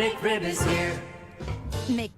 McRib is here. Mc...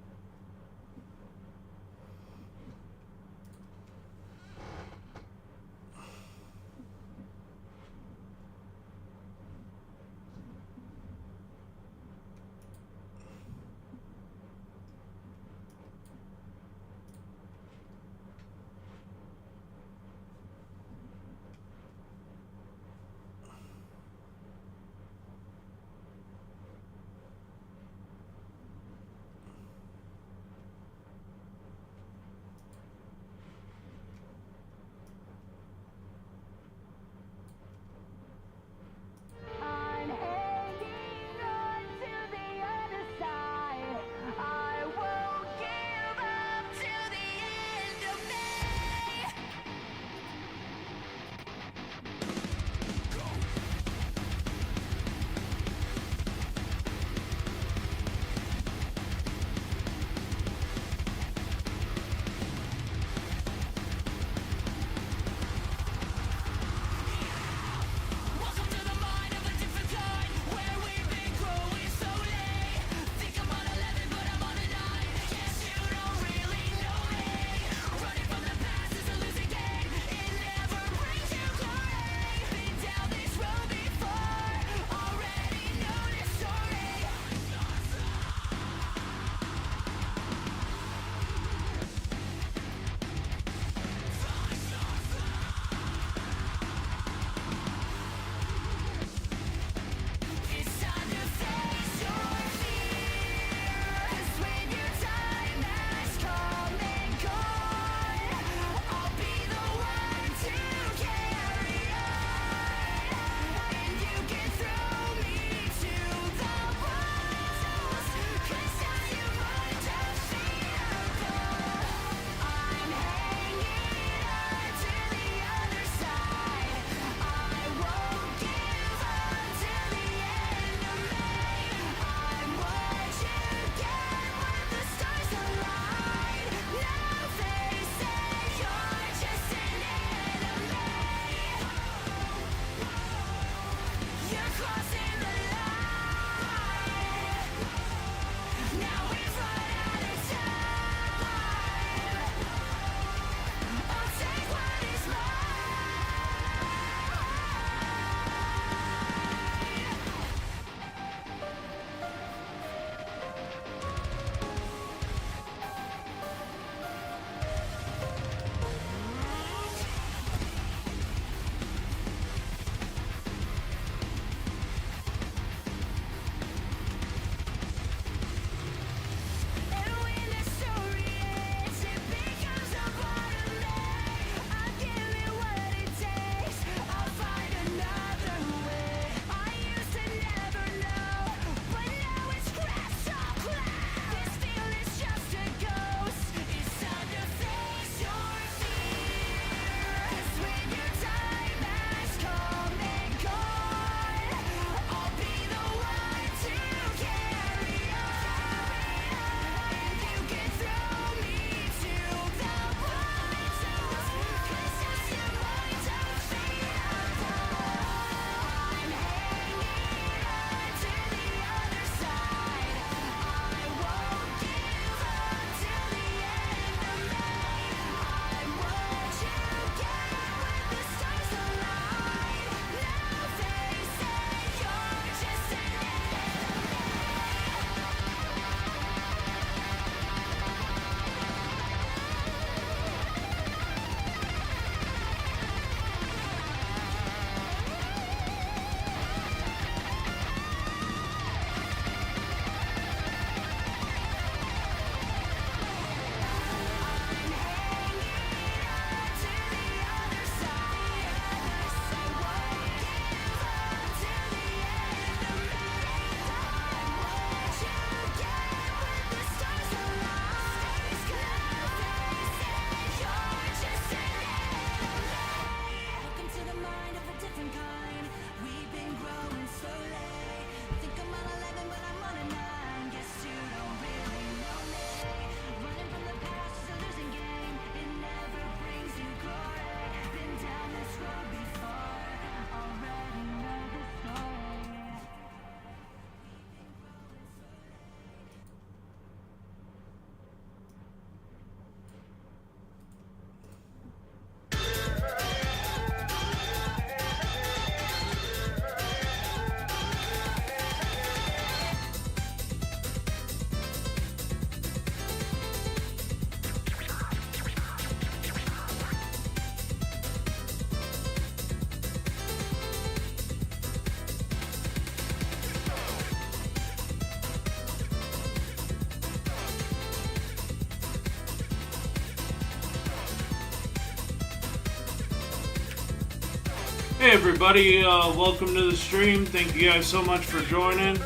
Hey everybody, welcome to the stream. Thank you guys so much for joining.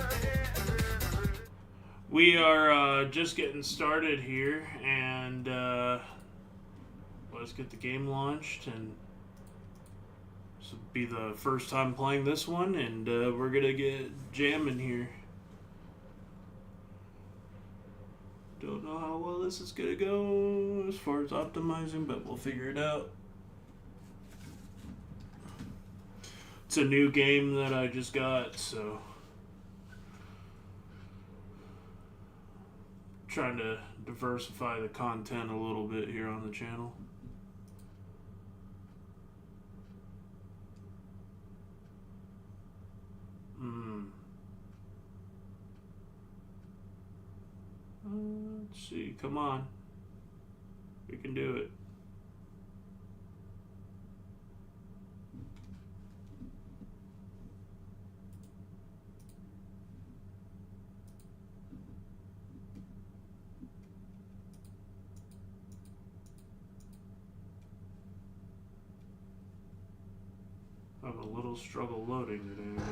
We are just getting started here, and let's get the game launched. And this will be the first time playing this one, and we're gonna get jamming here. Don't know how well this is gonna go as far as optimizing, but we'll figure it out. It's a new game that I just got, so trying to diversify the content a little bit here on the channel. Let's see, come on. We can do it. I have a little struggle loading today, I guess.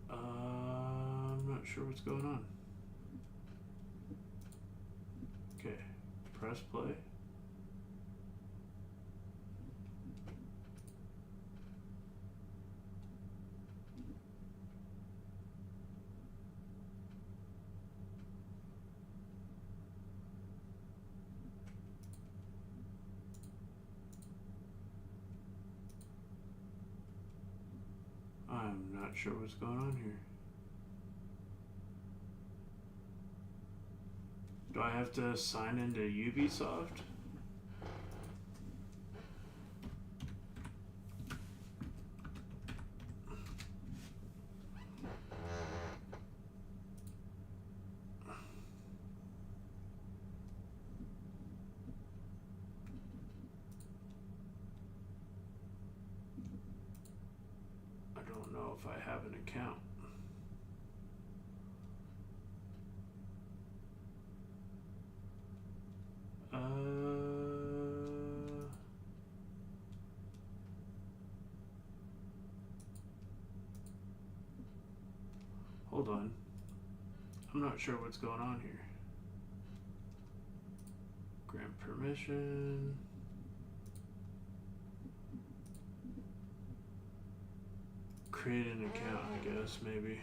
I'm not sure what's going on. Okay, press play. I'm not sure what's going on here. Do I have to sign into Ubisoft? I don't know if I have an account. Hold on. I'm not sure what's going on here. Grant permission. Create an account, I guess, maybe.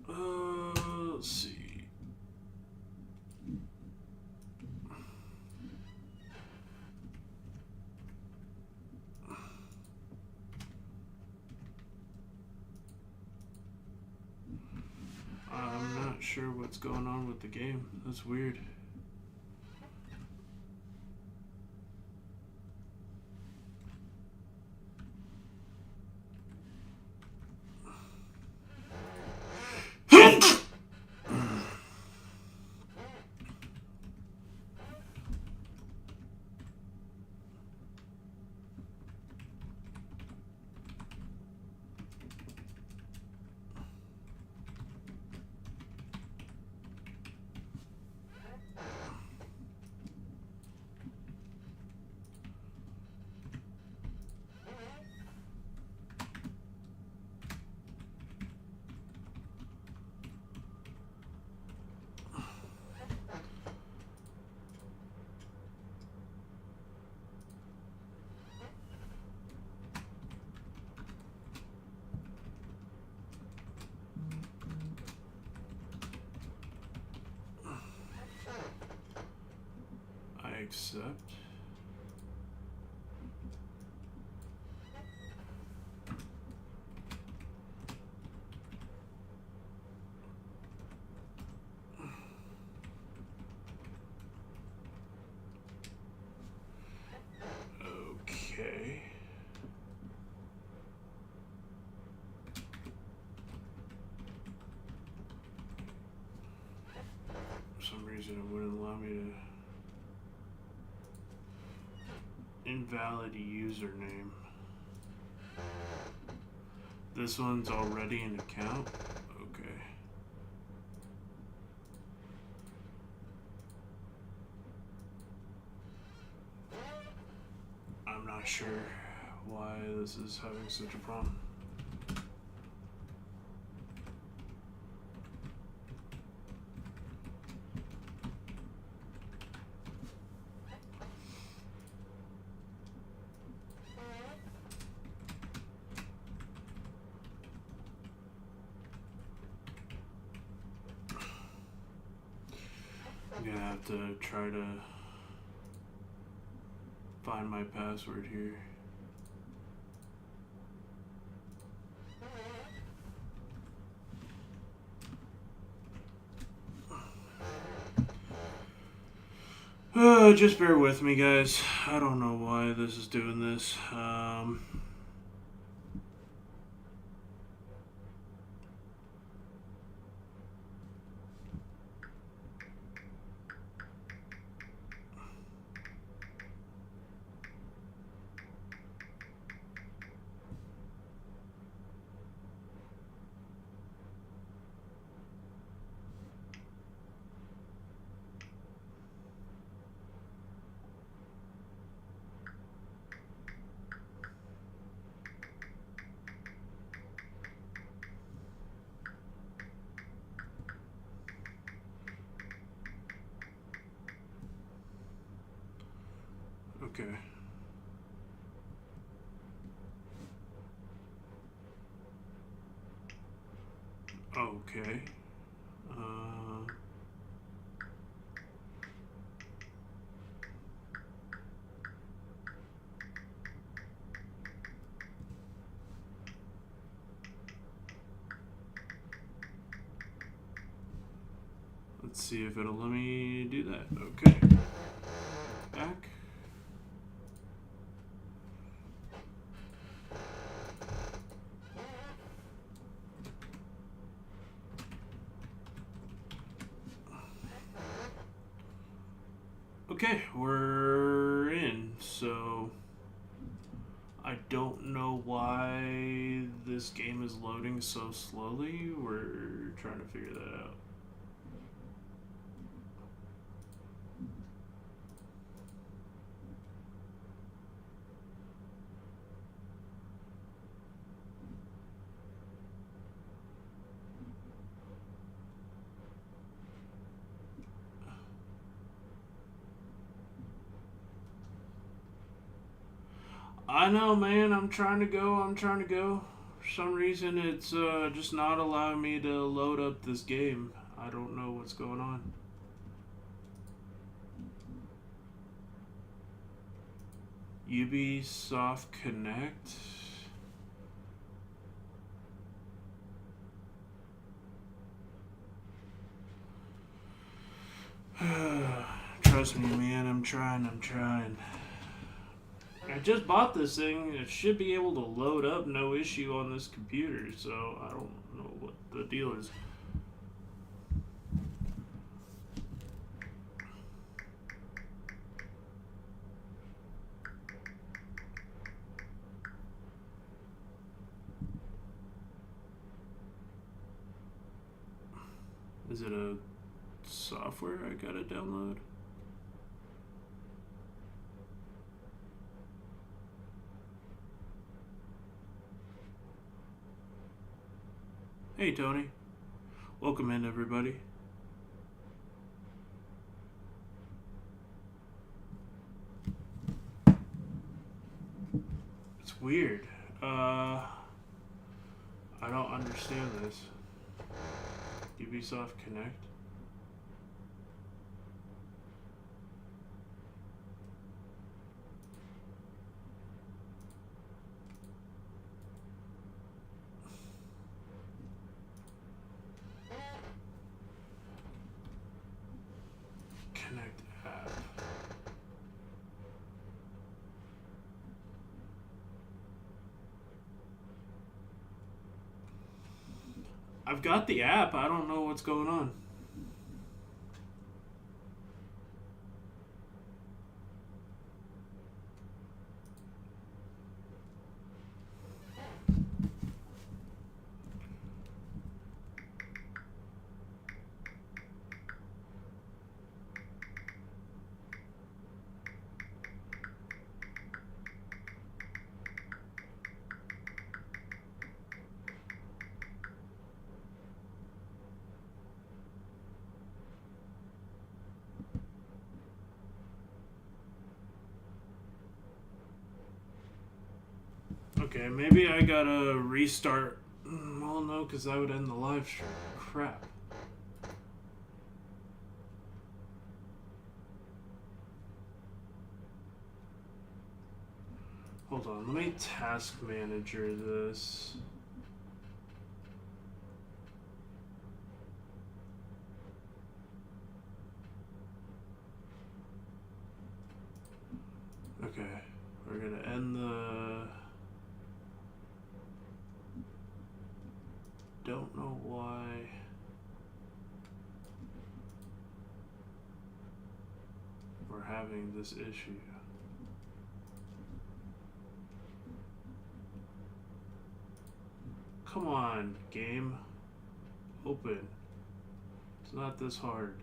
Let's see. I'm not sure what's going on with the game. That's weird. Accept. Okay. For some reason it wouldn't allow me to Invalid username. This one's already an account? Okay. I'm not sure why this is having such a problem. I'm gonna have to try to find my password here. Just bear with me, guys. I don't know why this is doing this. Okay. Okay. Let's see if it'll let me do that. Okay. Back. Okay, we're in, so I don't know why this game is loading so slowly. We're trying to figure that out. I know, man. I'm trying to go. For some reason, it's just not allowing me to load up this game. I don't know what's going on. Ubisoft Connect. Trust me, man. I'm trying. I just bought this thing. It should be able to load up no issue on this computer, so I don't know what the deal is. Is it a software I gotta download? Hey Tony, welcome in everybody. It's weird. I don't understand this. Ubisoft Connect. Connect app. I've got the app. I don't know what's going on. Okay, maybe I gotta restart. Well, no, because that would end the live stream. Crap. Hold on, let me task manager this. Okay, we're gonna end the... Don't know why... we're having this issue. Come on, game. Open. It's not this hard.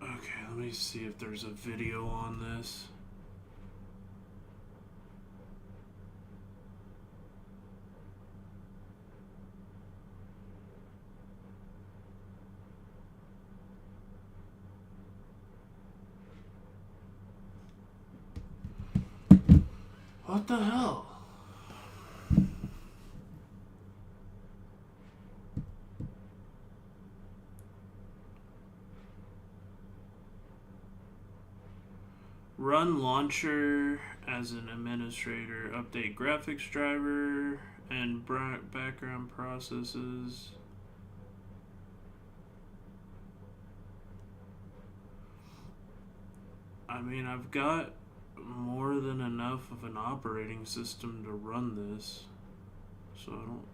Okay, let me see if there's a video on this. What the hell? Run launcher as an administrator, update graphics driver and background processes. I mean, I've got more than enough of an operating system to run this, so I don't...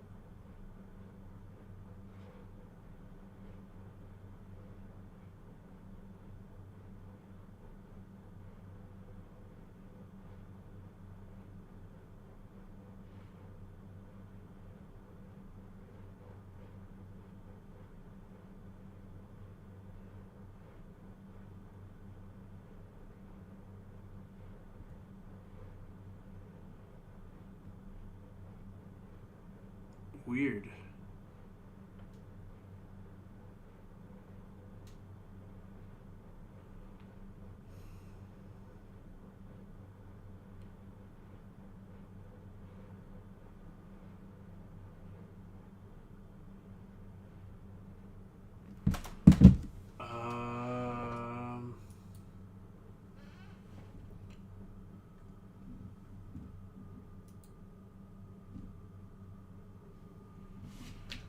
Weird.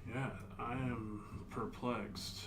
Yeah, I am perplexed.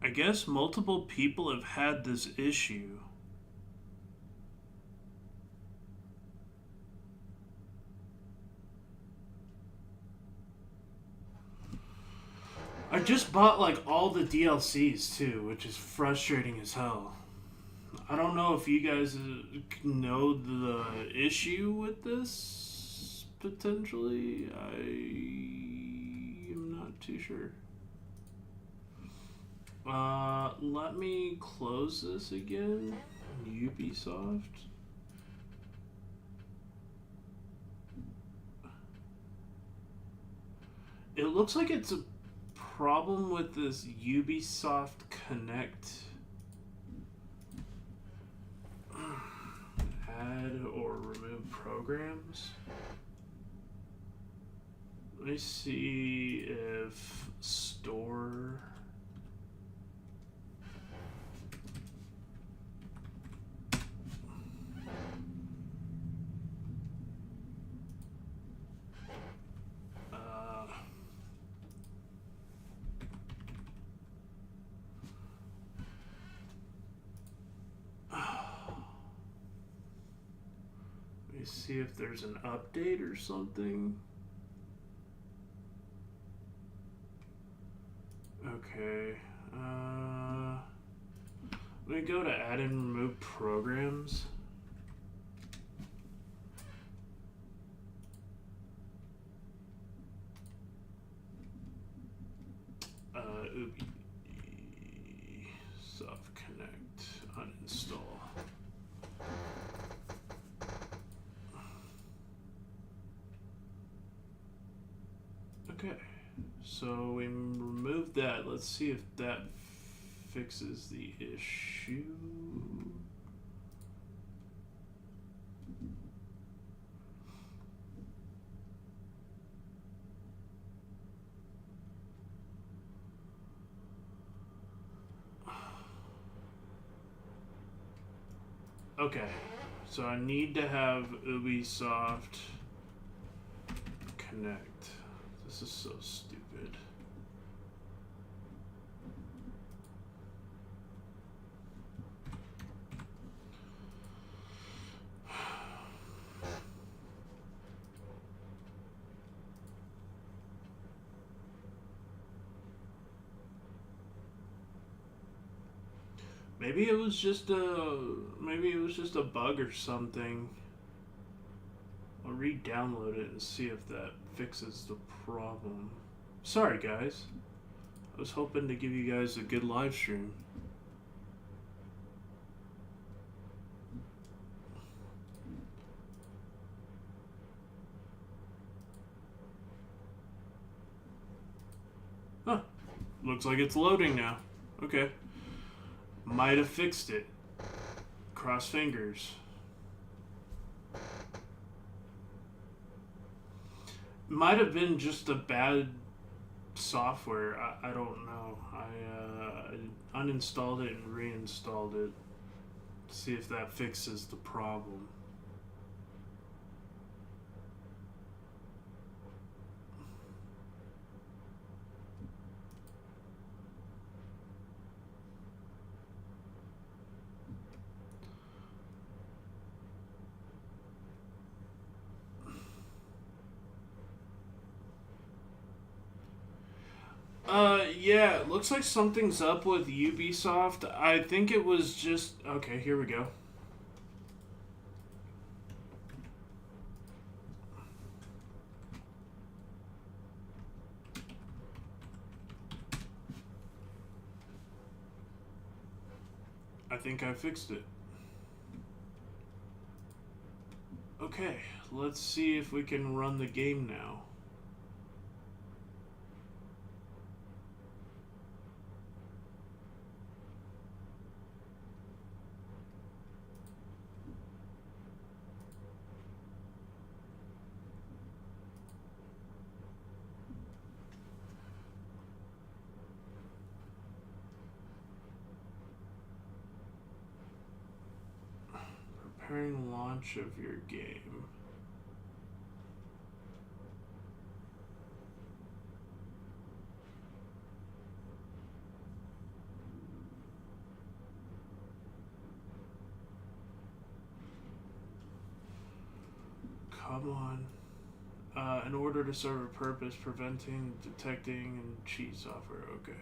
I guess multiple people have had this issue. I just bought like all the DLCs too, which is frustrating as hell. I don't know if you guys know the issue with this, potentially. I am not too sure. Let me close this again. Ubisoft. It looks like it's a problem with this Ubisoft Connect. Add or remove programs. Let me see if store. See if there's an update or something. Okay. Let me go to add and remove programs. Ubisoft Connect, uninstall. Okay, so we removed that. Let's see if that fixes the issue. Okay, so I need to have Ubisoft Connect. This is so stupid. Maybe it was just a bug or something. I'll re-download it and see if that fixes the problem. Sorry guys. I was hoping to give you guys a good live stream. Huh. Looks like it's loading now. Okay. Might have fixed it. Cross fingers. Might have been just a bad software. I don't know. I uninstalled it and reinstalled it to see if that fixes the problem. Yeah, it looks like something's up with Ubisoft. I think it was just... Okay, here we go. I think I fixed it. Okay, let's see if we can run the game now. Preparing launch of your game. Come on. In order to serve a purpose, preventing, detecting, and cheat software. Okay.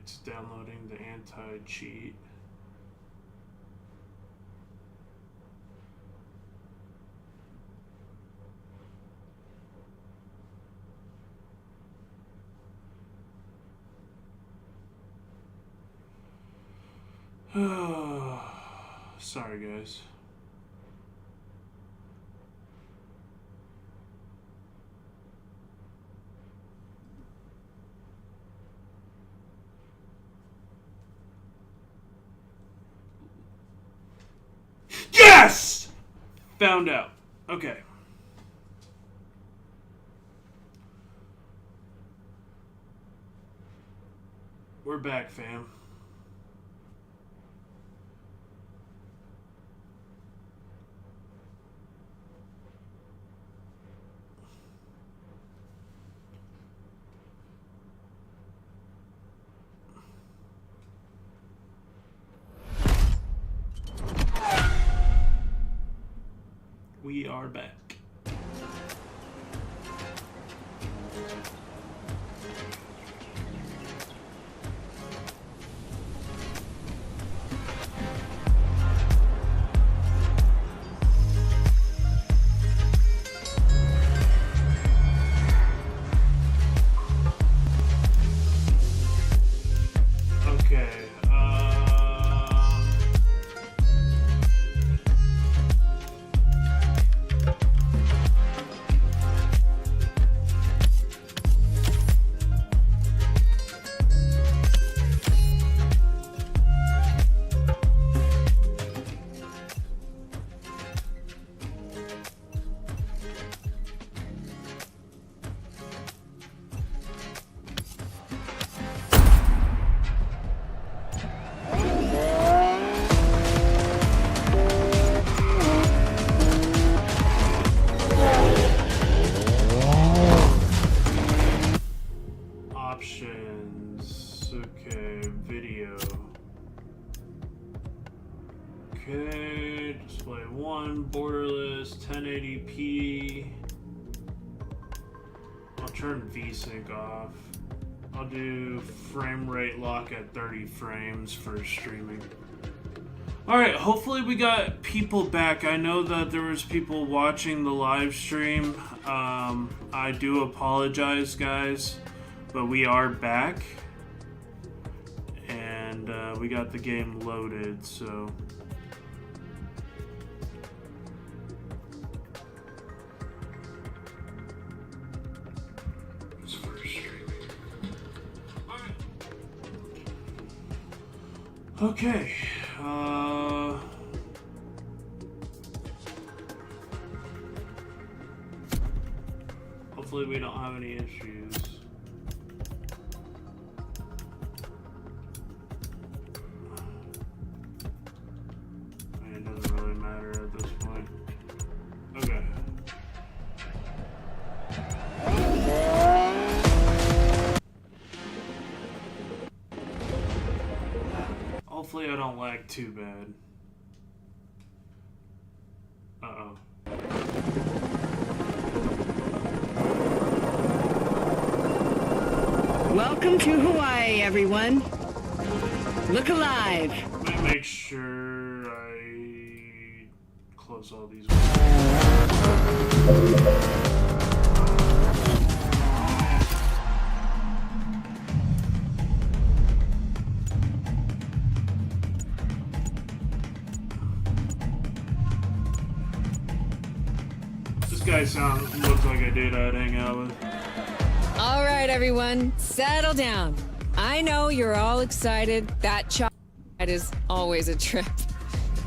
it's downloading the anti-cheat. Sorry, guys. Yes! Found out. Okay. We're back, fam. We are back. Okay. Options. Okay, video. Okay, display 1, borderless, 1080p. I'll turn VSync off. I'll do frame rate lock at 30 frames for streaming. Alright, hopefully we got people back. I know that there was people watching the live stream. I do apologize, guys, but we are back. And we got the game loaded, so... Okay, hopefully we don't have any issues. I mean, it doesn't really matter at this point. Okay. Hopefully I don't lag too bad. Uh-oh. Welcome to Hawaii, everyone. Look alive. Let me make sure I close all these. This guy looks like a dude I'd hang out with. All right, everyone, settle down. I know you're all excited. That chocolate is always a trip.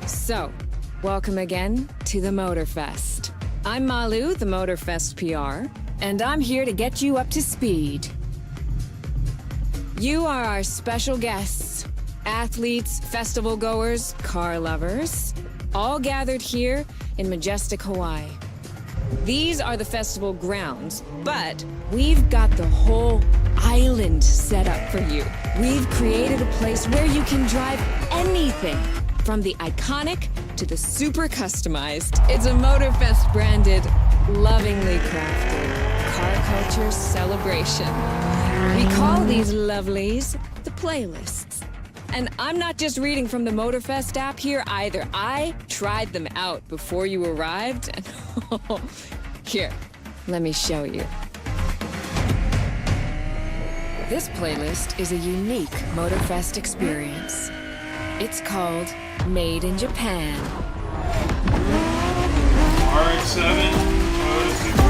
So, welcome again to the Motorfest. I'm Malu, the Motorfest PR, and I'm here to get you up to speed. You are our special guests, athletes, festival goers, car lovers, all gathered here in majestic Hawaii. These are the festival grounds, but we've got the whole island set up for you. We've created a place where you can drive anything, from the iconic to the super customized. It's a Motorfest branded, lovingly crafted car culture celebration. We call these lovelies the playlists. And I'm not just reading from the Motorfest app here either. I tried them out before you arrived. And here, let me show you. This playlist is a unique Motorfest experience. It's called Made in Japan. RX-7, Toyota Supra.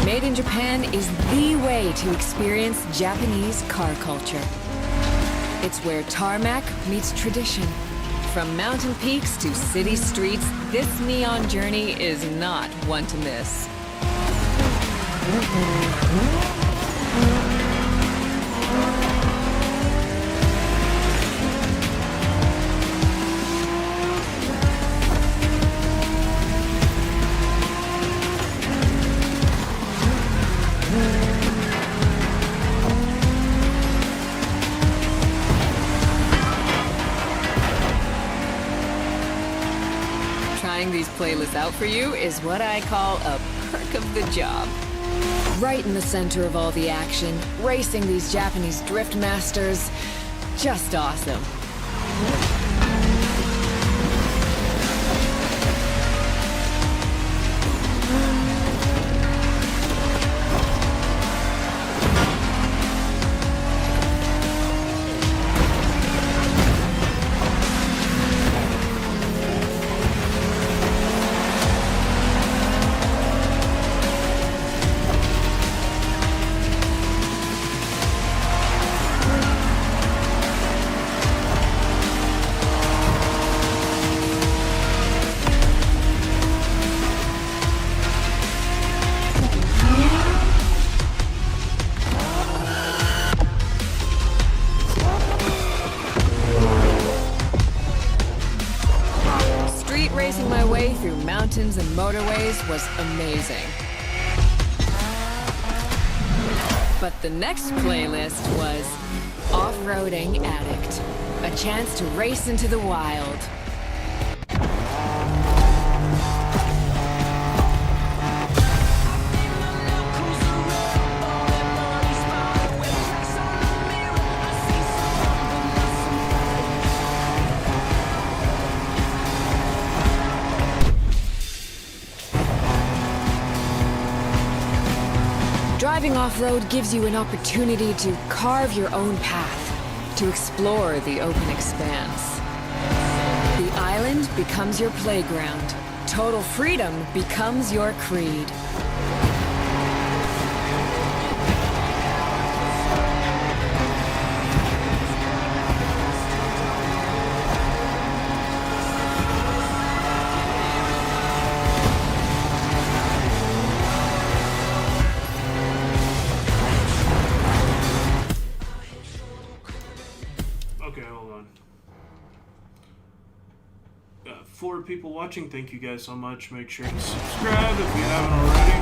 Made in Japan is the way to experience Japanese car culture. It's where tarmac meets tradition. From mountain peaks to city streets, this neon journey is not one to miss. Trying these playlists out for you is what I call a perk of the job. Right in the center of all the action, racing these Japanese drift masters, just awesome. Racing my way through mountains and motorways was amazing. But the next playlist was Off-Roading Addict, a chance to race into the wild. Driving off-road gives you an opportunity to carve your own path, to explore the open expanse. The island becomes your playground. Total freedom becomes your creed. Okay, hold on. 4 people watching, thank you guys so much. Make sure to subscribe if you haven't already.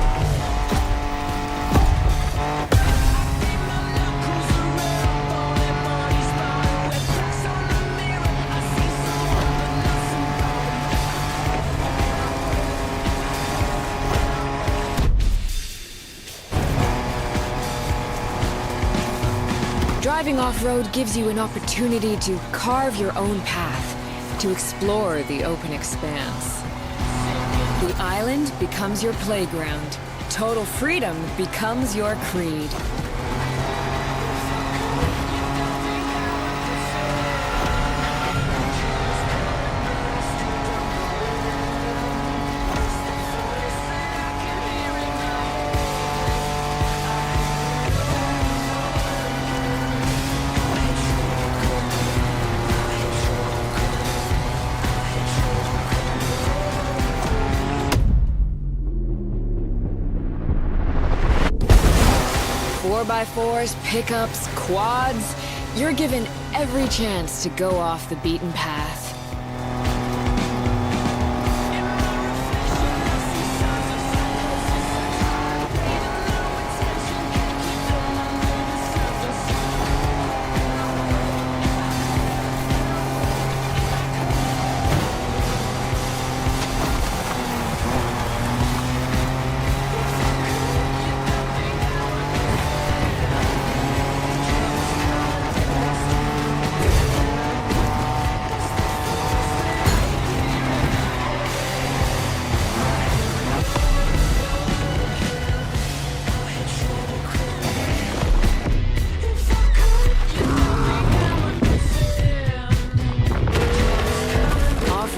Driving off-road gives you an opportunity to carve your own path, to explore the open expanse. The island becomes your playground. Total freedom becomes your creed. Four-by-fours, pickups, quads. You're given every chance to go off the beaten path.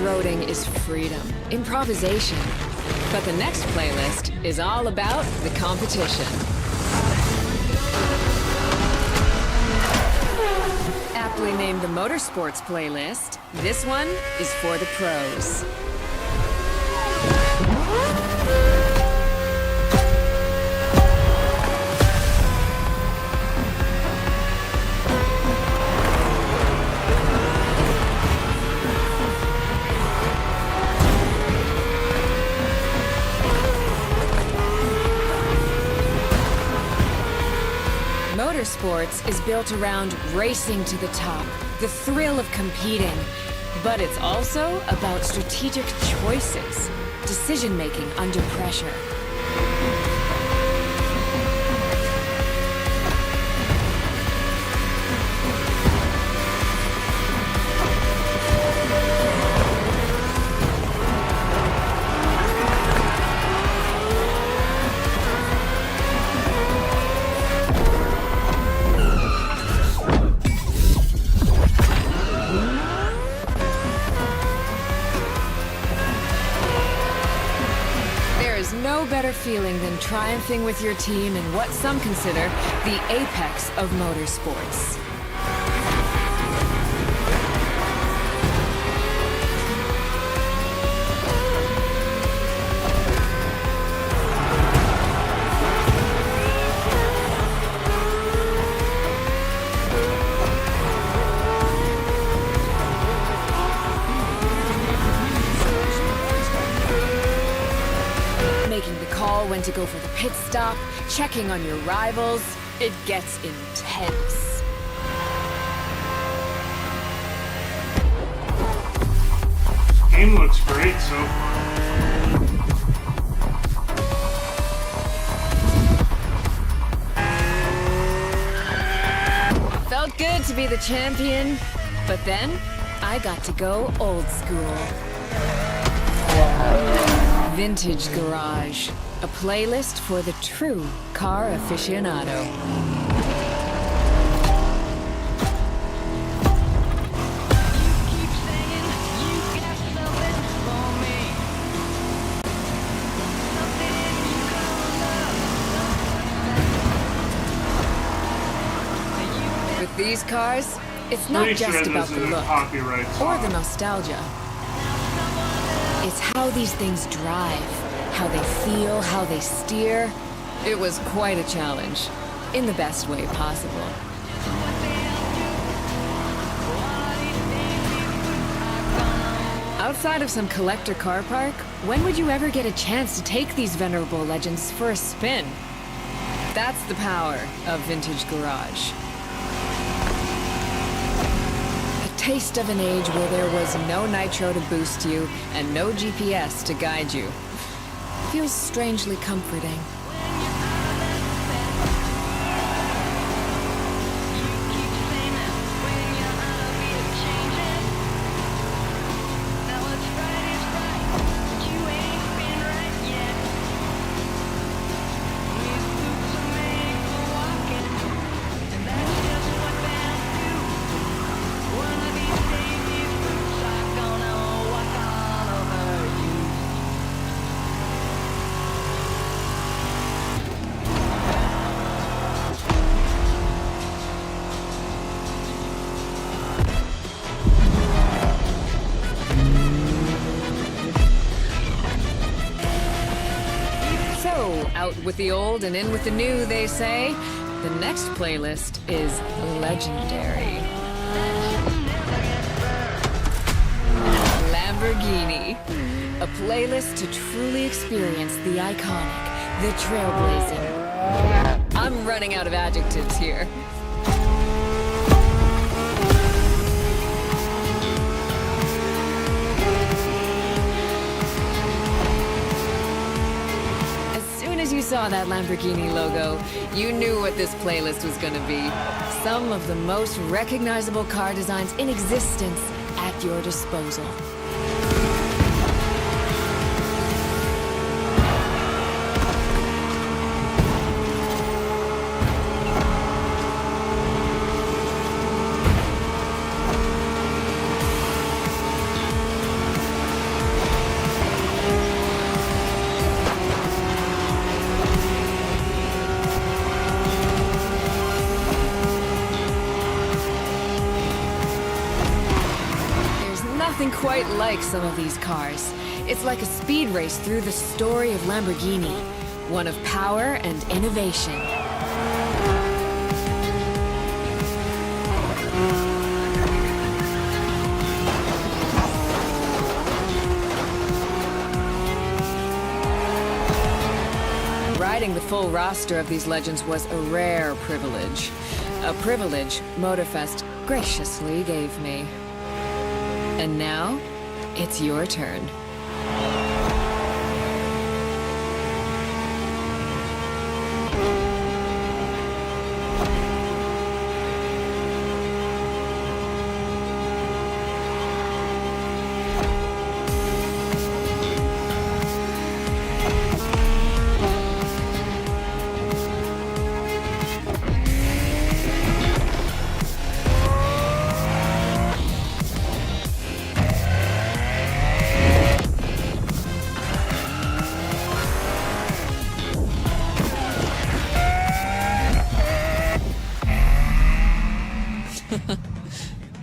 off-roading is freedom, improvisation. But the next playlist is all about the competition. Aptly named the Motorsports playlist, this one is for the pros. Motorsports is built around racing to the top, the thrill of competing. But it's also about strategic choices, decision-making under pressure. No better feeling than triumphing with your team in what some consider the apex of motorsports. When to go for the pit stop, checking on your rivals, it gets intense. Game looks great so far. Felt good to be the champion, but then I got to go old school. Vintage Garage. A playlist for the true car aficionado. With these cars, it's not just about the look or the nostalgia. It's how these things drive, how they feel, how they steer. It was quite a challenge, in the best way possible. Outside of some collector car park, when would you ever get a chance to take these venerable legends for a spin? That's the power of Vintage Garage. A taste of an age where there was no nitro to boost you and no GPS to guide you. Feels strangely comforting. Out with the old and in with the new, they say. The next playlist is legendary. Lamborghini. A playlist to truly experience the iconic, the trailblazing. I'm running out of adjectives here. As you saw that Lamborghini logo, you knew what this playlist was going to be. Some of the most recognizable car designs in existence at your disposal. nothing quite like some of these cars. It's like a speed race through the story of Lamborghini, one of power and innovation. Riding the full roster of these legends was a rare privilege. A privilege Motorfest graciously gave me. And now, it's your turn.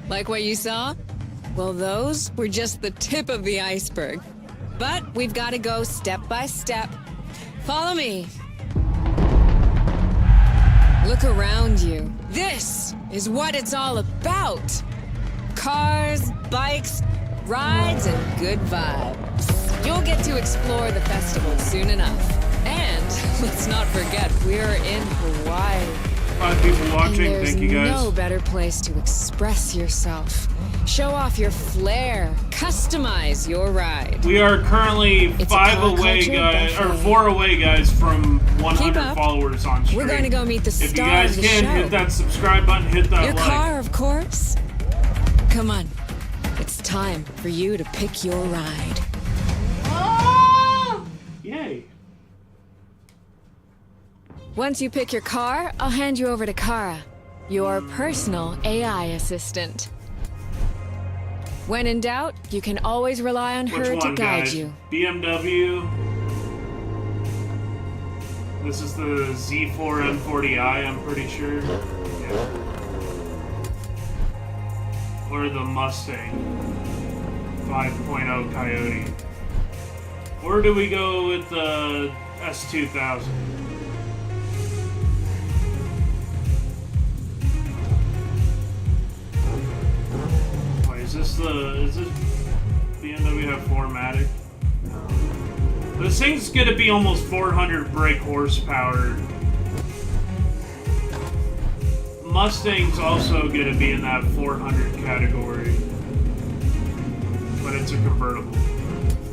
Like what you saw? Well, those were just the tip of the iceberg. But we've got to go step by step. Follow me. Look around you. This is what it's all about. Cars, bikes, rides, and good vibes. You'll get to explore the festival soon enough. And let's not forget, we're in Hawaii. 5 people watching, thank you guys. There's no better place to express yourself. Show off your flair. Customize your ride. We are currently It's 5 a away, culture guys, or buffet. 4 away, guys, from Keep 100 up. followers on stream. We're going to go meet the If you star guys of the can, show. hit that subscribe button, hit that Your like. car, of course. Come on. It's time for you to pick your ride. Yay. Once you pick your car, I'll hand you over to Kara, your personal AI assistant. When in doubt, you can always rely on Which her to one, guide guys? you. BMW. This is the Z4 M40i, I'm pretty sure. Yeah. Or the Mustang 5.0 Coyote. Or do we go with the S2000? Wait, is this BMW have 4MATIC? No. This thing's gonna be almost 400 brake horsepower. Mustang's also gonna be in that 400 category. But it's a convertible.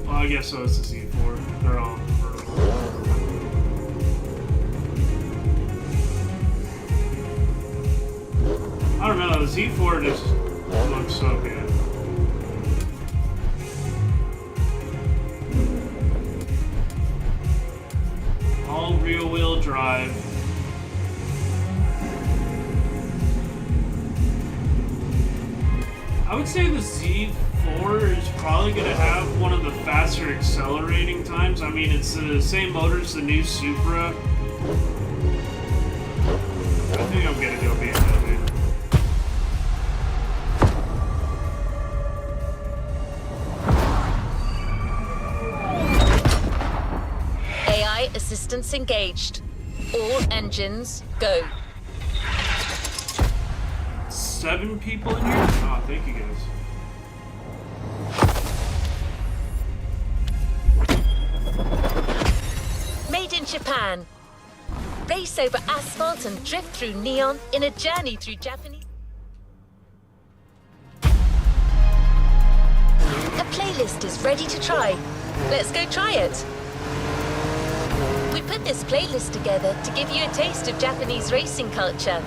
Well, I guess so, it's a Z4. They're all convertible. I don't know, the Z4 just looks so good. All rear-wheel drive. I would say the Z4 is probably going to have one of the faster accelerating times. I mean, it's the same motor as the new Supra. I think I'm going to go BMW. AI assistance engaged. All engines go. 7 people in here? Oh, thank you guys. Made in Japan. Race over asphalt and drift through neon in a journey through Japanese. A playlist is ready to try. Let's go try it. We put this playlist together to give you a taste of Japanese racing culture.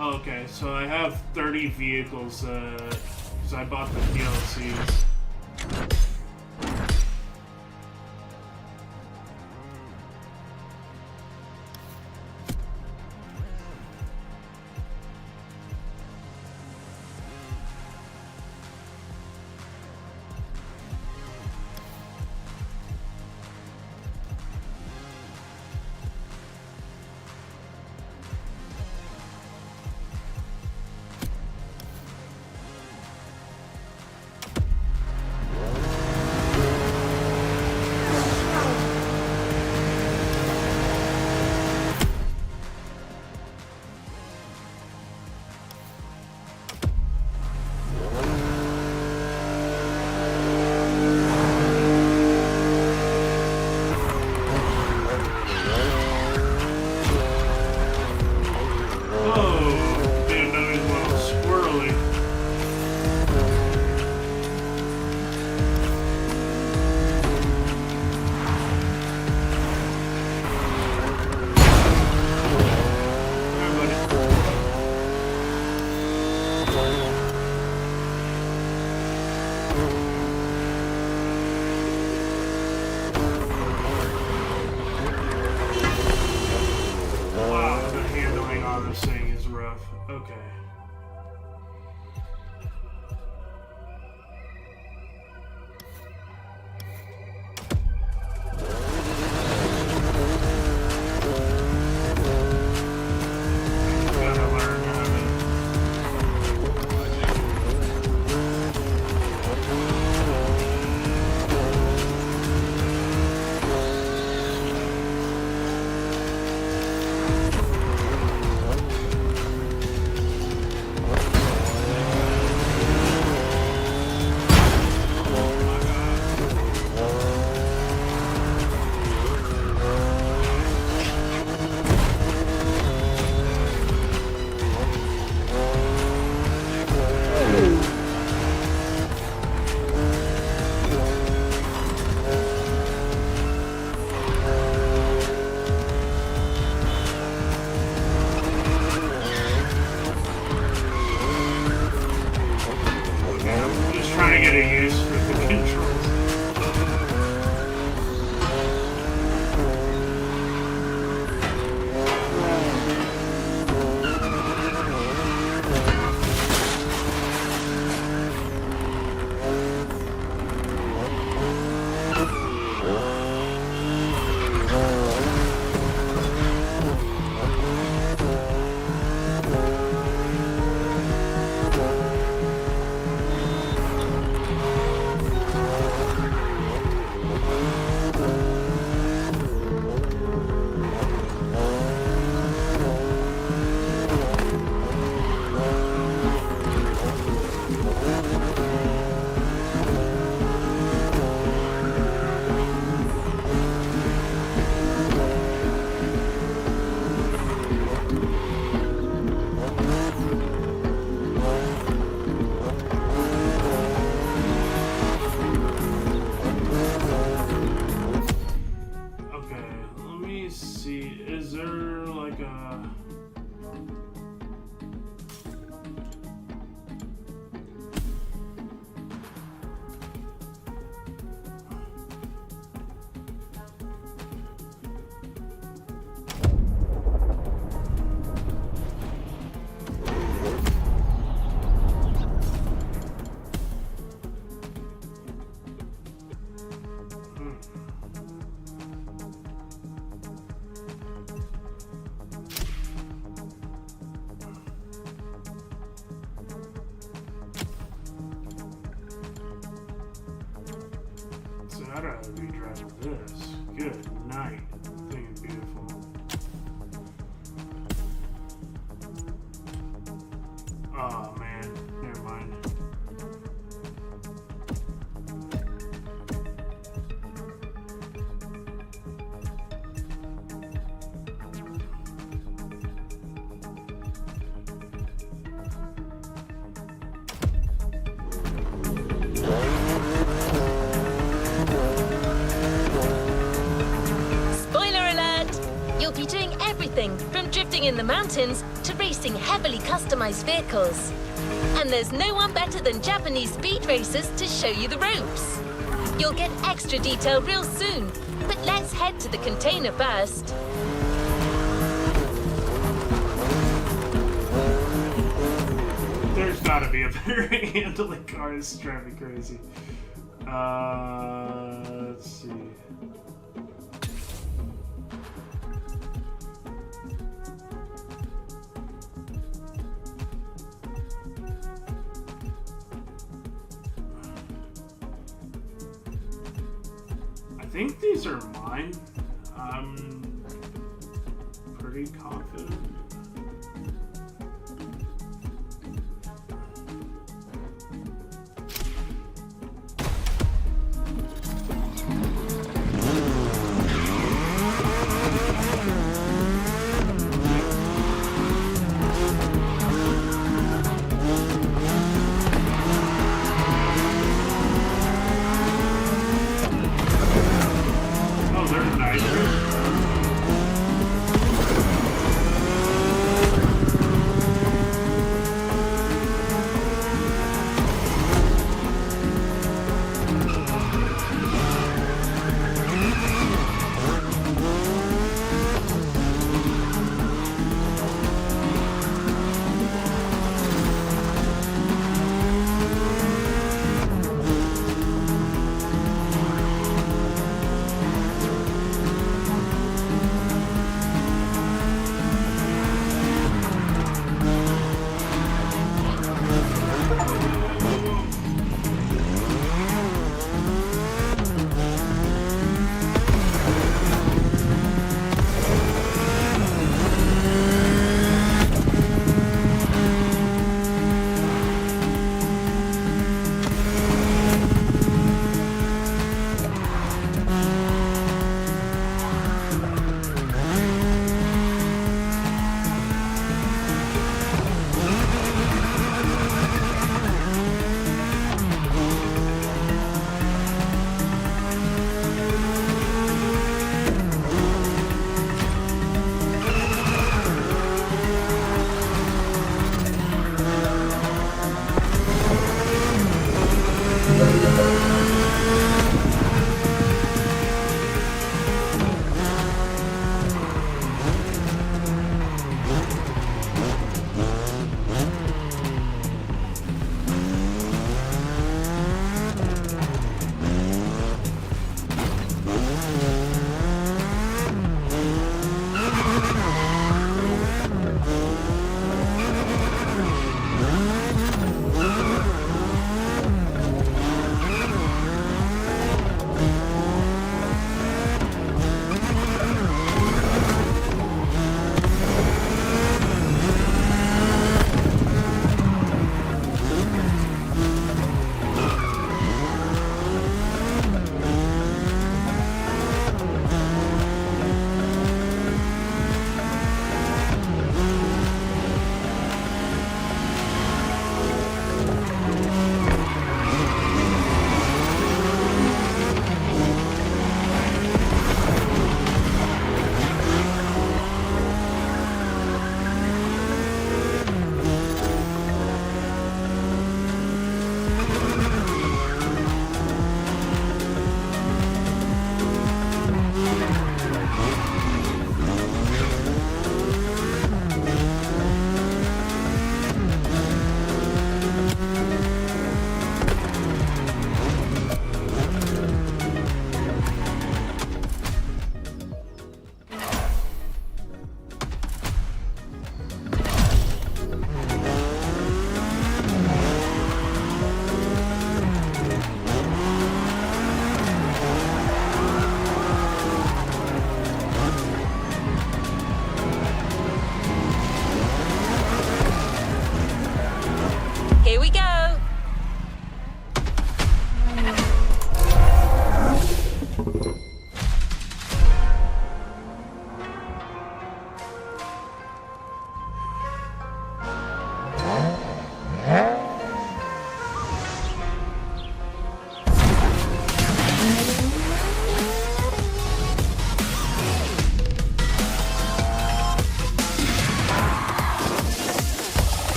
Okay, so I have 30 vehicles, because I bought the DLCs. camera saying is rough. Okay. Gotta learn how to. Just trying to get a use for the controls. Okay, let me see. Is there like a... So I'd rather be driving this. Good night. Thing is beautiful. Oh man, never mind. Spoiler alert! You'll be doing everything from drifting in the mountains to racing heavily customized vehicles. And there's no one better than Japanese speed racers to show you the ropes. You'll get extra detail real soon, but let's head to the container first. There's gotta be a better handling car. This is driving me crazy. Let's see. I think these are mine. I'm pretty confident. Oh, they're nice.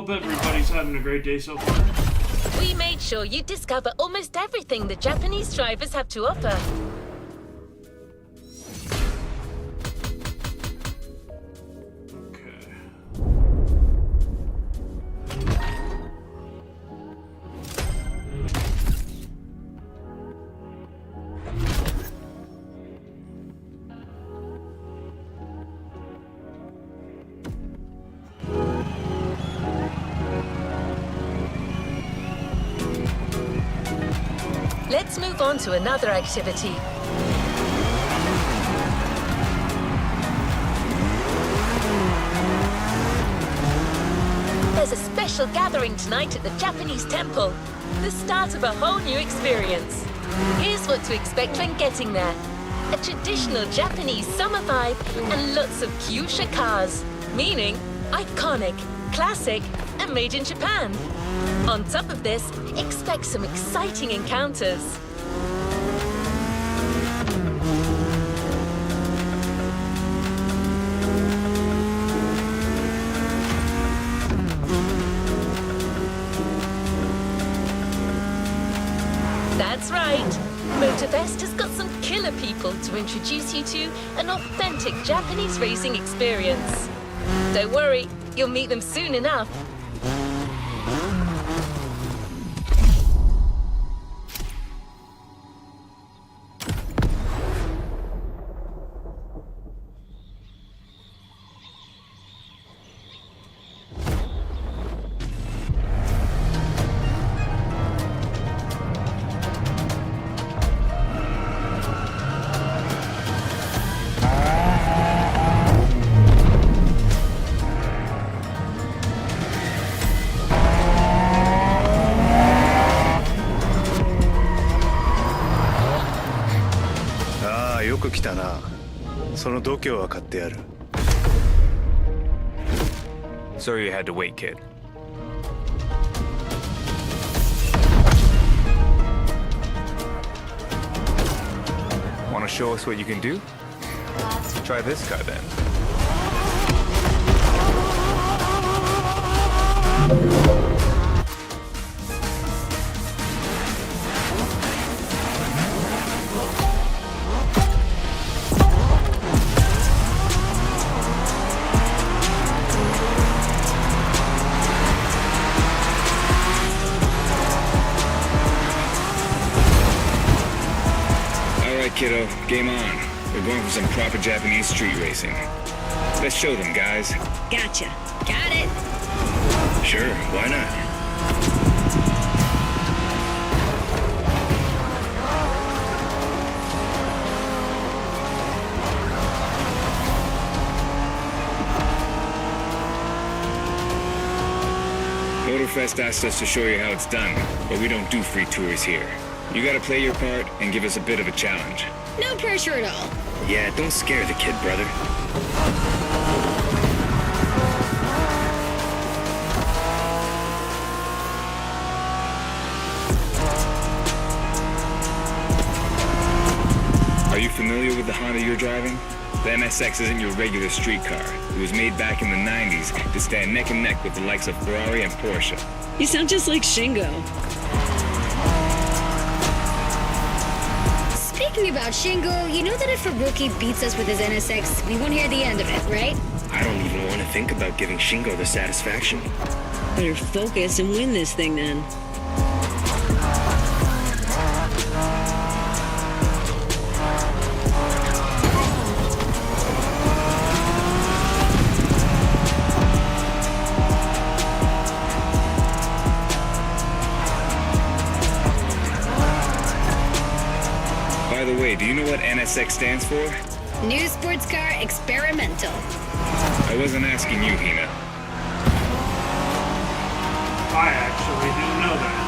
Hope everybody's having a great day so far. We made sure you discover almost everything the Japanese drivers have to offer. Okay. Let's move on to another activity. There's a special gathering tonight at the Japanese temple. The start of a whole new experience. Here's what to expect when getting there. A traditional Japanese summer vibe and lots of kyusha cars. Meaning iconic, classic, and made in Japan. On top of this, expect some exciting encounters. That's right. Motorfest has got some killer people to introduce you to an authentic Japanese racing experience. Don't worry, you'll meet them soon enough. Sorry you had to wait, kid. Want to show us what you can do? Try this car then. Kiddo, game on. We're going for some proper Japanese street racing. Let's show them, guys. Gotcha. Got it. Sure, why not? Motorfest asked us to show you how it's done, but we don't do free tours here. You gotta play your part and give us a bit of a challenge. No pressure at all. Yeah, don't scare the kid, brother. Are you familiar with the Honda you're driving? The NSX isn't your regular street car. It was made back in the 90s to stand neck and neck with the likes of Ferrari and Porsche. You sound just like Shingo. Speaking about Shingo, you know that if a rookie beats us with his NSX, we won't hear the end of it, right? I don't even want to think about giving Shingo the satisfaction. Better focus and win this thing then. By the way, do you know what NSX stands for? New sports car experimental. I wasn't asking you, Hina. I actually do know that.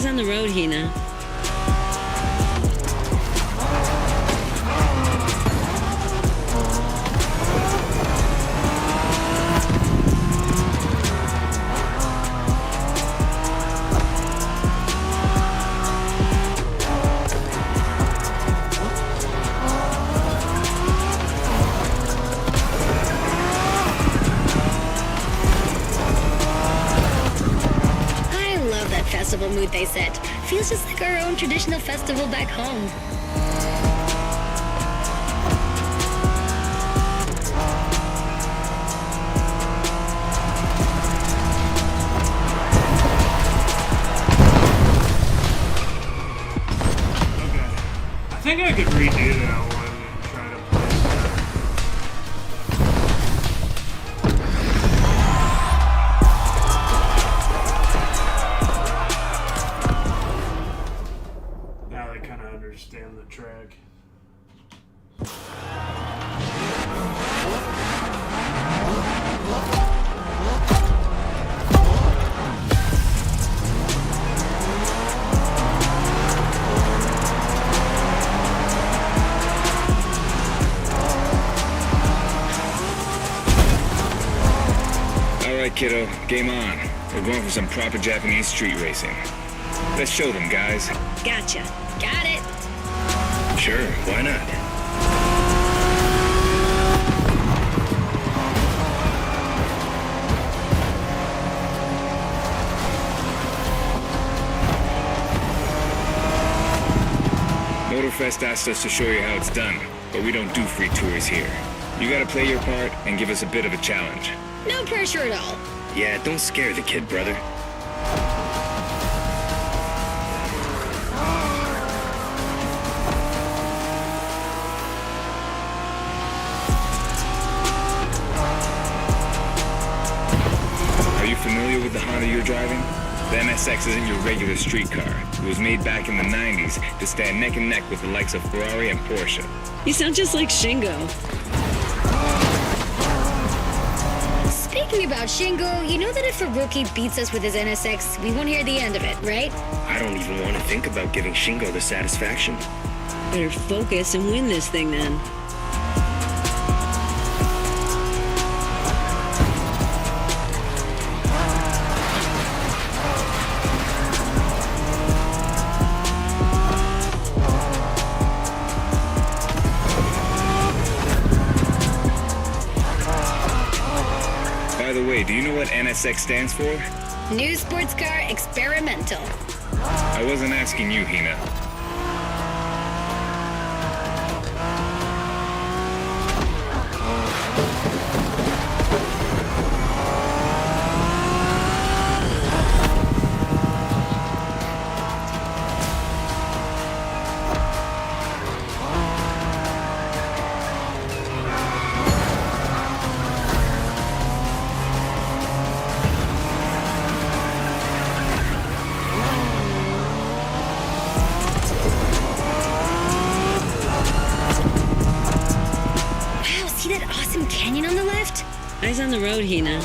on the road, Hina. Festival mood they set. Feels just like our own traditional festival back home. Okay. I think I could redo that one and try to play now they kind of understand the track. Alright, kiddo, game on. We're going for some proper Japanese street racing. Let's show them, guys. Gotcha. Got it. Sure, why not? Motorfest asked us to show you how it's done, but we don't do free tours here. You gotta play your part and give us a bit of a challenge. No pressure at all. Yeah, don't scare the kid, brother. Are you familiar with the Honda you're driving? The NSX isn't your regular street car. It was made back in the 90s to stand neck and neck with the likes of Ferrari and Porsche. You sound just like Shingo. Speaking about Shingo, you know that if Faruqi beats us with his NSX, we won't hear the end of it, right? I don't even want to think about giving Shingo the satisfaction. Better focus and win this thing then. By the way, do you know what NSX stands for? New sports car experimental. I wasn't asking you, Hina. Wow, see that awesome canyon on the left? Eyes on the road, Hina.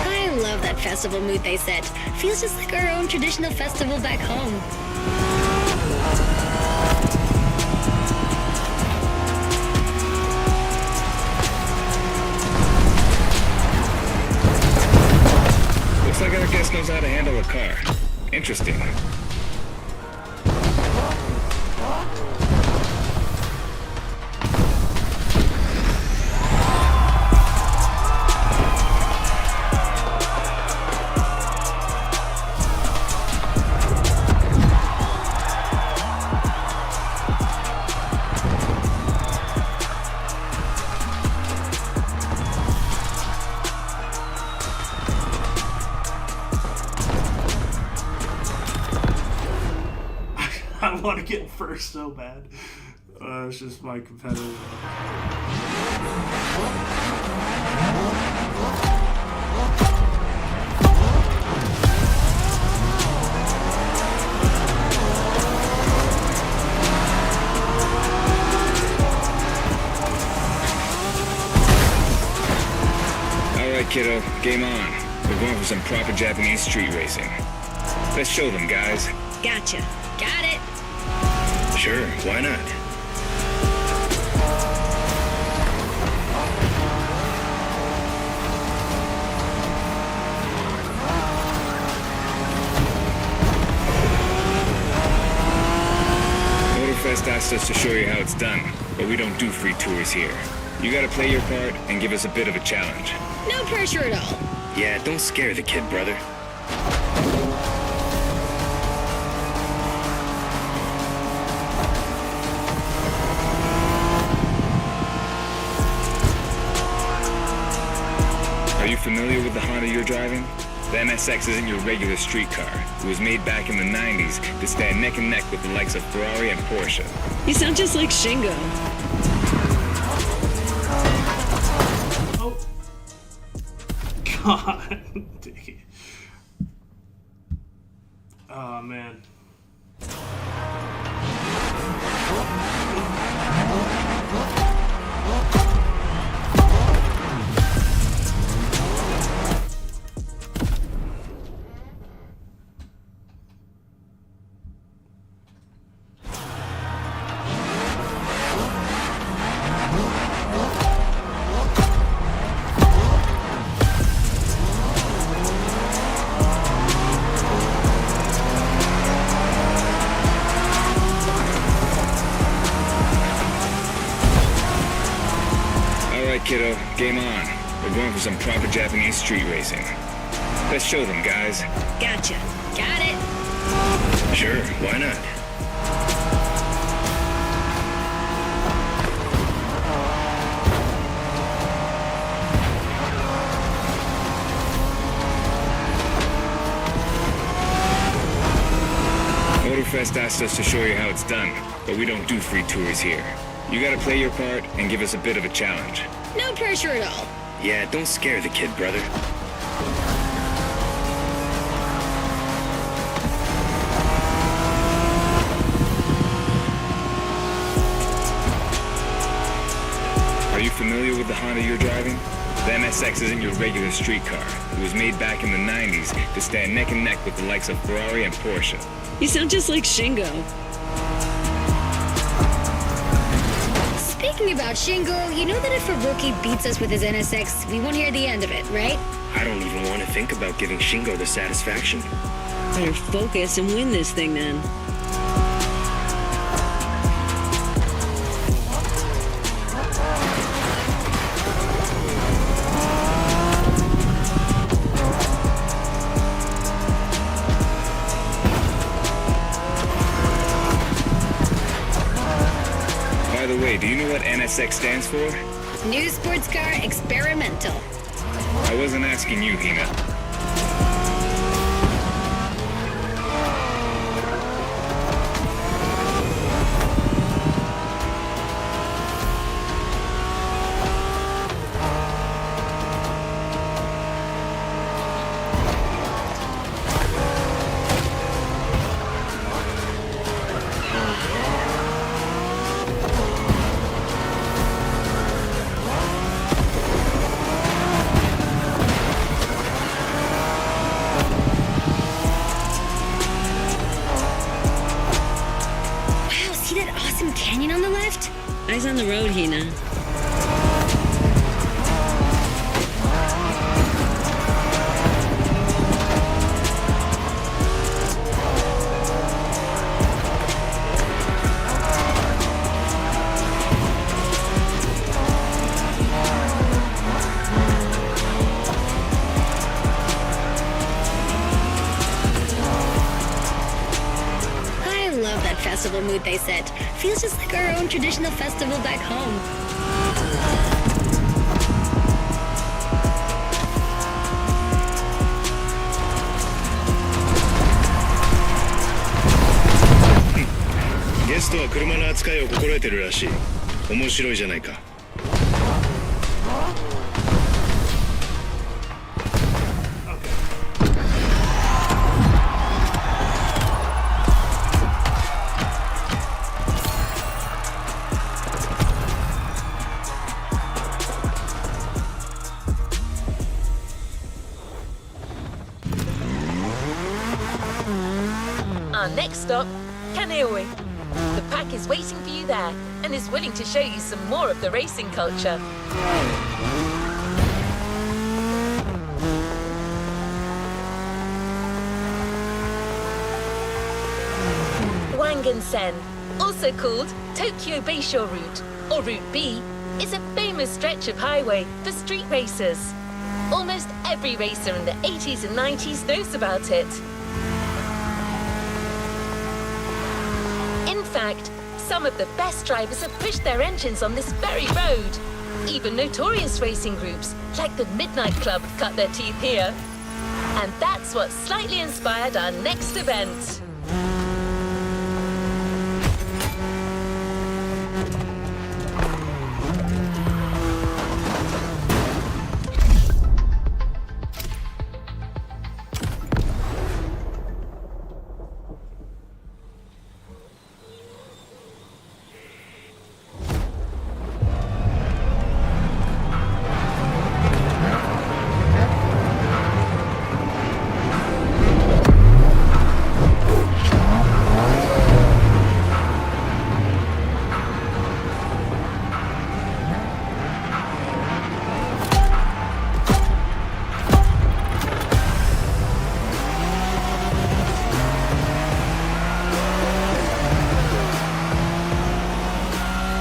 I love that festival mood they set. Feels just like our own traditional festival back home. Looks like our guest knows how to handle a car. Interesting. I want to get first so bad. that's just my competitive. Alright, kiddo, game on. We're going for some proper Japanese street racing. Let's show them, guys. Gotcha. Got it. Sure, why not? Motorfest asked us to show you how it's done, but we don't do free tours here. You gotta play your part and give us a bit of a challenge. No pressure at all. Yeah, don't scare the kid, brother. Are you familiar with the Honda you're driving? The NSX isn't your regular street car. It was made back in the 90s to stand neck and neck with the likes of Ferrari and Porsche. You sound just like Shingo. Oh. God. Dang it. Oh, man. Alright, kiddo, game on. We're going for some proper Japanese street racing. Let's show them, guys. Gotcha. Got it. Sure, why not? Motorfest asked us to show you how it's done, but we don't do free tours here. You gotta play your part and give us a bit of a challenge. No pressure at all. Yeah, don't scare the kid, brother. Are you familiar with the Honda you're driving? The NSX isn't your regular street car. It was made back in the 90s to stand neck and neck with the likes of Ferrari and Porsche. You sound just like Shingo. Speaking about Shingo, you know that if a rookie beats us with his NSX, we won't hear the end of it, right? I don't even want to think about giving Shingo the satisfaction. Better focus and win this thing then. By the way, do you know what NSX stands for? New sports car experimental. I wasn't asking you, Hina. Wow, see that awesome canyon on the left? Eyes on the road, Hina. I love that festival mood they set. Feels just like our own traditional festival back home. Guess イストは車の扱いを心得てるらしい。面白いじゃないか。Our next stop, Kaneohe. The pack is waiting for you there and is willing to show you some more of the racing culture. Wangan-sen, also called Tokyo Bayshore Route, or Route B, is a famous stretch of highway for street racers. Almost every racer in the 80s and 90s knows about it. In fact, some of the best drivers have pushed their engines on this very road. Even notorious racing groups, like the Midnight Club, cut their teeth here. And that's what slightly inspired our next event.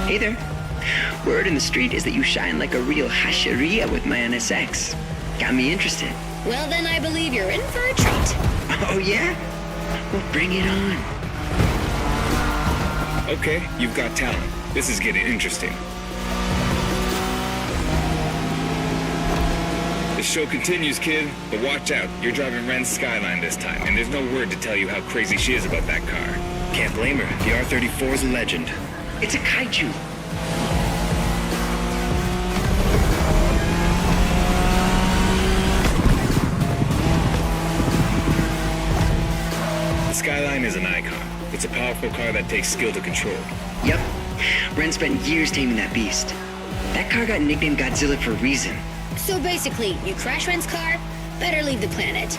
Hey there. Word in the street is that you shine like a real hasheria with my NSX. Got me interested. Well, then I believe you're in for a treat. Oh, yeah? Well, bring it on. Okay, you've got talent. This is getting interesting. The show continues, kid, but watch out. You're driving Ren's Skyline this time, and there's no word to tell you how crazy she is about that car. Can't blame her. The R34 is a legend. It's a kaiju. The Skyline is an icon. It's a powerful car that takes skill to control. Yep. Ren spent years taming that beast. That car got nicknamed Godzilla for a reason. So basically, you crash Ren's car, better leave the planet.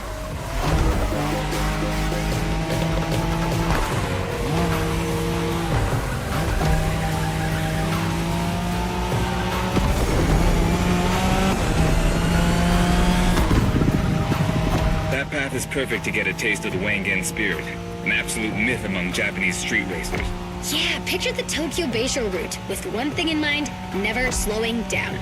That path is perfect to get a taste of the Wangan spirit, an absolute myth among Japanese street racers. Yeah, picture the Tokyo Bayshore route, with one thing in mind, never slowing down.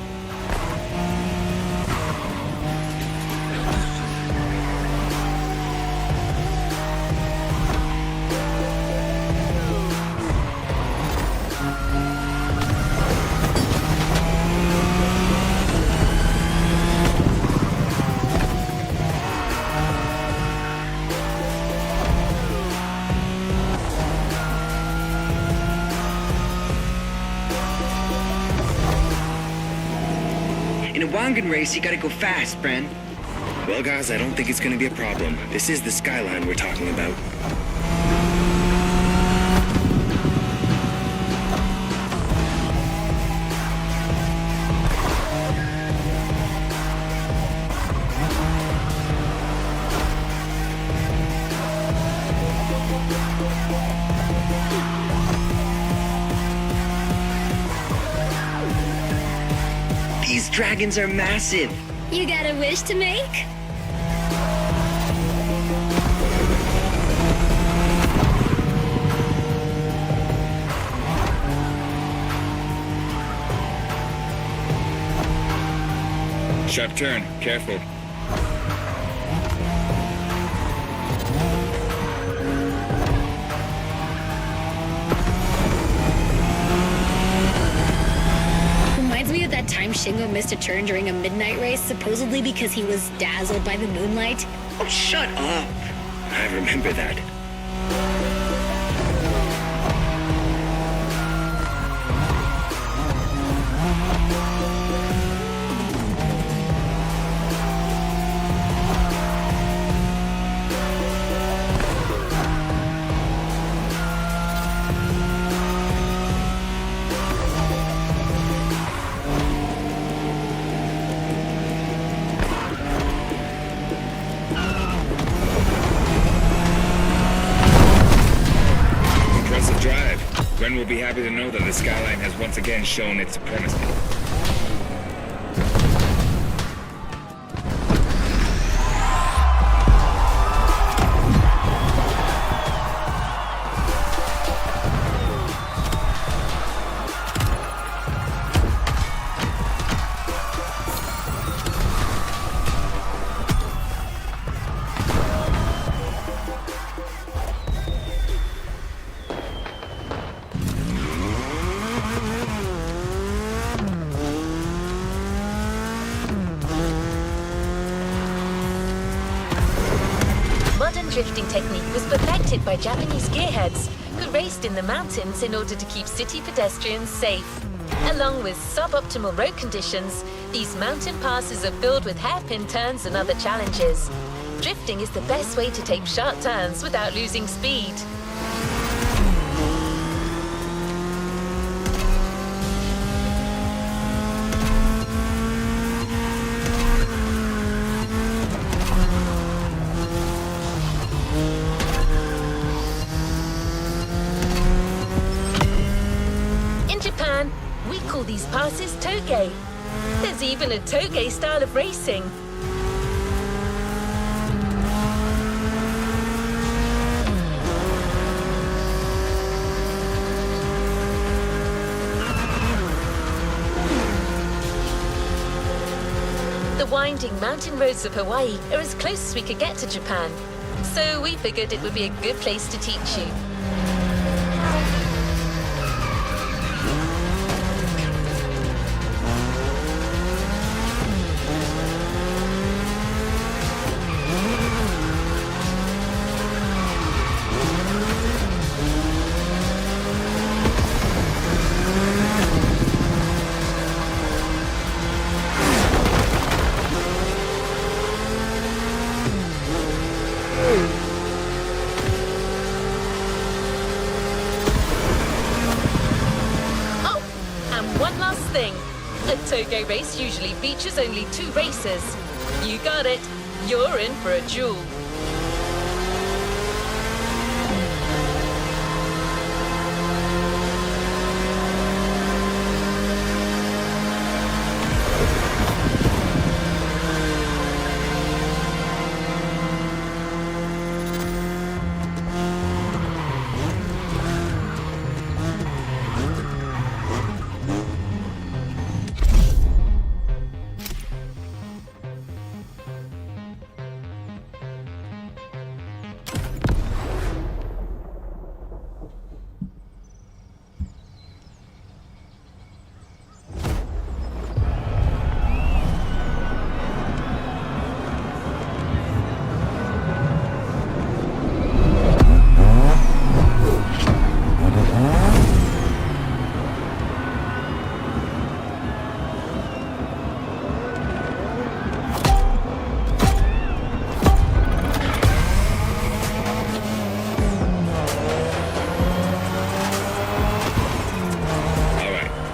In a Wangan race, you gotta go fast, Bren. Well, guys, I don't think it's gonna be a problem. This is the Skyline we're talking about. These dragons are massive. You got a wish to make? Sharp turn, careful. Reminds me of that time Shingo missed a turn during a midnight race, supposedly because he was dazzled by the moonlight. Oh, shut up. I remember that. happy to know that the Skyline has once again shown its supremacy. Modern drifting technique was perfected by Japanese gearheads who raced in the mountains in order to keep city pedestrians safe. Along with suboptimal road conditions, these mountain passes are filled with hairpin turns and other challenges. Drifting is the best way to take sharp turns without losing speed. In Japan, we call these passes toge. There's even a toge style of racing. The winding mountain roads of Hawaii are as close as we could get to Japan, so we figured it would be a good place to teach you. Oh, and one last thing. A toge race usually features only 2 racers. You got it. You're in for a duel.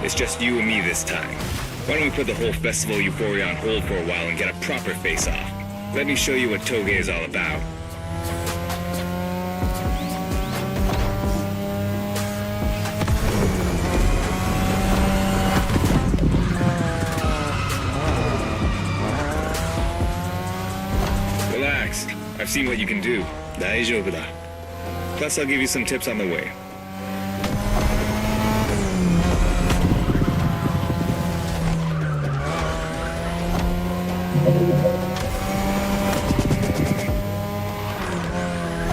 It's just you and me this time. Why don't we put the whole festival euphoria on hold for a while and get a proper face-off? Let me show you what toge is all about. Relax. I've seen what you can do. 大丈夫だ. Plus, I'll give you some tips on the way.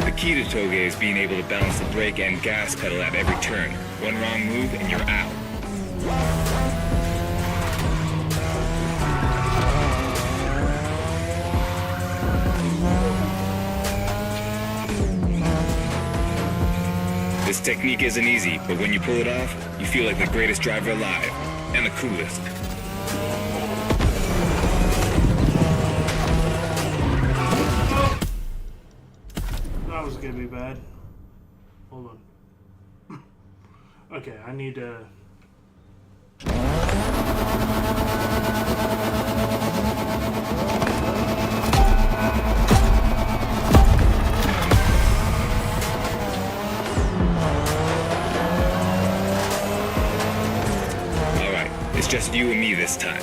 The key to toge is being able to balance the brake and gas pedal at every turn. One wrong move and you're out. This technique isn't easy, but when you pull it off, you feel like the greatest driver alive, and the coolest. That was gonna be bad. Hold on. Okay, I need to... It's just you and me this time.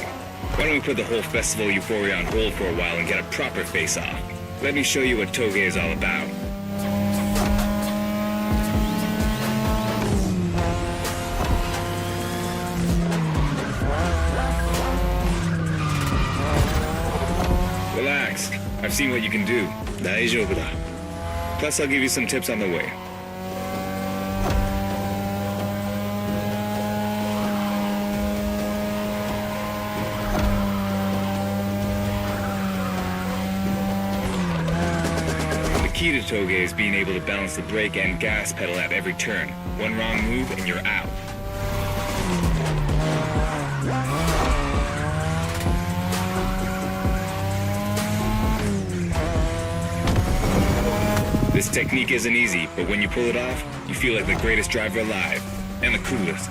Why don't we put the whole festival euphoria on hold for a while and get a proper face-off? Let me show you what Toge is all about. Relax. I've seen what you can do. 大丈夫だ。 Plus, I'll give you some tips on the way. The key to Toge is being able to balance the brake and gas pedal at every turn. One wrong move and you're out. This technique isn't easy, but when you pull it off, you feel like the greatest driver alive, and the coolest.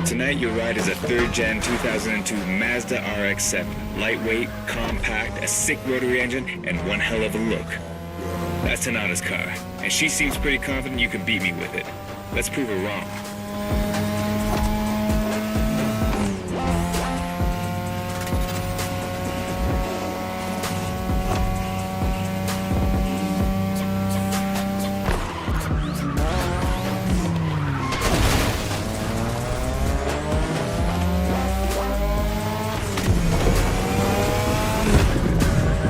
Tonight, your ride is a third-gen 2002 Mazda RX-7. Lightweight, compact, a sick rotary engine, and one hell of a look. That's Tanana's car, and she seems pretty confident you can beat me with it. Let's prove her wrong.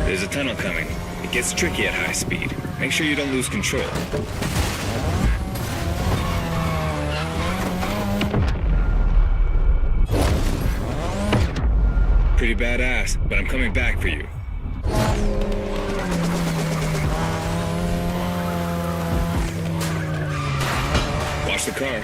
There's a tunnel coming. It gets tricky at high speed. Make sure you don't lose control. Pretty badass, but I'm coming back for you. Watch the car.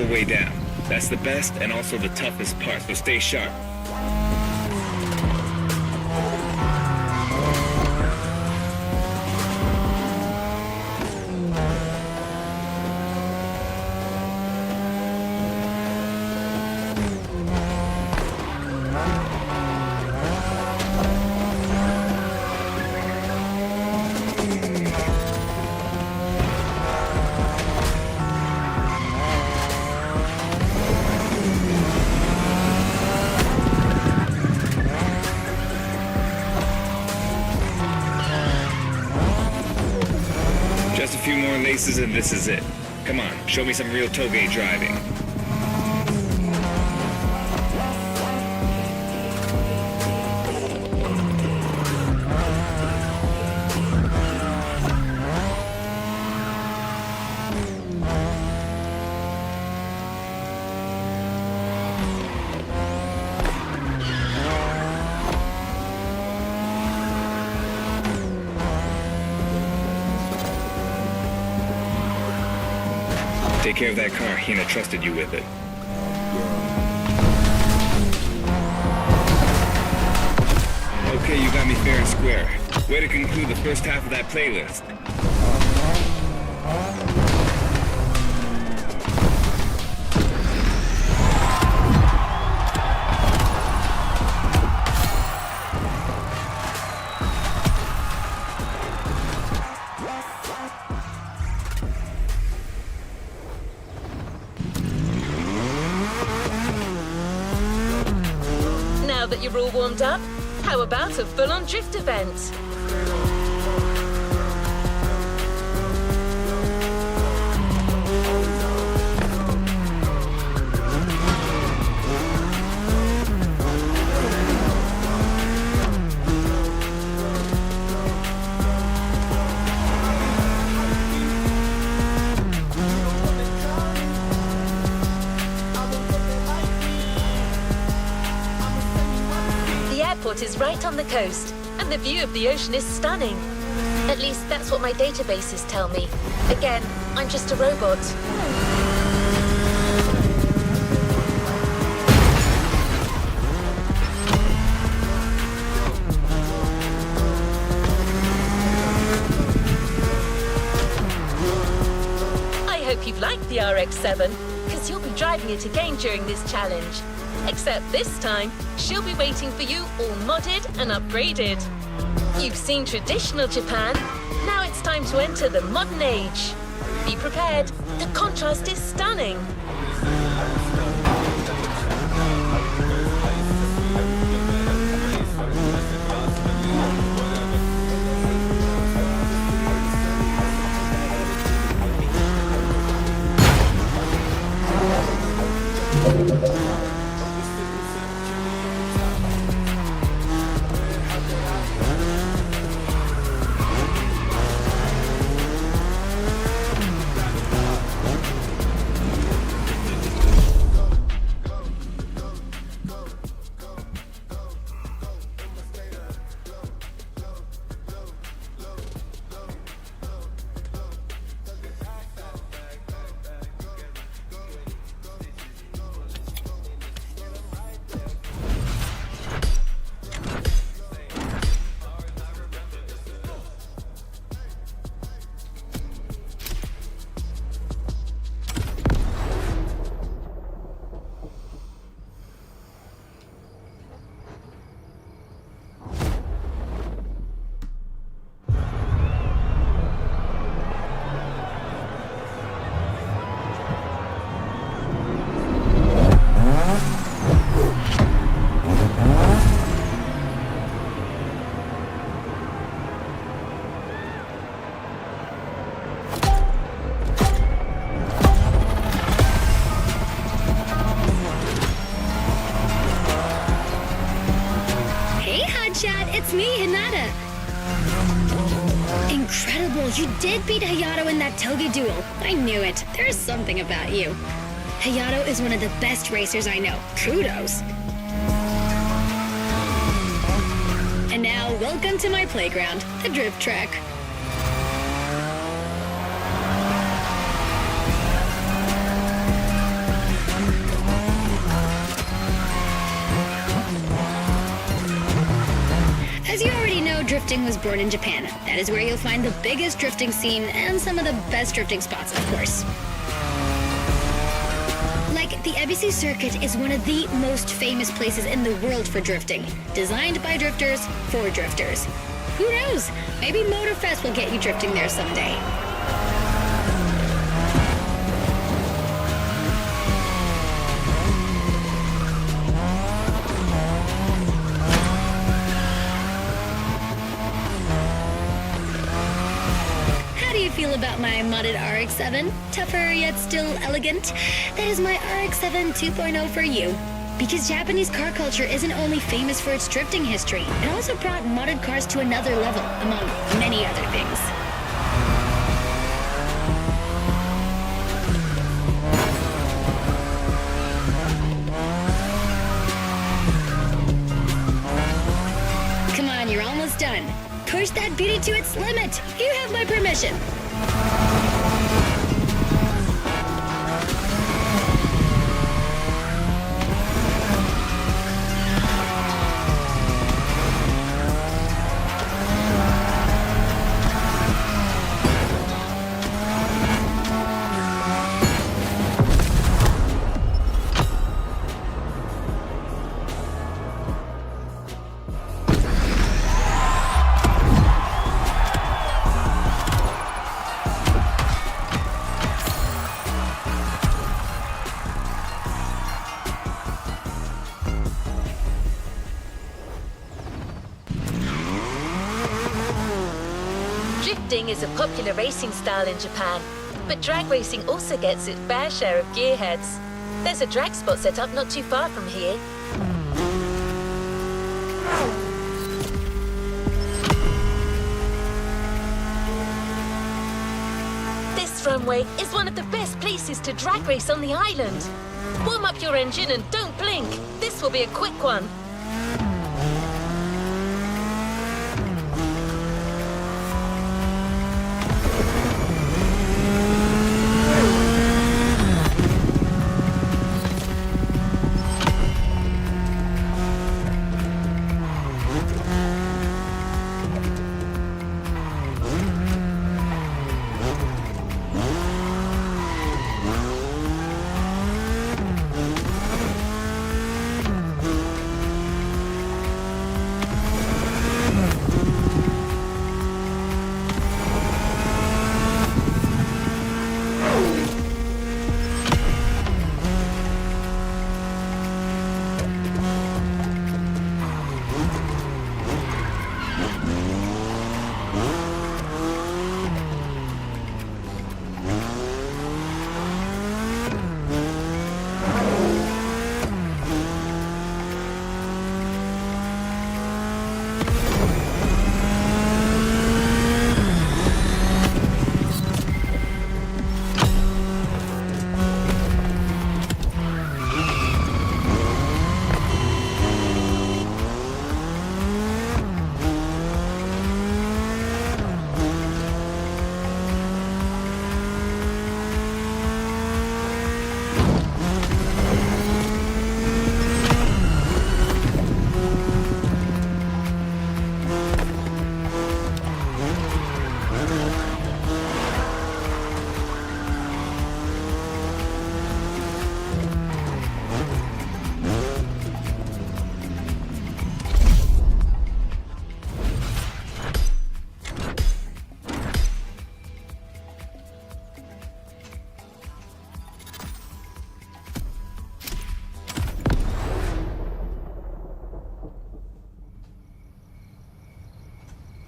Way down. That's the best and also the toughest part, so stay sharp. Just a few more laces and this is it. Come on, show me some real Toge driving. Take care of that car. Hina trusted you with it. Okay, you got me fair and square. Way to conclude the first half of that playlist. warmed up? How about a full-on drift event? The airport is right on the coast, and the view of the ocean is stunning. At least that's what my databases tell me. Again, I'm just a robot. I hope you've liked the RX-7, because you'll be driving it again during this challenge. Except this time, she'll be waiting for you all modded and upgraded. You've seen traditional Japan, now it's time to enter the modern age. Be prepared, the contrast is stunning. It's me, Hinata. Incredible, you did beat Hayato in that Toge duel. I knew it. There's something about you. Hayato is one of the best racers I know. Kudos. And now, welcome to my playground, the drift track. As you already know, drifting was born in Japan. That is where you'll find the biggest drifting scene and some of the best drifting spots, of course. Like, the Ebisu Circuit is one of the most famous places in the world for drifting. Designed by drifters, for drifters. Who knows? Maybe Motorfest will get you drifting there someday. Feel about my modded RX-7? Tougher yet still elegant? That is my RX-7 2.0 for you. Because Japanese car culture isn't only famous for its drifting history, it also brought modded cars to another level, among many other things. Come on, you're almost done. Push that beauty to its limit. You have my permission. Drifting is a popular racing style in Japan, but drag racing also gets its fair share of gearheads. There's a drag spot set up not too far from here. This runway is one of the best places to drag race on the island. Warm up your engine and don't blink. This will be a quick one.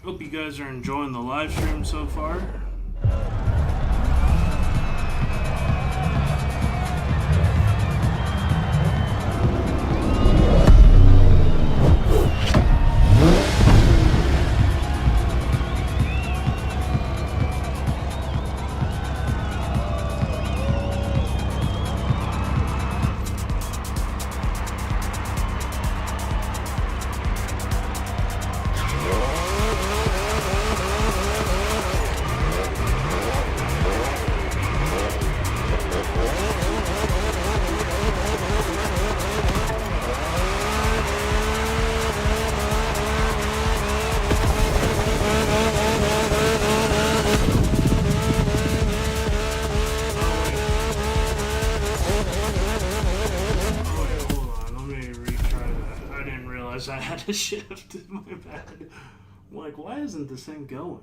Hope you guys are enjoying the live stream so far. I had to shift. My bad. I'm like, why isn't this thing going?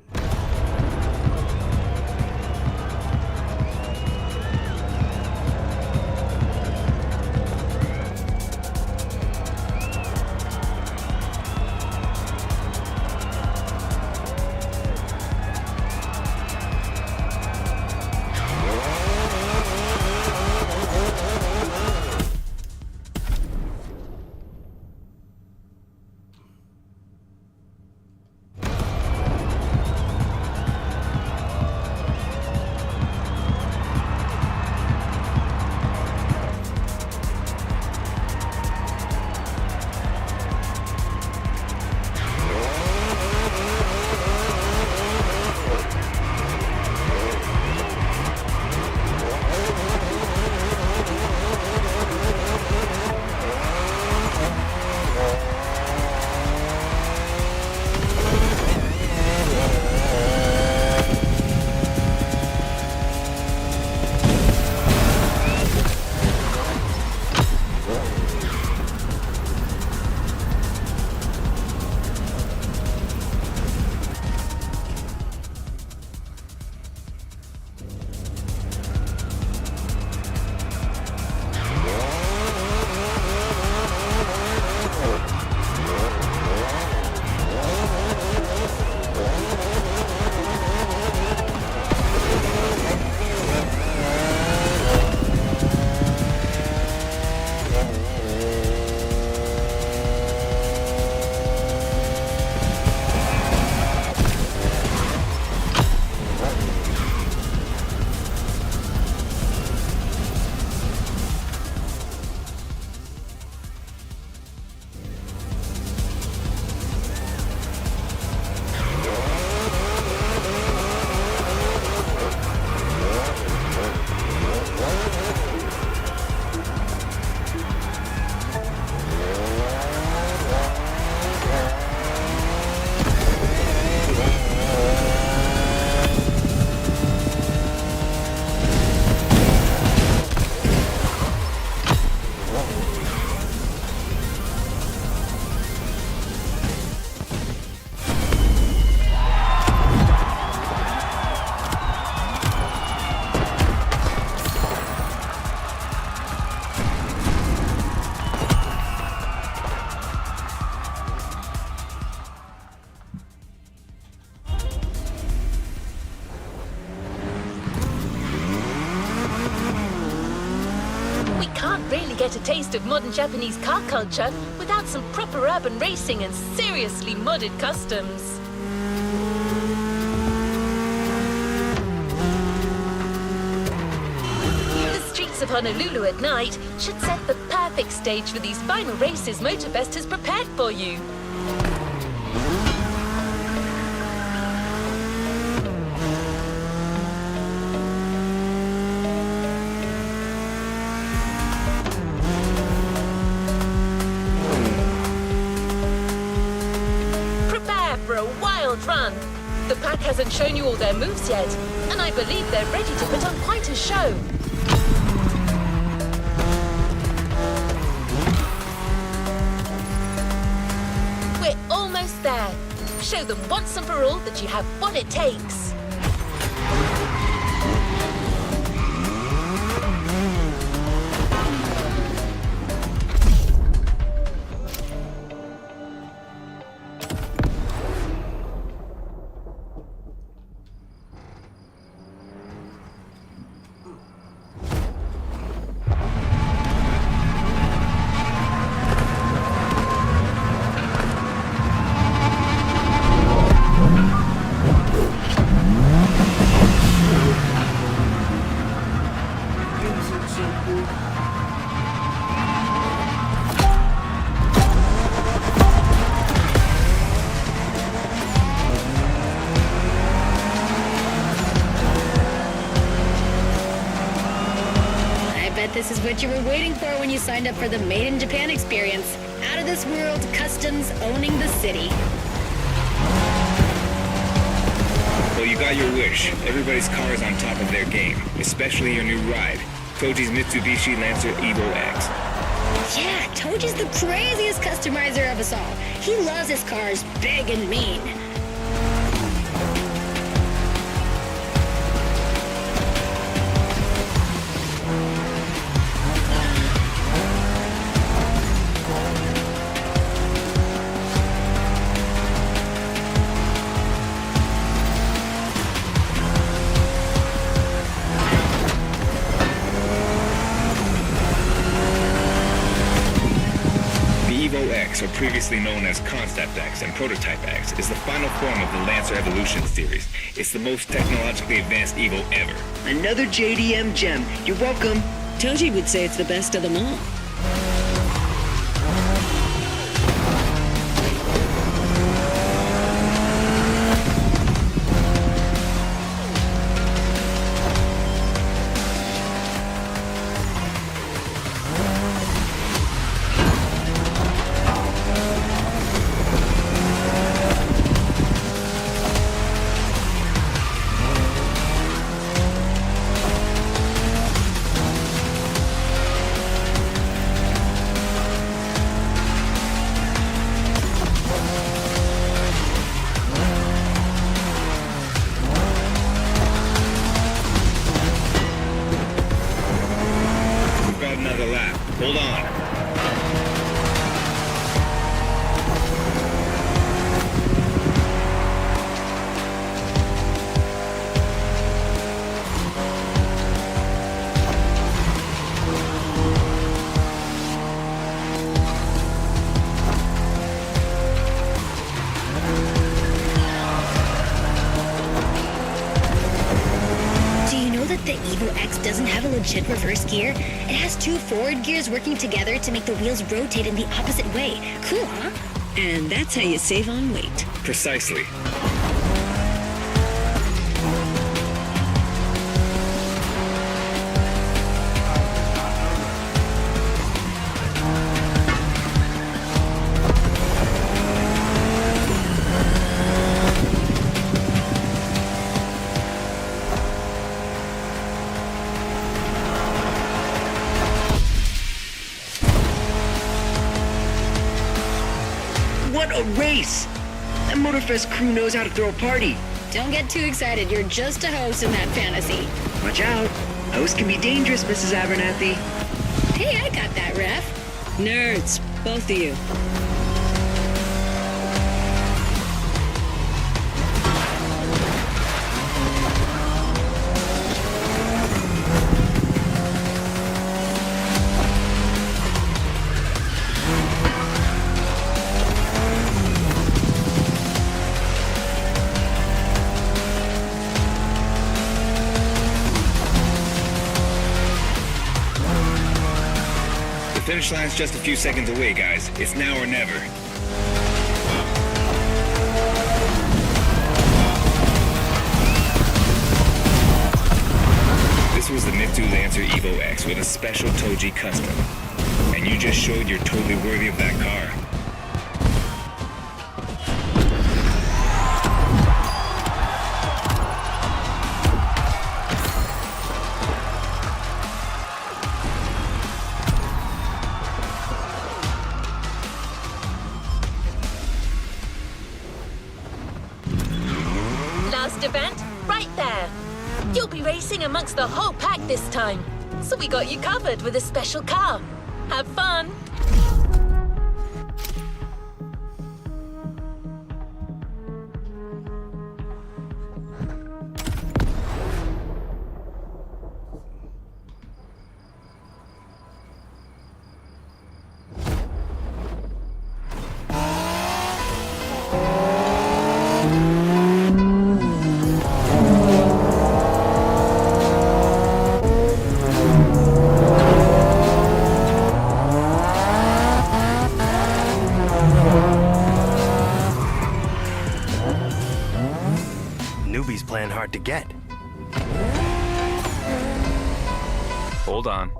get a taste of modern Japanese car culture without some proper urban racing and seriously modded customs. The streets of Honolulu at night should set the perfect stage for these final races Motorfest has prepared for you. Run. The pack hasn't shown you all their moves yet, and I believe they're ready to put on quite a show. We're almost there. Show them once and for all that you have what it takes. This is what you were waiting for when you signed up for the Made in Japan experience. Out of this world, customs owning the city. Well, you got your wish. Everybody's car is on top of their game, especially your new ride, Toji's Mitsubishi Lancer Evo X. Yeah, Toji's the craziest customizer of us all. He loves his cars big and mean. X, or previously known as Concept X and Prototype X, is the final form of the Lancer Evolution series. It's the most technologically advanced Evo ever. Another JDM gem. You're welcome. Toji would say it's the best of them all. Hold on. The Evo X doesn't have a legit reverse gear. It has two forward gears working together to make the wheels rotate in the opposite way. Cool, huh? And that's how you save on weight. Precisely. What a race! That Motorfest crew knows how to throw a party. Don't get too excited. You're just a host in that fantasy. Watch out. Hosts can be dangerous, Mrs. Abernathy. Hey, I got that, ref. Nerds, both of you. finish line's just a few seconds away, guys. It's now or never. This was the Mitsu Lancer Evo X with a special Toji custom. And you just showed you're totally worthy of that car. Last event, right there. You'll be racing amongst the whole pack this time. So we got you covered with a special car. Have fun. Newbies playing hard to get. Hold on.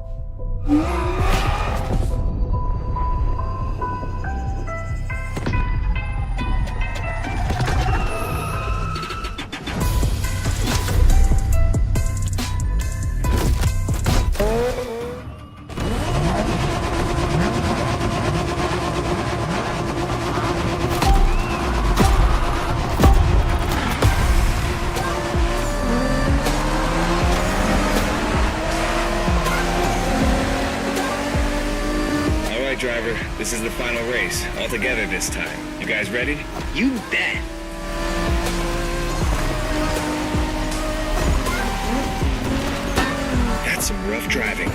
Driver, this is the final race, all together this time. You guys ready? You bet. That's some rough driving.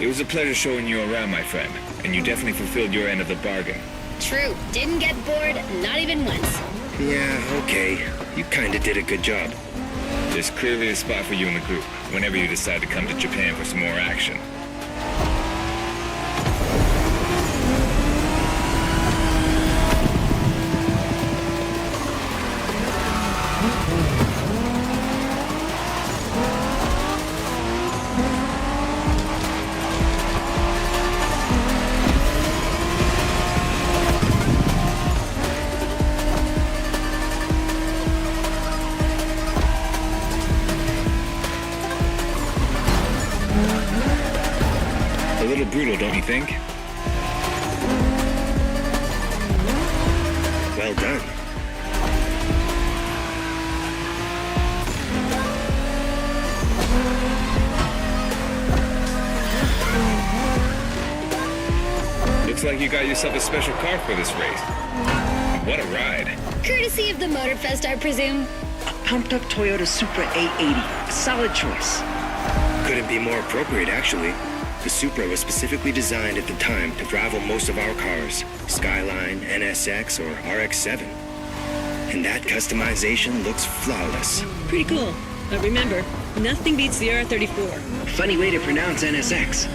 It was a pleasure showing you around, my friend, and you definitely fulfilled your end of the bargain. True. Didn't get bored, not even once. Yeah, okay. You kinda did a good job. There's clearly a spot for you in the group, whenever you decide to come to Japan for some more action. A little brutal, don't you think? Well done. Looks like you got yourself a special car for this race. What a ride. Courtesy of the Motorfest, I presume. A pumped-up Toyota Supra A80. A solid choice. Couldn't be more appropriate, actually. The Supra was specifically designed at the time to rival most of our cars, Skyline, NSX, or RX-7. And that customization looks flawless. Pretty cool. But remember, nothing beats the R34. Funny way to pronounce NSX.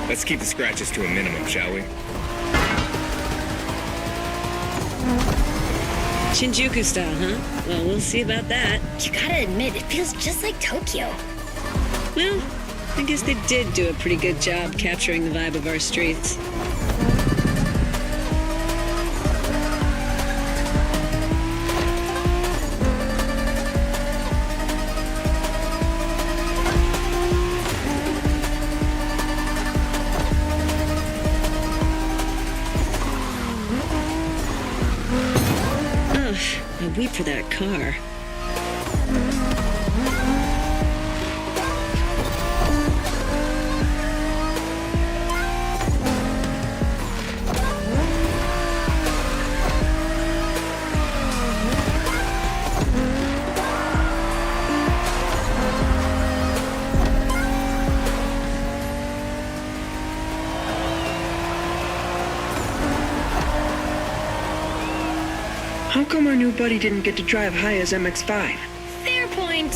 Let's keep the scratches to a minimum, shall we? Shinjuku style, huh? Well, we'll see about that. You gotta admit, it feels just like Tokyo. Well, I guess they did do a pretty good job capturing the vibe of our streets. I weep for that car. How come our new buddy didn't get to drive Haya's MX-5? Fair point.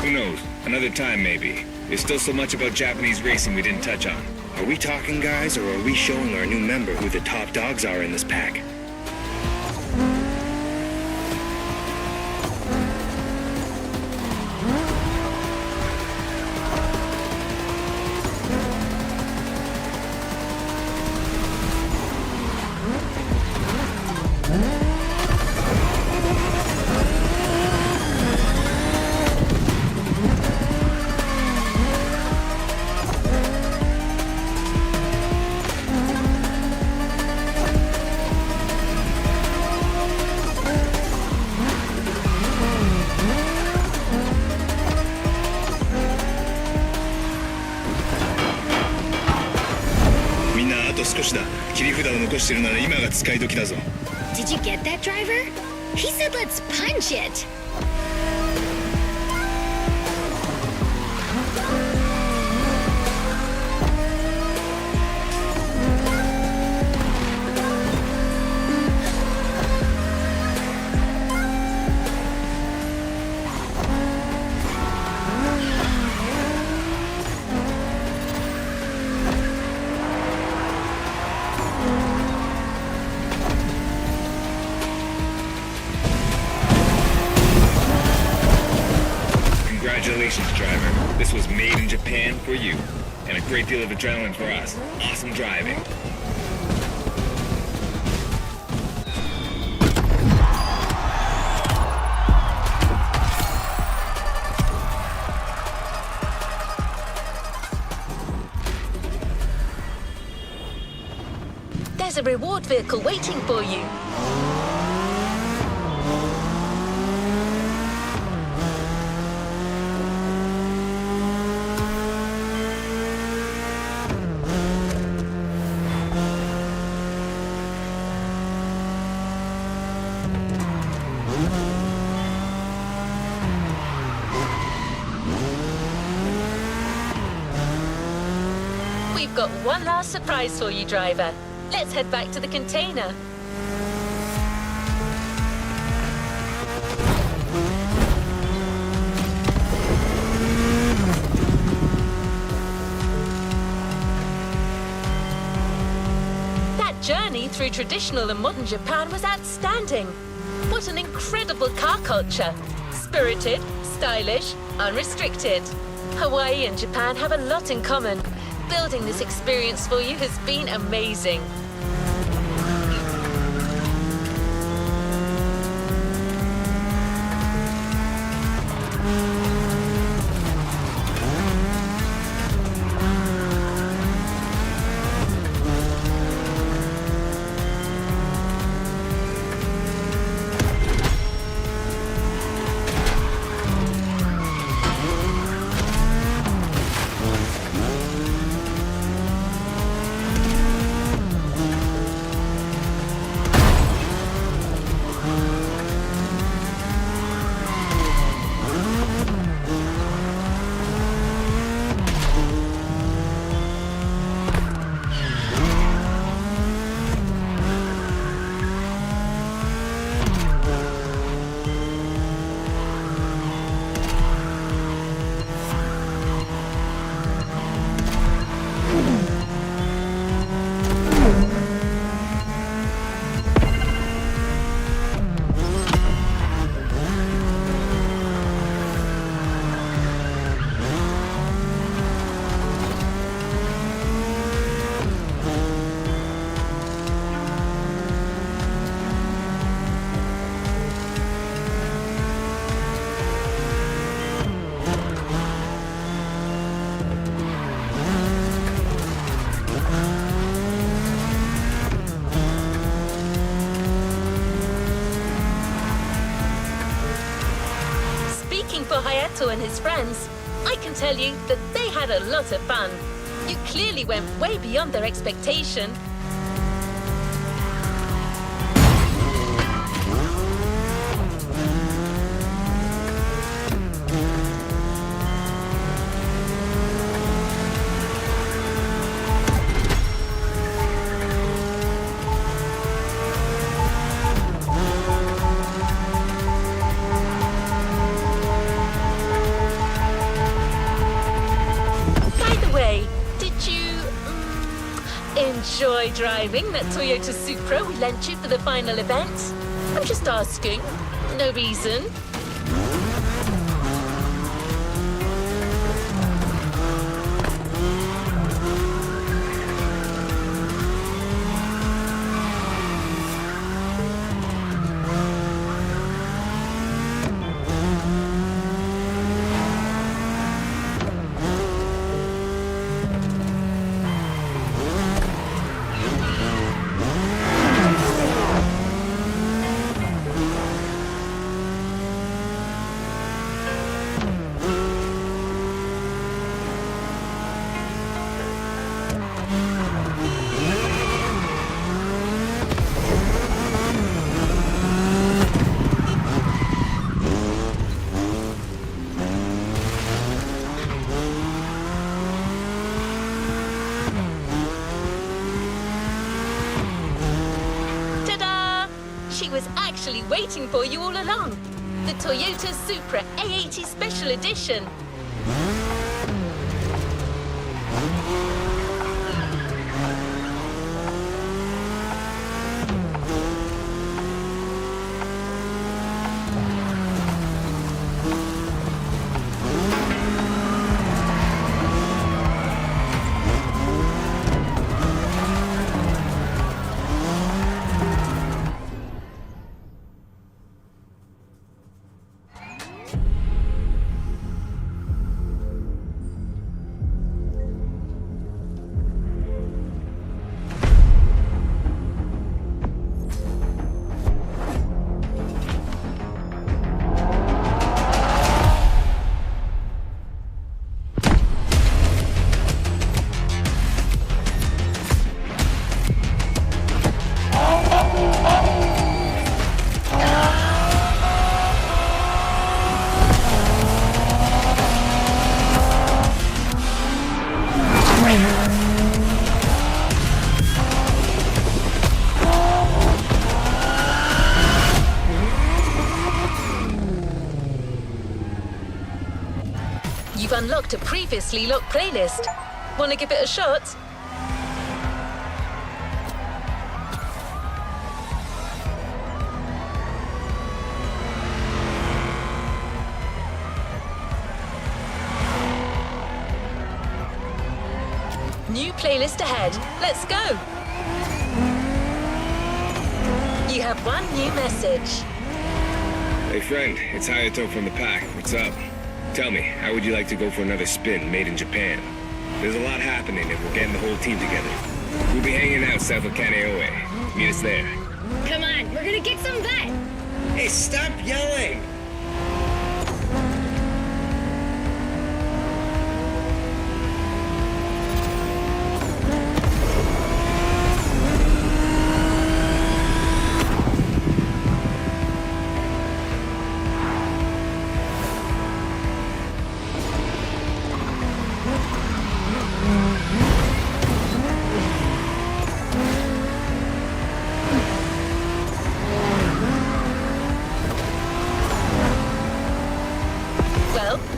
Who knows? Another time, maybe. There's still so much about Japanese racing we didn't touch on. Are we talking, guys, or are we showing our new member who the top dogs are in this pack? Did you get that, driver? He said let's punch it. Congratulations, driver. This was made in Japan for you. And a great deal of adrenaline for us. Awesome driving. There's a reward vehicle waiting for you. We've got one last surprise for you, driver. Let's head back to the container. That journey through traditional and modern Japan was outstanding. What an incredible car culture. Spirited, stylish, unrestricted. Hawaii and Japan have a lot in common. Building this experience for you has been amazing. For Hayato and his friends, I can tell you that they had a lot of fun. You clearly went way beyond their expectation. enjoy driving that Toyota Supra we lent you for the final event? I'm just asking. No reason. Was actually waiting for you all along. The Toyota Supra A80 Special Edition. You've unlocked a previously locked playlist. Want to give it a shot? New playlist ahead. Let's go. You have one new message. Hey friend, it's Hayato from the pack. What's up? Tell me, how would you like to go for another spin made in Japan? There's a lot happening and we're getting the whole team together. We'll be hanging out south of Kaneohe. Meet us there. Come on, we're gonna kick some butt. Hey, stop yelling!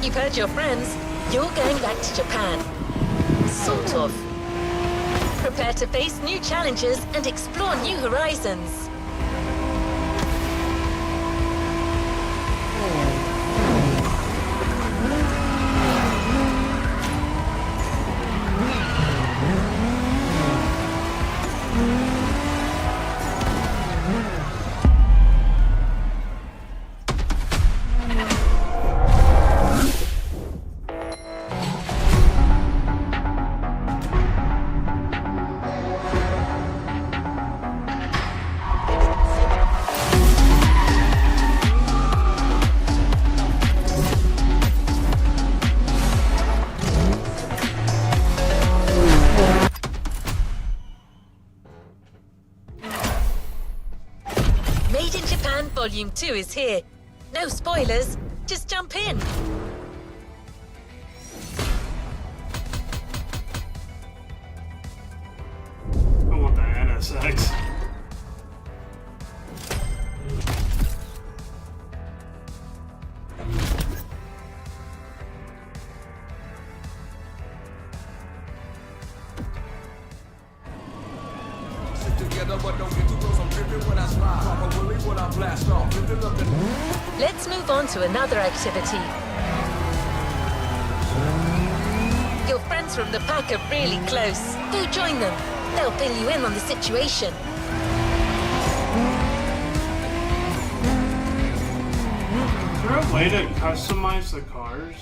You've heard your friends. You're going back to Japan. Sort of. Prepare to face new challenges and explore new horizons. Made in Japan Volume 2 is here. No spoilers, just jump in. I want the NSX. Let's move on to another activity. Your friends from the pack are really close. Go join them. They'll fill you in on the situation. Is there a way to customize the cars?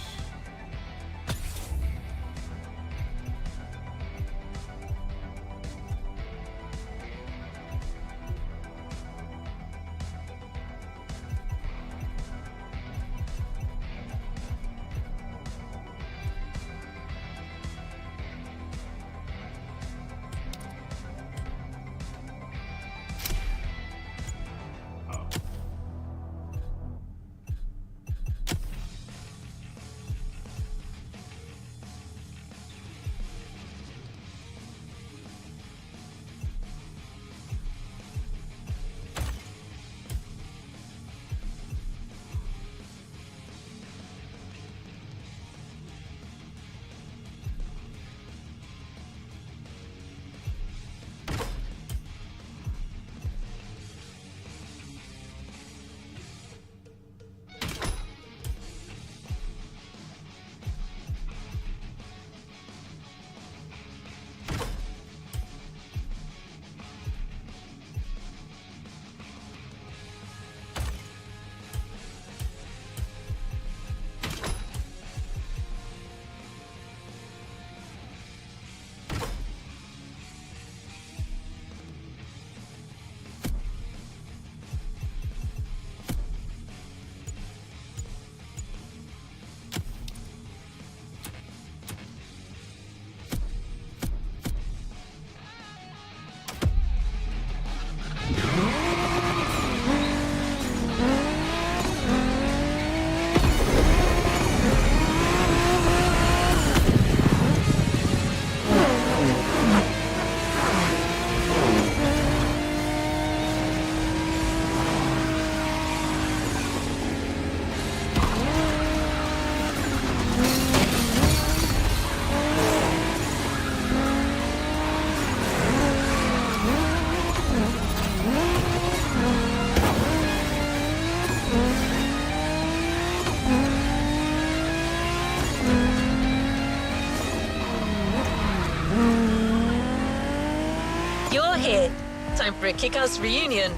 You're here. Time for a kick-ass reunion.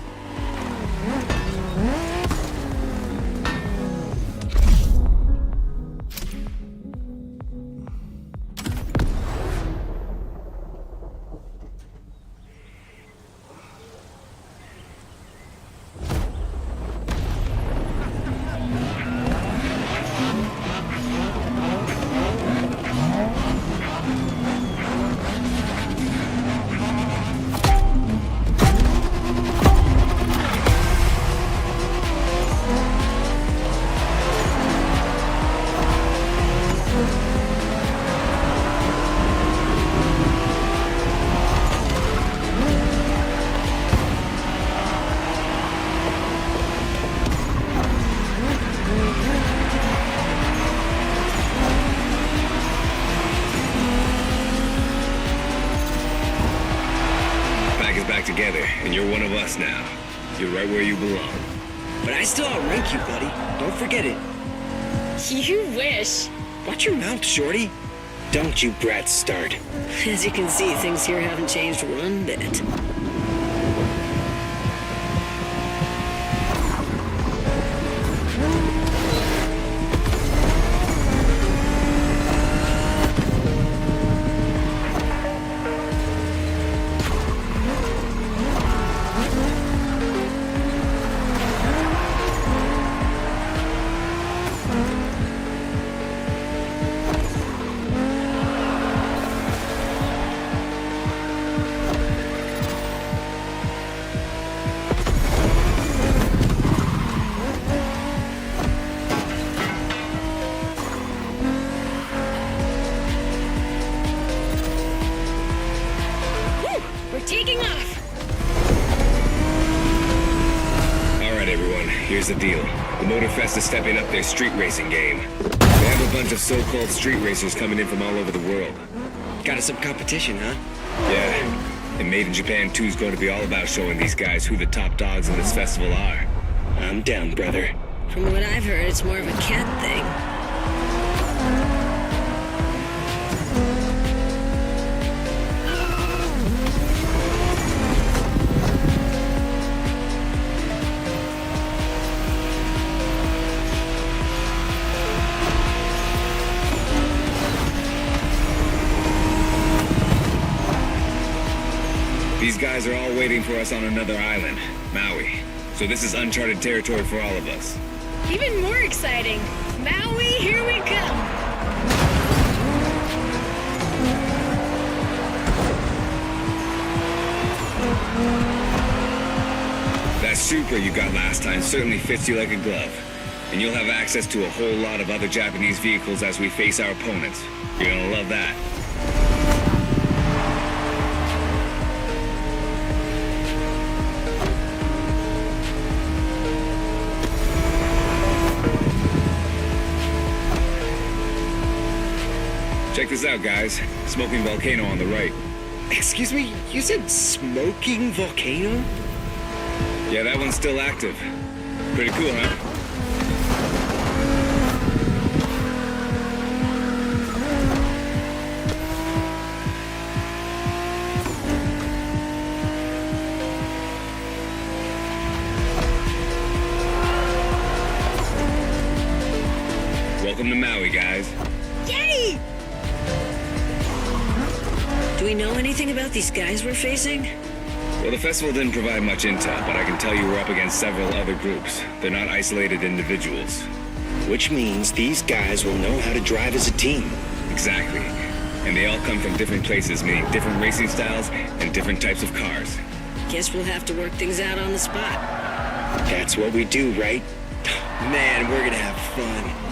Together, and you're one of us now. You're right where you belong. But I still outrank you, buddy. Don't forget it. You wish. Watch your mouth, Shorty. Don't you brats start. As you can see, things here haven't changed one bit. Taking off! Alright everyone, here's the deal. The Motorfest is stepping up their street racing game. They have a bunch of so-called street racers coming in from all over the world. Got us some competition, huh? Yeah. And Made in Japan 2 is going to be all about showing these guys who the top dogs in this festival are. I'm down, brother. From what I've heard, it's more of a cat thing. These guys are all waiting for us on another island, Maui. So this is uncharted territory for all of us. Even more exciting. Maui, here we come. That Supra you got last time certainly fits you like a glove. And you'll have access to a whole lot of other Japanese vehicles as we face our opponents. You're gonna love that. Check this out, guys. Smoking volcano on the right. Excuse me, you said smoking volcano? Yeah, that one's still active. Pretty cool, huh? Welcome to Maui, guys. Yay! Do we know anything about these guys we're facing? Well, the festival didn't provide much intel, but I can tell you we're up against several other groups. They're not isolated individuals. Which means these guys will know how to drive as a team. Exactly. And they all come from different places, meaning different racing styles and different types of cars. Guess we'll have to work things out on the spot. That's what we do, right? Man, we're gonna have fun.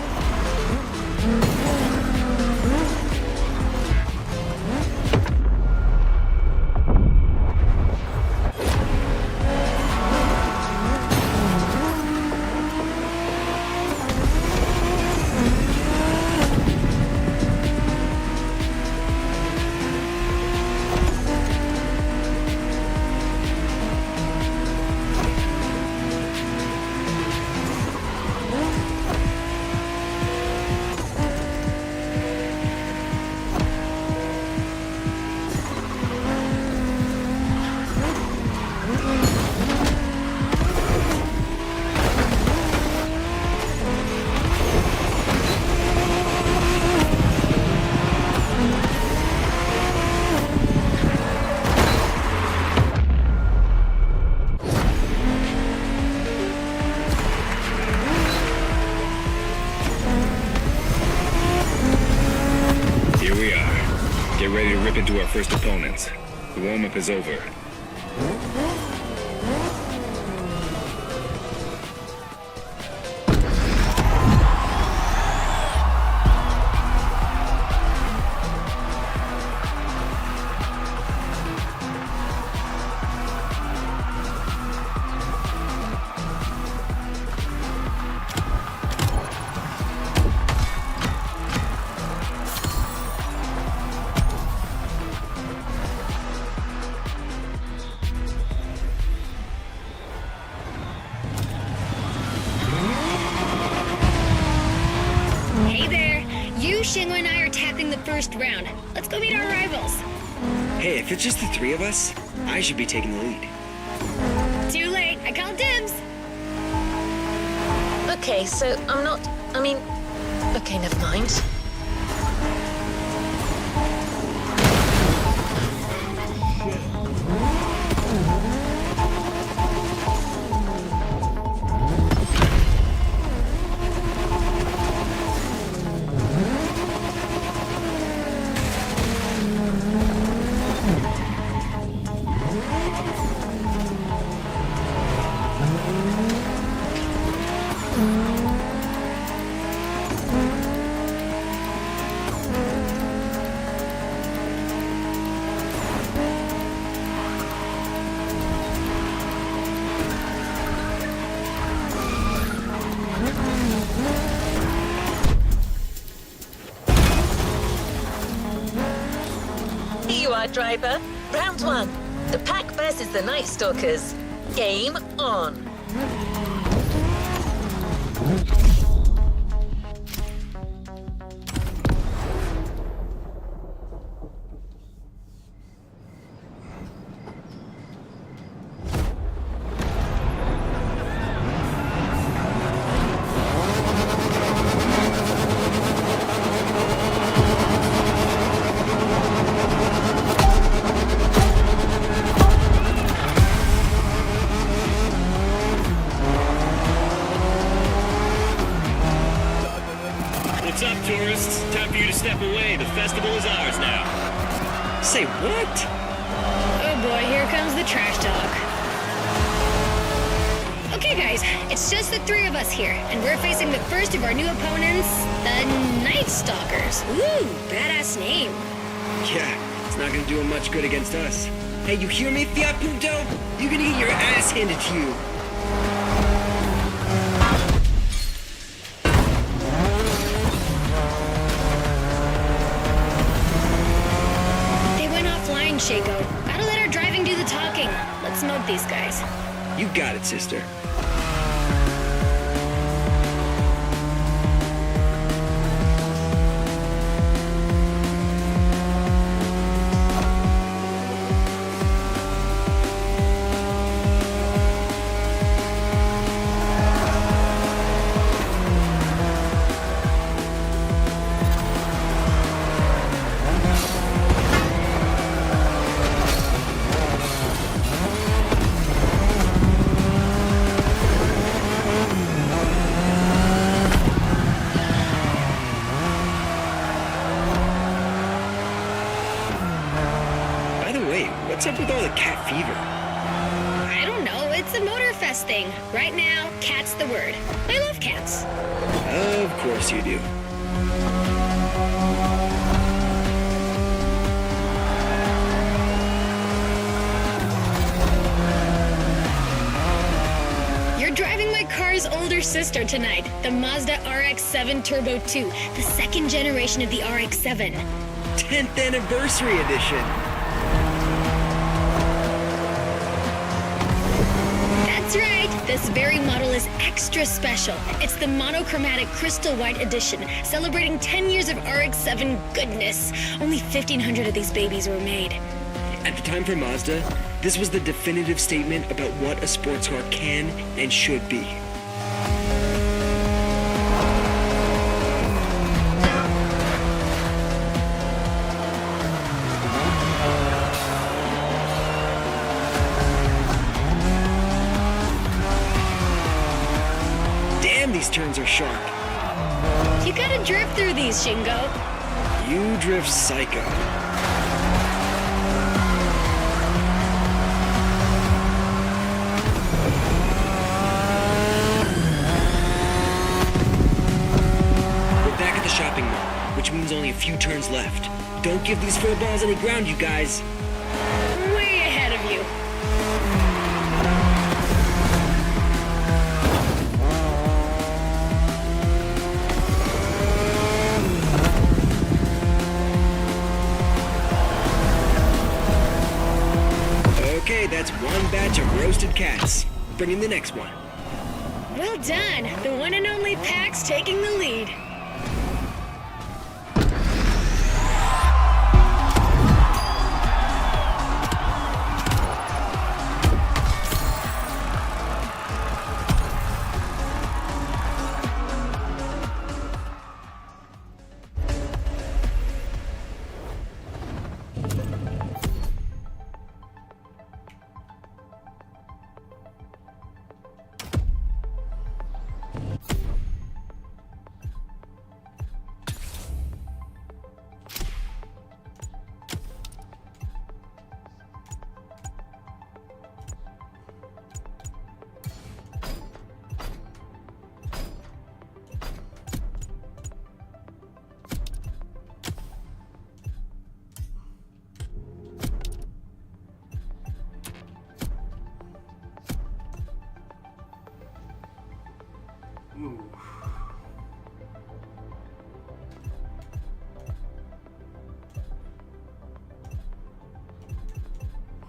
Get ready to rip into our first opponents. The warm-up is over. Hey there. You, Shingo, and I are tackling the first round. Let's go meet our rivals. Hey, if it's just the three of us, I should be taking the lead. Too late. I called dibs. Okay, so okay, never mind. Here you are, driver. Round one. The pack versus the Night Stalkers. Game on. What's up, tourists? Time for you to step away. The festival is ours now. Say what? Oh boy, here comes the trash talk. Okay, guys, it's just the three of us here, and we're facing the first of our new opponents, the Night Stalkers. Ooh, badass name. Yeah, it's not gonna do him much good against us. Hey, you hear me, Fiat Punto? You're gonna get your ass handed to you. They went offline, Shaco. Gotta let our driving do the talking. Let's smoke these guys. You got it, sister. By the way, what's up with all the cat fever? I don't know, it's a Motorfest thing. Right now, cat's the word. I love cats. Of course you do. You're driving my car's older sister tonight, the Mazda RX-7 Turbo 2, the second generation of the RX-7. 10th anniversary edition. That's right, this very model is extra special. It's the monochromatic crystal white edition, celebrating 10 years of RX-7 goodness. Only 1,500 of these babies were made. At the time for Mazda, this was the definitive statement about what a sports car can and should be. Damn, these turns are sharp. You gotta drift through these, Shingo. You drift psycho. We're back at the shopping mall, which means only a few turns left. Don't give these four balls any ground, you guys. Way ahead of you. Okay, that's one batch of roasted cats. Bring in the next one. Well done. The one and only Pax taking the lead.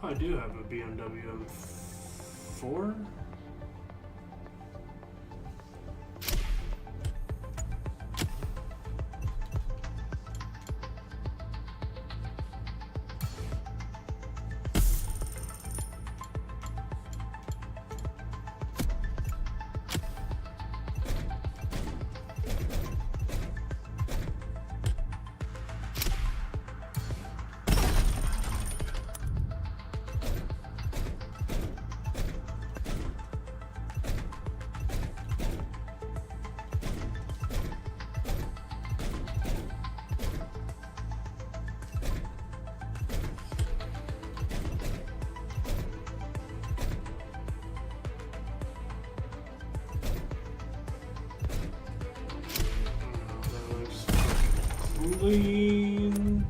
I do have a BMW M4. Clean.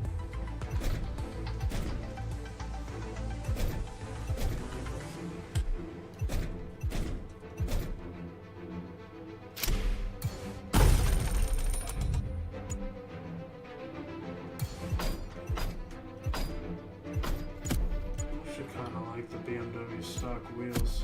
Should kind of like the BMW stock wheels.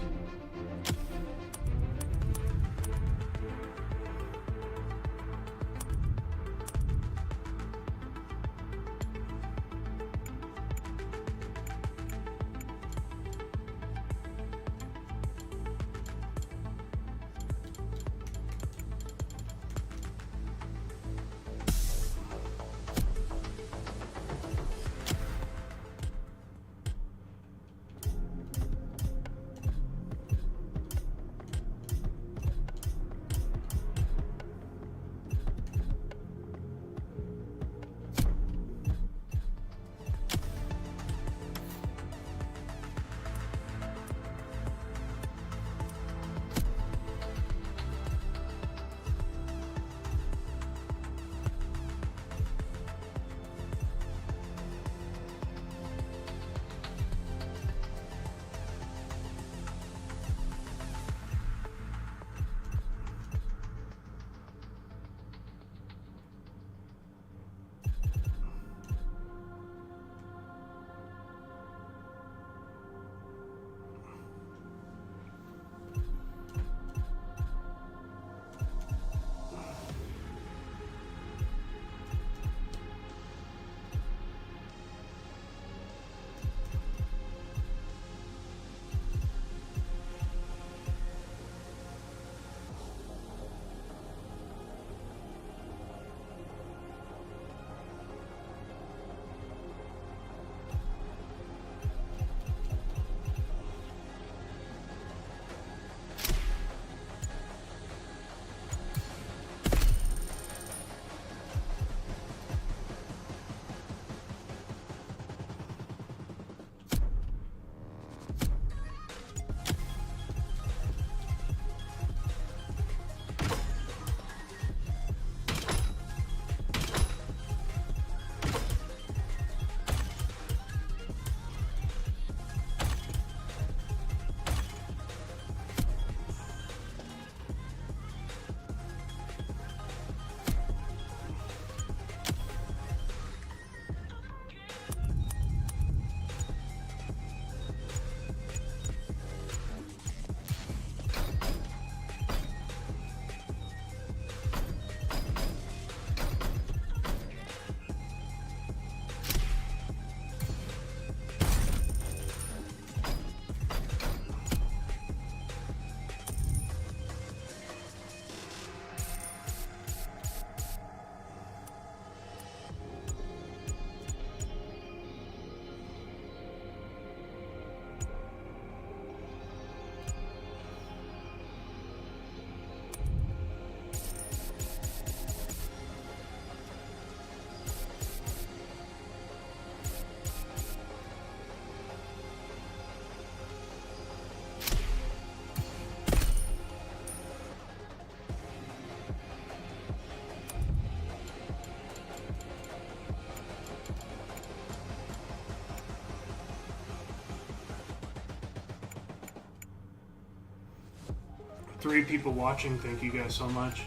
Three people watching, thank you guys so much.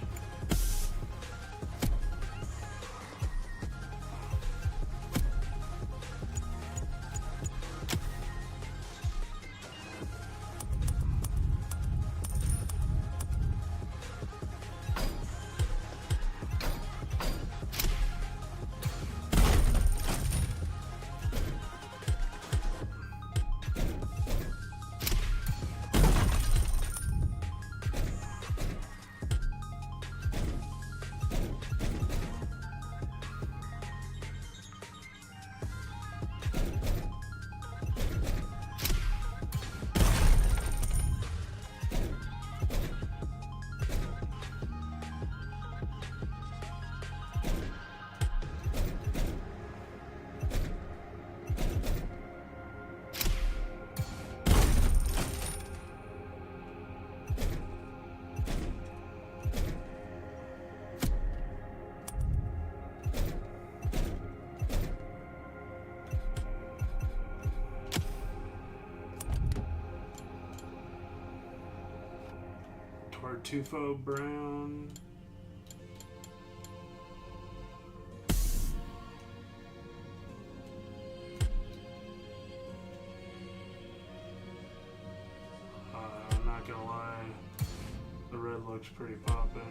Tartufo Brown. I'm not gonna lie, the red looks pretty poppin'.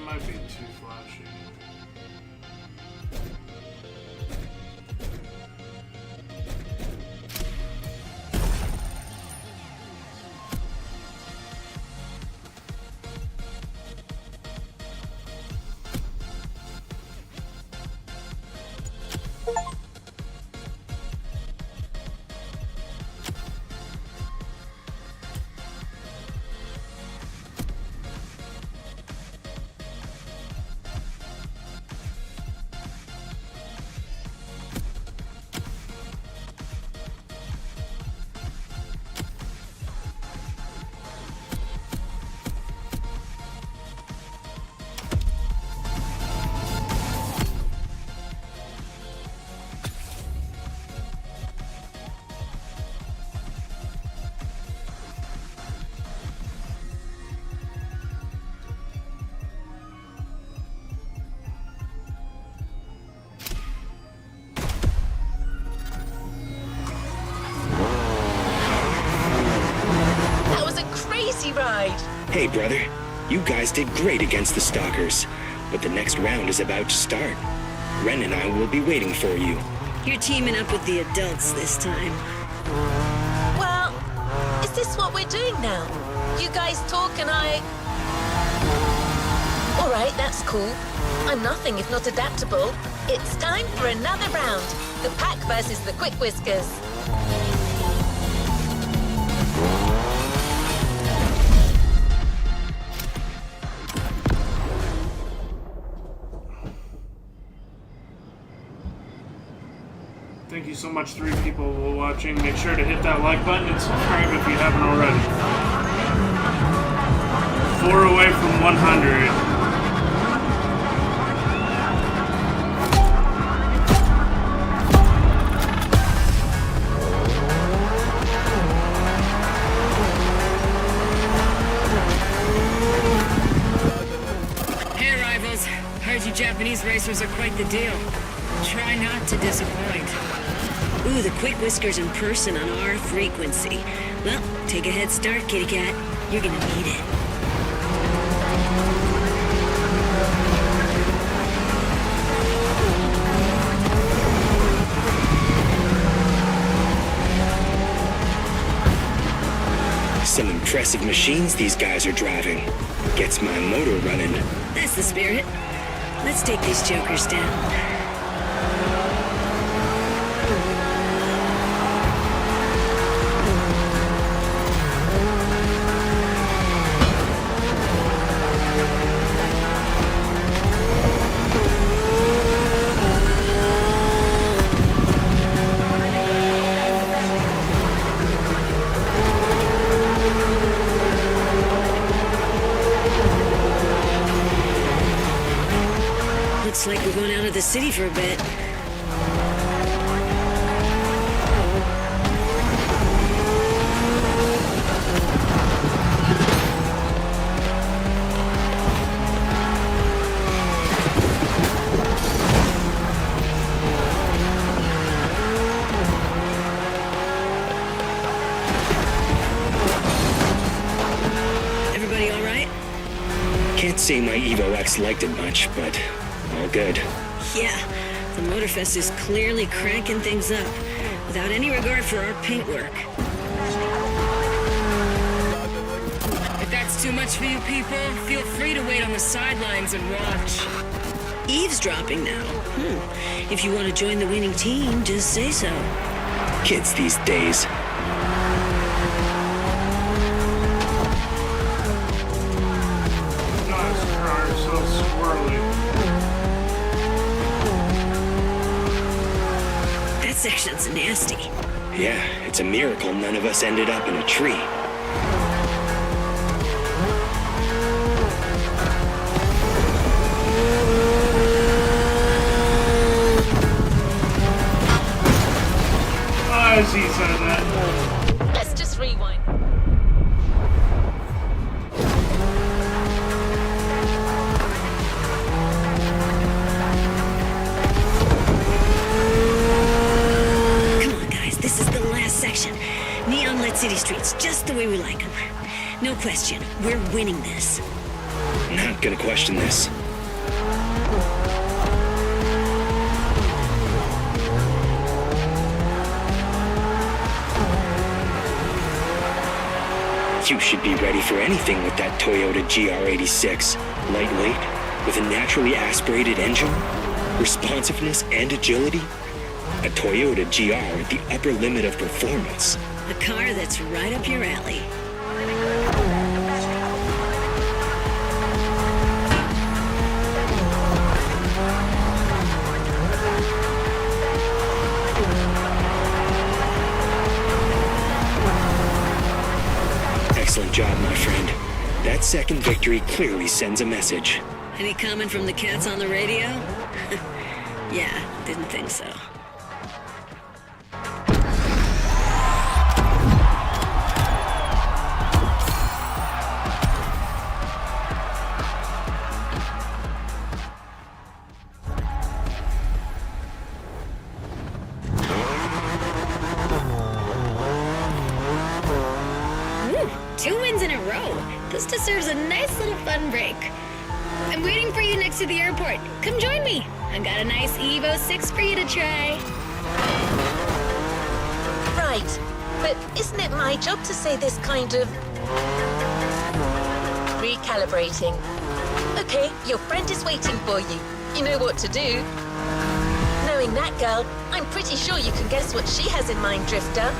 Might be too flashy. Ride. Hey, brother. You guys did great against the stalkers, but the next round is about to start. Ren and I will be waiting for you. You're teaming up with the adults this time. Well, is this what we're doing now? You guys talk and I... Alright, that's cool. I'm nothing if not adaptable. It's time for another round. The pack versus the quick whiskers. Thank you so much, 3 people watching. Make sure to hit that like button and subscribe if you haven't already. 4 away from 100. Hey, rivals. Heard you Japanese racers are quite the deal. Try not to disappoint. Ooh, the quick whiskers in person on our frequency. Well, take a head start, kitty cat. You're gonna need it. Some impressive machines these guys are driving. Gets my motor running. That's the spirit. Let's take these jokers down. Looks like we're going out of the city for say my Evo X liked it much, but all good. Yeah, the Motorfest is clearly cranking things up, without any regard for our paintwork. If that's too much for you people, feel free to wait on the sidelines and watch. Eavesdropping now. If you want to join the winning team, just say so. Kids these days. God's car is so swirly. That section's nasty. Yeah, it's a miracle none of us ended up in a tree. As he said that. Let's just rewind. Come on, guys, this is the last section. Neon-lit city streets, just the way we like them. No question, we're winning this. Not gonna question this. You should be ready for anything with that Toyota GR86. Lightweight, with a naturally aspirated engine, responsiveness and agility. A Toyota GR at the upper limit of performance. A car that's right up your alley. Excellent job, my friend. That second victory clearly sends a message. Any comment from the cats on the radio? Yeah, didn't think so. Two wins in a row. This deserves a nice little fun break. I'm waiting for you next to the airport. Come join me. I've got a nice Evo 6 for you to try. Right. But isn't it my job to say this kind of... recalibrating? Okay, your friend is waiting for you. You know what to do. Knowing that girl, I'm pretty sure you can guess what she has in mind, Drifter.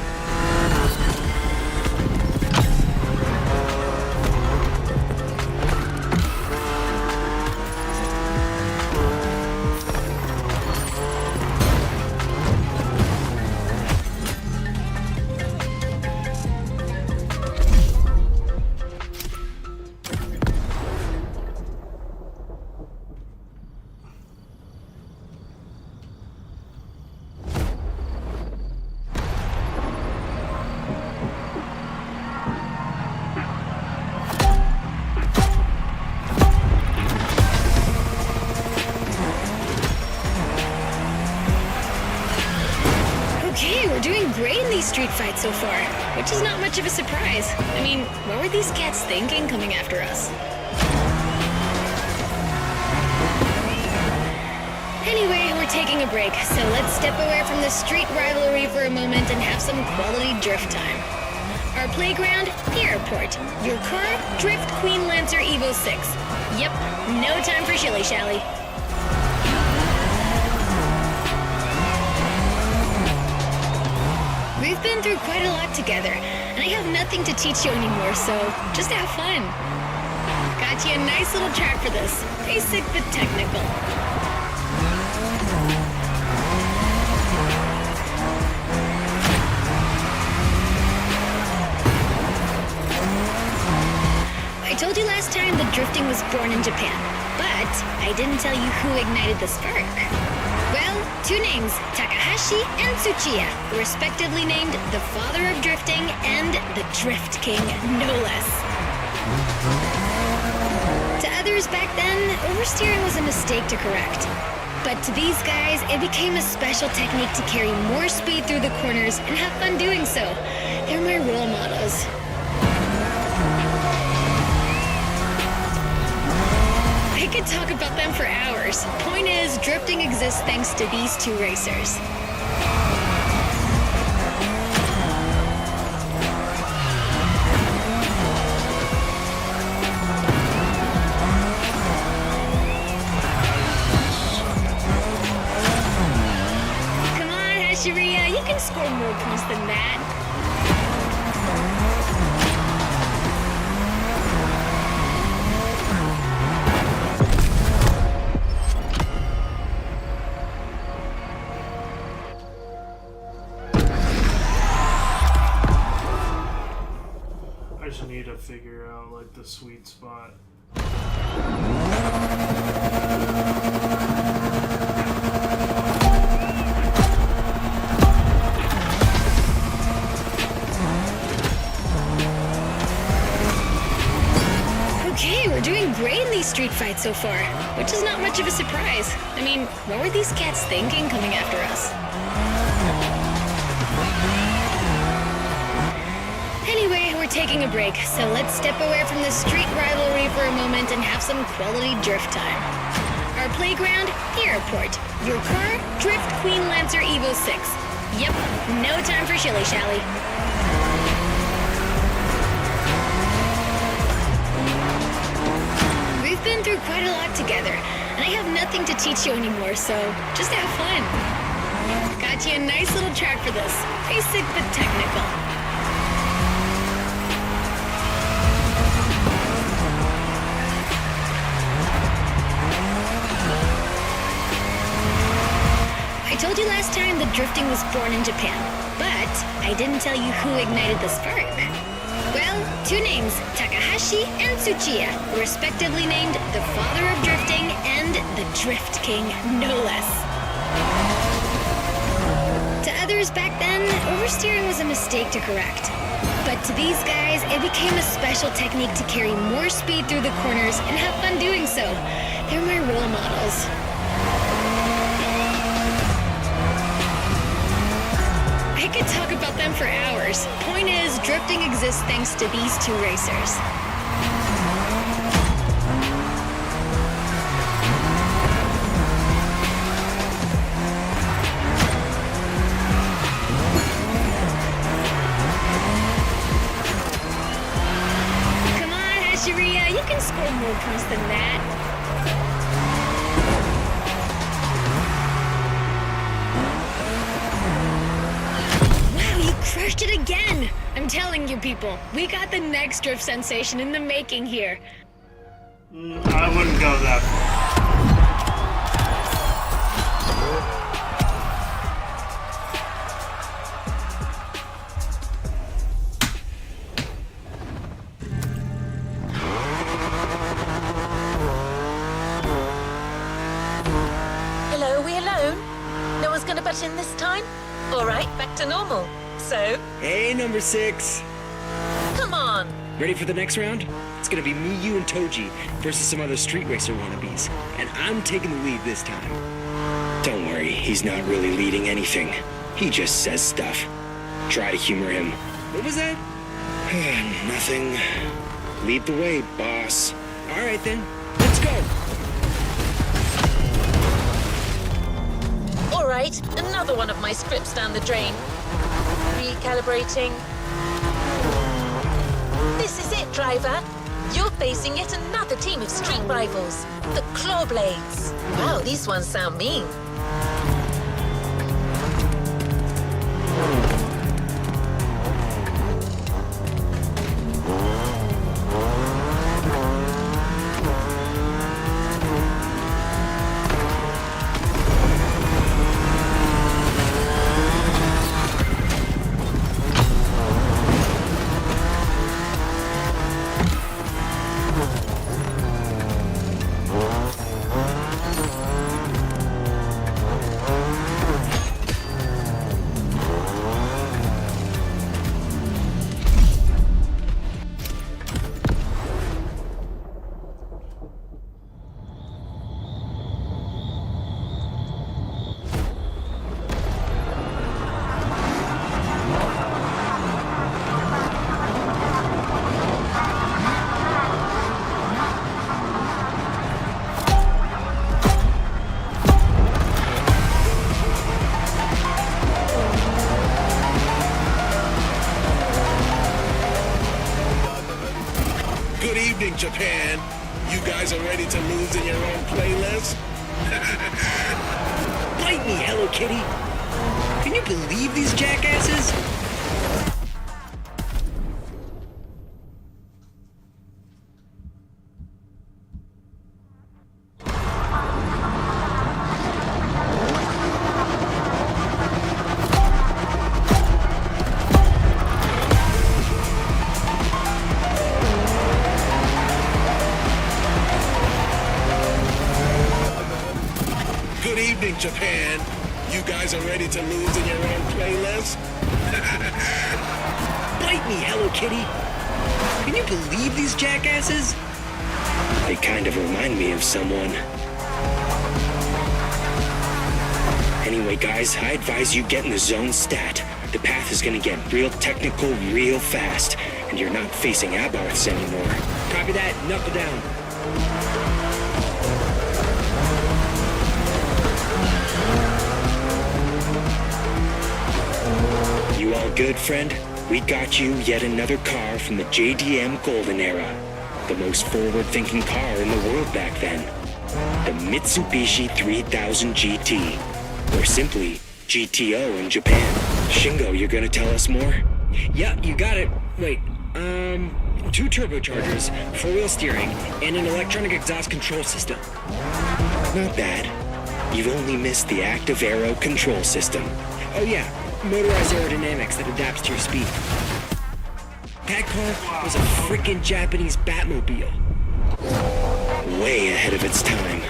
We're doing great in these street fights so far, which is not much of a surprise. I mean, what were these cats thinking coming after us? Anyway, we're taking a break, so let's step away from the street rivalry for a moment and have some quality drift time. Our playground, the airport. Your car, Drift Queen Lancer Evo 6. Yep, no time for shilly-shally. We've been through quite a lot together, and I have nothing to teach you anymore, so just have fun. Got you a nice little track for this. Basic but technical. I told you last time that drifting was born in Japan, but I didn't tell you who ignited the spark. Well, two names, Takahashi and Tsuchiya, respectively named the father of drifting and the Drift King, no less. To others back then, oversteering was a mistake to correct. But to these guys, it became a special technique to carry more speed through the corners and have fun doing so. They're my role models. could talk about them for hours. Point is, drifting exists thanks to these two racers. Come on, Hashiria, you can score more points than that. I just need to figure out like the sweet spot. Okay, we're doing great in these street fights so far, which is not much of a surprise. I mean, what were these cats thinking coming after us? Anyway, we're taking a break, so let's step away from the street rivalry for a moment and have some quality drift time. Our playground, airport. Your car, Drift Queen Lancer Evo 6. Yep, no time for shilly-shally. We've been through quite a lot together, and I have nothing to teach you anymore, so just have fun. Got you a nice little track for this. Basic but technical. I told you last time that drifting was born in Japan, but I didn't tell you who ignited the spark. Well, two names, Takahashi and Tsuchiya, respectively named the father of drifting and the Drift King, no less. To others back then, oversteering was a mistake to correct. But to these guys, it became a special technique to carry more speed through the corners and have fun doing so. They're my role models. I could talk about them for hours. Point is, drifting exists thanks to these two racers. Come on, Hashiria, you can score more points than that. Crushed it again! I'm telling you people, we got the next drift sensation in the making here. I wouldn't go that far. Hello, are we alone? No one's gonna butt in this time? Alright, back to normal. So, Hey, number 6. come on. Ready for the next round? It's gonna be me, you, and Toji versus some other street racer wannabes. And I'm taking the lead this time. Don't worry, he's not really leading anything. He just says stuff. Try to humor him. What was that? Nothing. Lead the way, boss. All right then, let's go. Alright, another one of my scripts down the drain. Recalibrating. This is it, driver. You're facing yet another team of street rivals, the Clawblades. Wow, these ones sound mean. Japan. You guys are ready to lose in your own playlist? Bite me, Hello Kitty! Can you believe these jackasses? Good evening, Japan. You guys are ready to lose in your own playlist? Bite me, Hello Kitty! Can you believe these jackasses? They kind of remind me of someone. Anyway, guys, I advise you get in the zone stat. The path is gonna get real technical real fast, and you're not facing Abarths anymore. Copy that, knuckle down. You all good, friend? We got you yet another car from the JDM Golden Era. The most forward-thinking car in the world back then. The Mitsubishi 3000 GT. Or simply, GTO in Japan. Shingo, you're gonna tell us more? Yeah, you got it. Wait, 2 turbochargers, 4-wheel steering, and an electronic exhaust control system. Not bad. You've only missed the active aero control system. Oh yeah, motorized aerodynamics that adapts to your speed. That car was a freaking Japanese Batmobile. Way ahead of its time.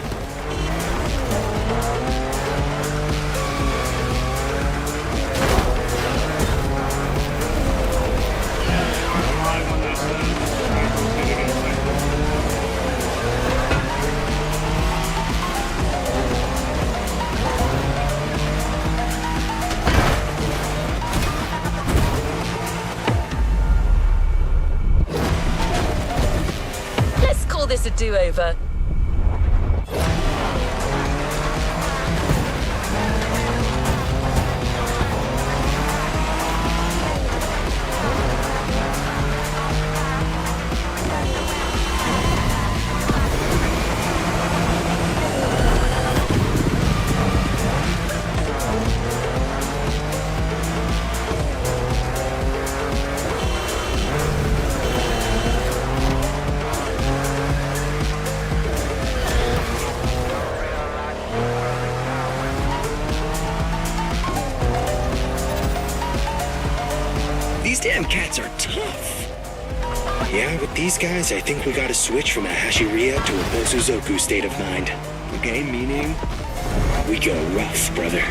Let's call this a do-over. These damn cats are tough. Yeah, with these guys, I think we gotta switch from a Hashiria to a Bosuzoku state of mind. Okay, meaning? We go rough, brother.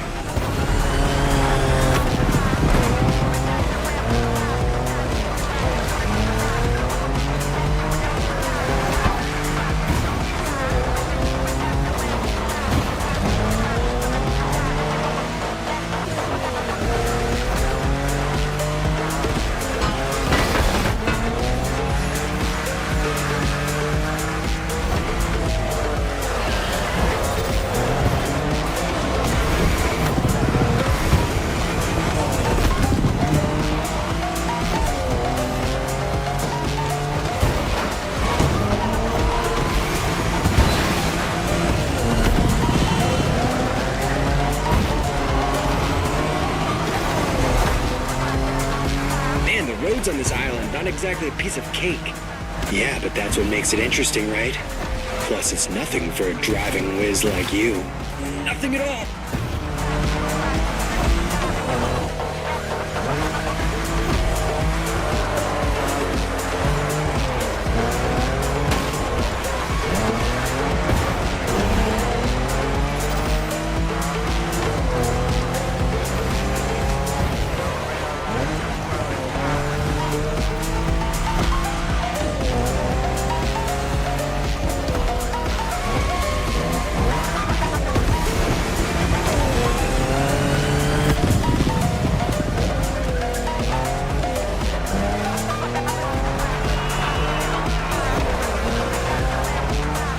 Man, the roads on this island, not exactly a piece of cake. Yeah, but that's what makes it interesting, right? Plus, it's nothing for a driving whiz like you. Nothing at all.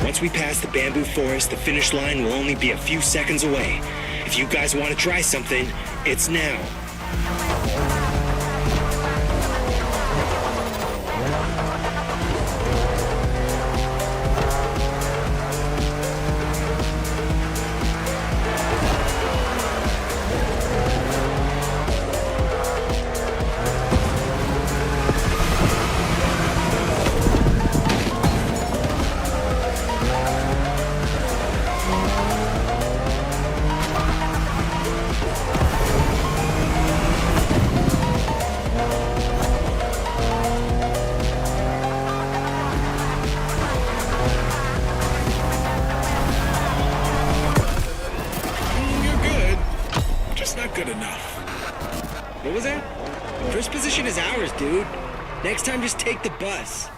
Once we pass the bamboo forest, the finish line will only be a few seconds away. If you guys want to try something, it's now. First position is ours, dude. Next time, just take the bus.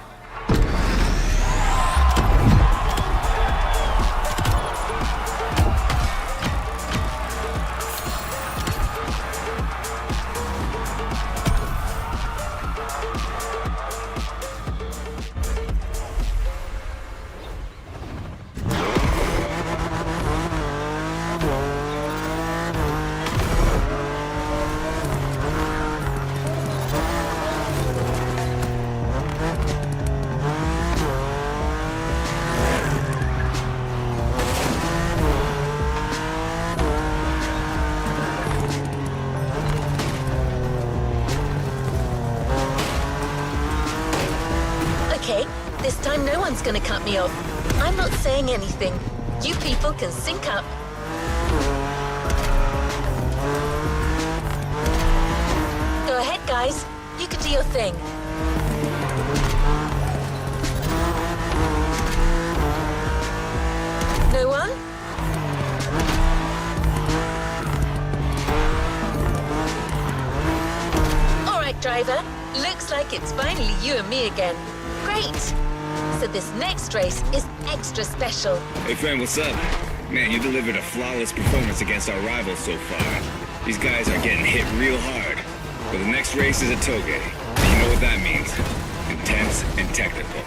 Okay, this time no one's gonna cut me off. I'm not saying anything. You people can sync up. Go ahead, guys. You can do your thing. No one? All right, driver. Looks like it's finally you and me again. Great! So this next race is extra special. Hey friend, what's up? Man, you delivered a flawless performance against our rivals so far. These guys are getting hit real hard. But the next race is a toge. And you know what that means. Intense and technical.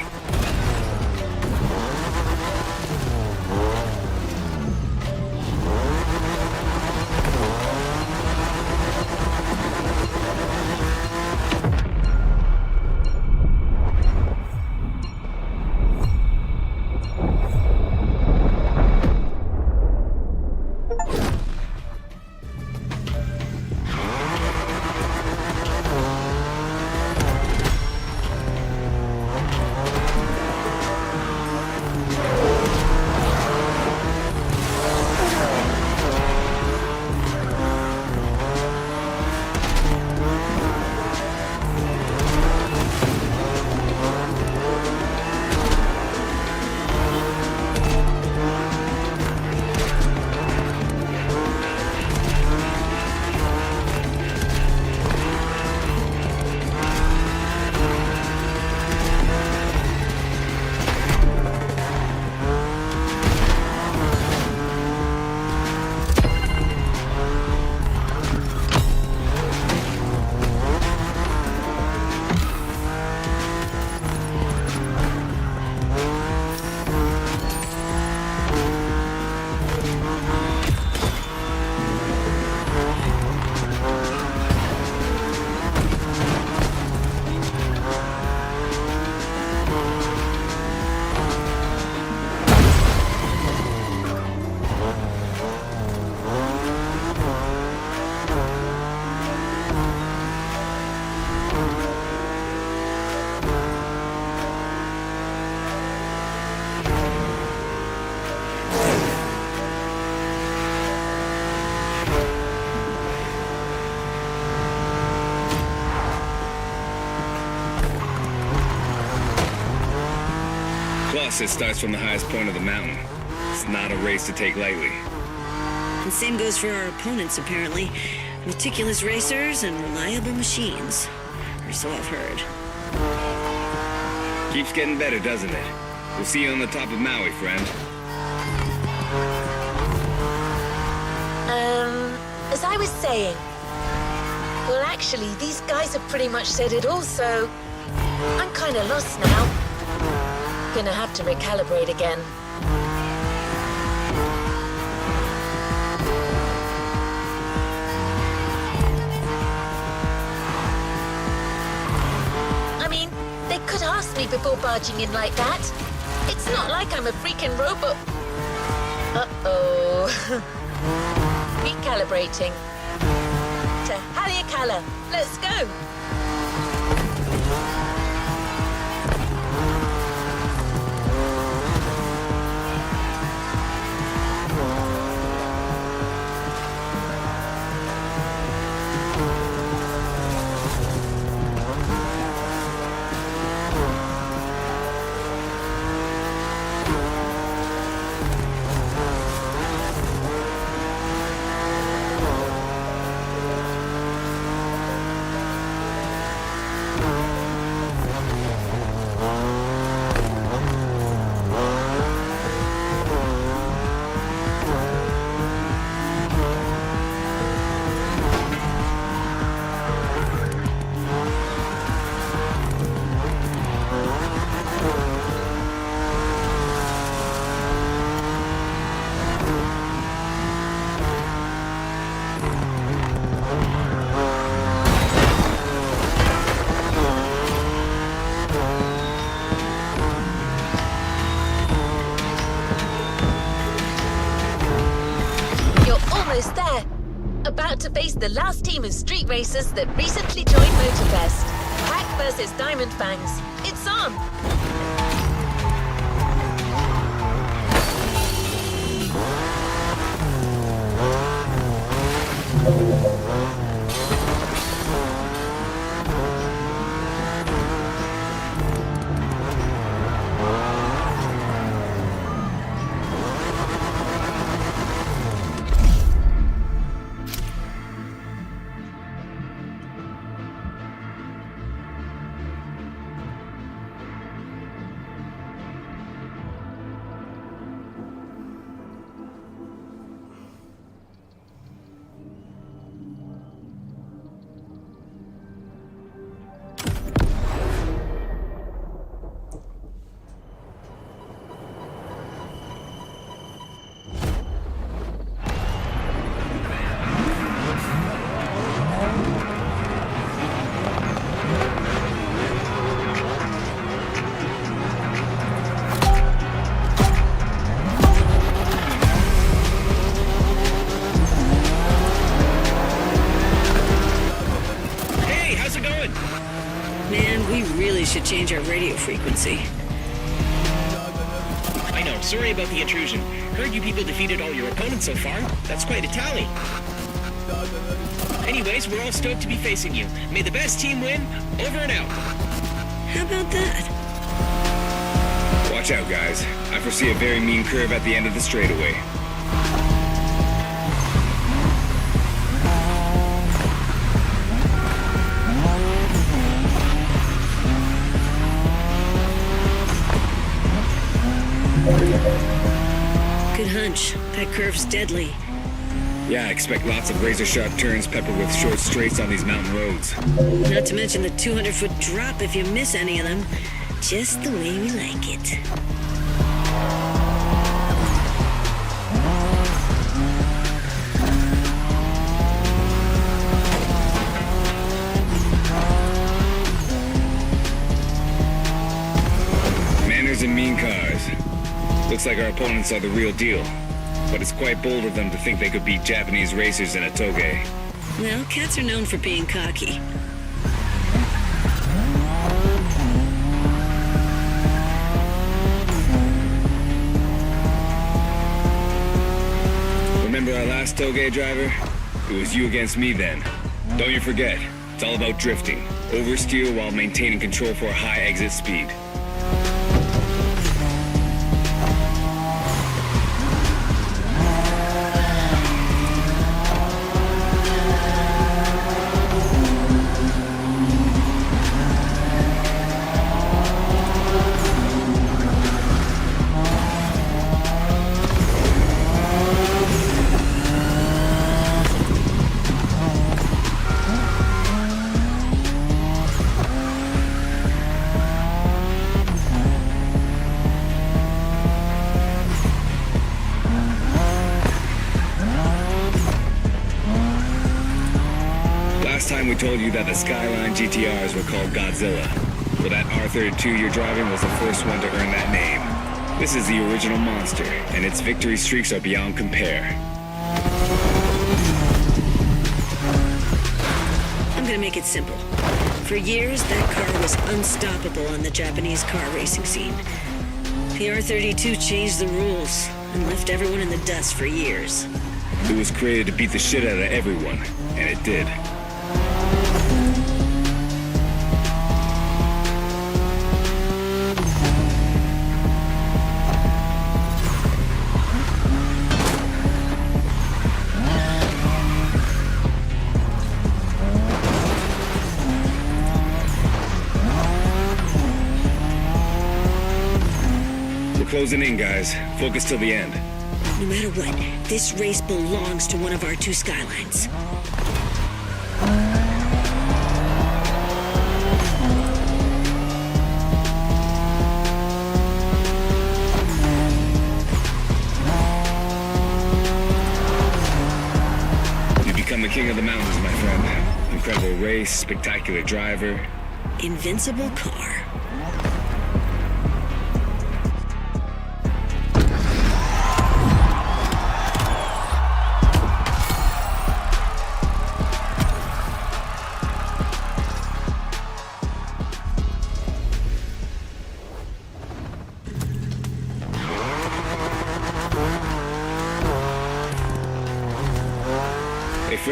Plus, it starts from the highest point of the mountain. It's not a race to take lightly. And same goes for our opponents, apparently. Meticulous racers and reliable machines. Or so I've heard. Keeps getting better, doesn't it? We'll see you on the top of Maui, friend. As I was saying, well, actually, these guys have pretty much said it all, so I'm kind of lost now. Gonna have to recalibrate again. I mean, they could ask me before barging in like that. It's not like I'm a freaking robot. Uh-oh. Recalibrating. To Haleakala. Let's go. face the last team of street racers that recently joined Motorfest. Hack versus Diamond Fangs. It's on! Should change our radio frequency. I know, sorry about the intrusion. Heard you people defeated all your opponents so far. That's quite a tally. Anyways, we're all stoked to be facing you. May the best team win. Over and out. How about that? Watch out, guys. I foresee a very mean curve at the end of the straightaway. Good hunch. That curve's deadly. Yeah, I expect lots of razor-sharp turns peppered with short straights on these mountain roads. Not to mention the 200-foot drop if you miss any of them. Just the way we like it. Manners and mean cars. Looks like our opponents are the real deal. But it's quite bold of them to think they could beat Japanese racers in a toge. Well, cats are known for being cocky. Remember our last toge driver? It was you against me then. Don't you forget, it's all about drifting. Oversteer while maintaining control for a high exit speed. We told you that the Skyline GTRs were called Godzilla. Well, that R32 you're driving was the first one to earn that name. This is the original monster, and its victory streaks are beyond compare. I'm gonna make it simple. For years, that car was unstoppable on the Japanese car racing scene. The R32 changed the rules and left everyone in the dust for years. It was created to beat the shit out of everyone, and it did. Closing in, guys. Focus till the end. No matter what, this race belongs to one of our two Skylines. You become the king of the mountains, my friend. Incredible race, spectacular driver. Invincible car.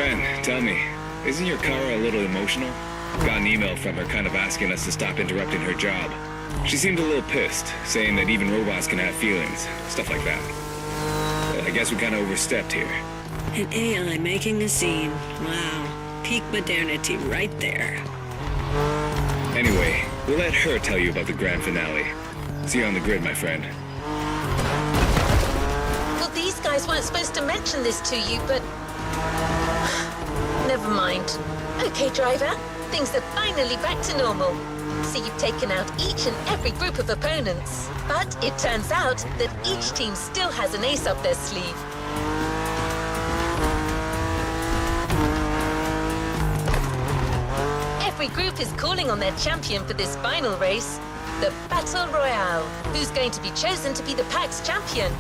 friend, tell me, isn't your car a little emotional? Got an email from her kind of asking us to stop interrupting her job. She seemed a little pissed, saying that even robots can have feelings, stuff like that. I guess we kind of overstepped here. An AI making a scene. Wow. Peak modernity right there. Anyway, we'll let her tell you about the grand finale. See you on the grid, my friend. Well, these guys weren't supposed to mention this to you, but... Never mind. Okay, driver. Things are finally back to normal. So you've taken out each and every group of opponents. But it turns out that each team still has an ace up their sleeve. Every group is calling on their champion for this final race, the Battle Royale. Who's going to be chosen to be the pack's champion?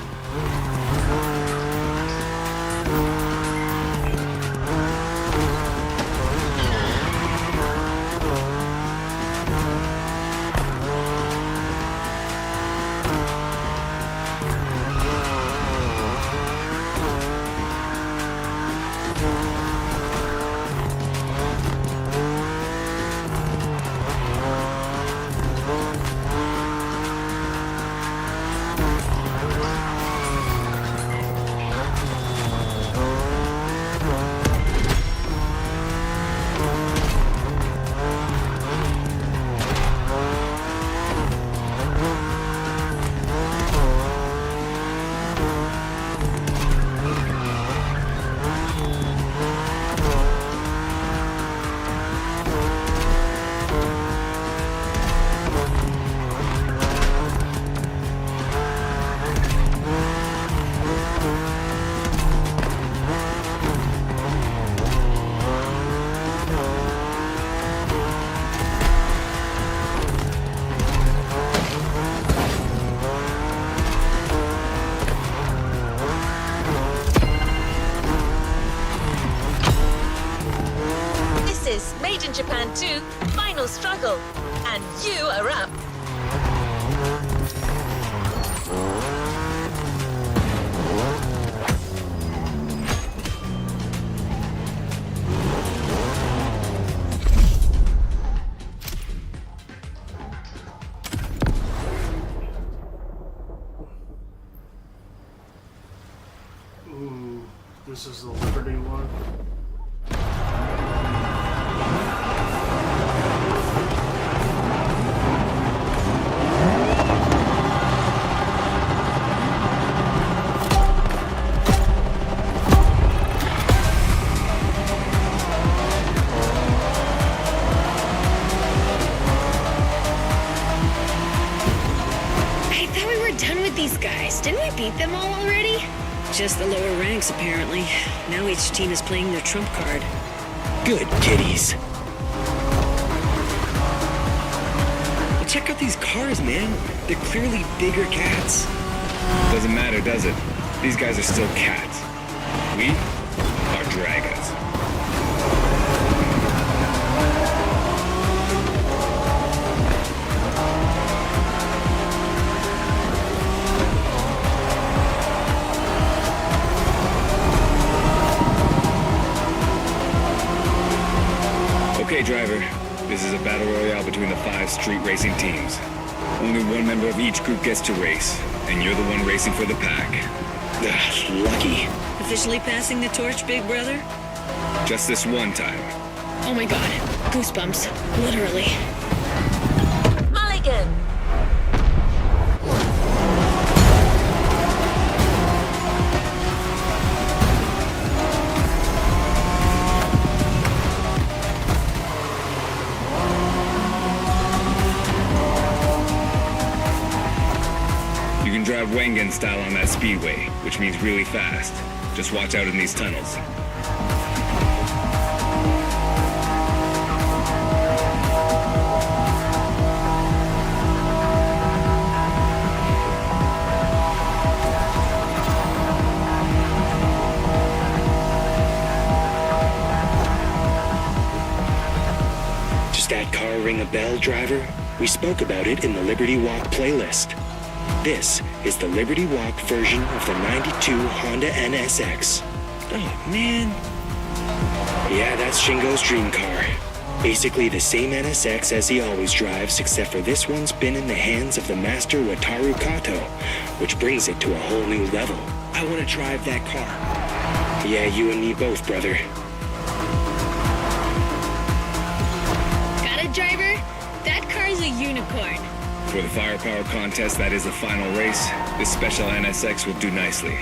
Made in Japan 2, final struggle. And you are up. Ooh, this is the Liberty one. These guys, didn't we beat them all already? Just the lower ranks, apparently. Now each team is playing their trump card. Good kitties. Well, check out these cars, man. They're clearly bigger cats. Doesn't matter, does it? These guys are still cats. We are dragons. Okay, driver. This is a battle royale between the 5 street racing teams. Only one member of each group gets to race, and you're the one racing for the pack. Ugh, lucky. Officially passing the torch, big brother? Just this one time. Oh my god. Goosebumps. Literally. Mulligan! Drive Wengen style on that speedway, which means really fast. Just watch out in these tunnels. Does that car ring a bell, driver? We spoke about it in the Liberty Walk playlist. This is the Liberty Walk version of the '92 Honda NSX. Oh, man. Yeah, that's Shingo's dream car. Basically the same NSX as he always drives, except for this one's been in the hands of the master Wataru Kato, which brings it to a whole new level. I want to drive that car. Yeah, you and me both, brother. Got it, driver? That car's a unicorn. For the firepower contest that is the final race, this special NSX will do nicely.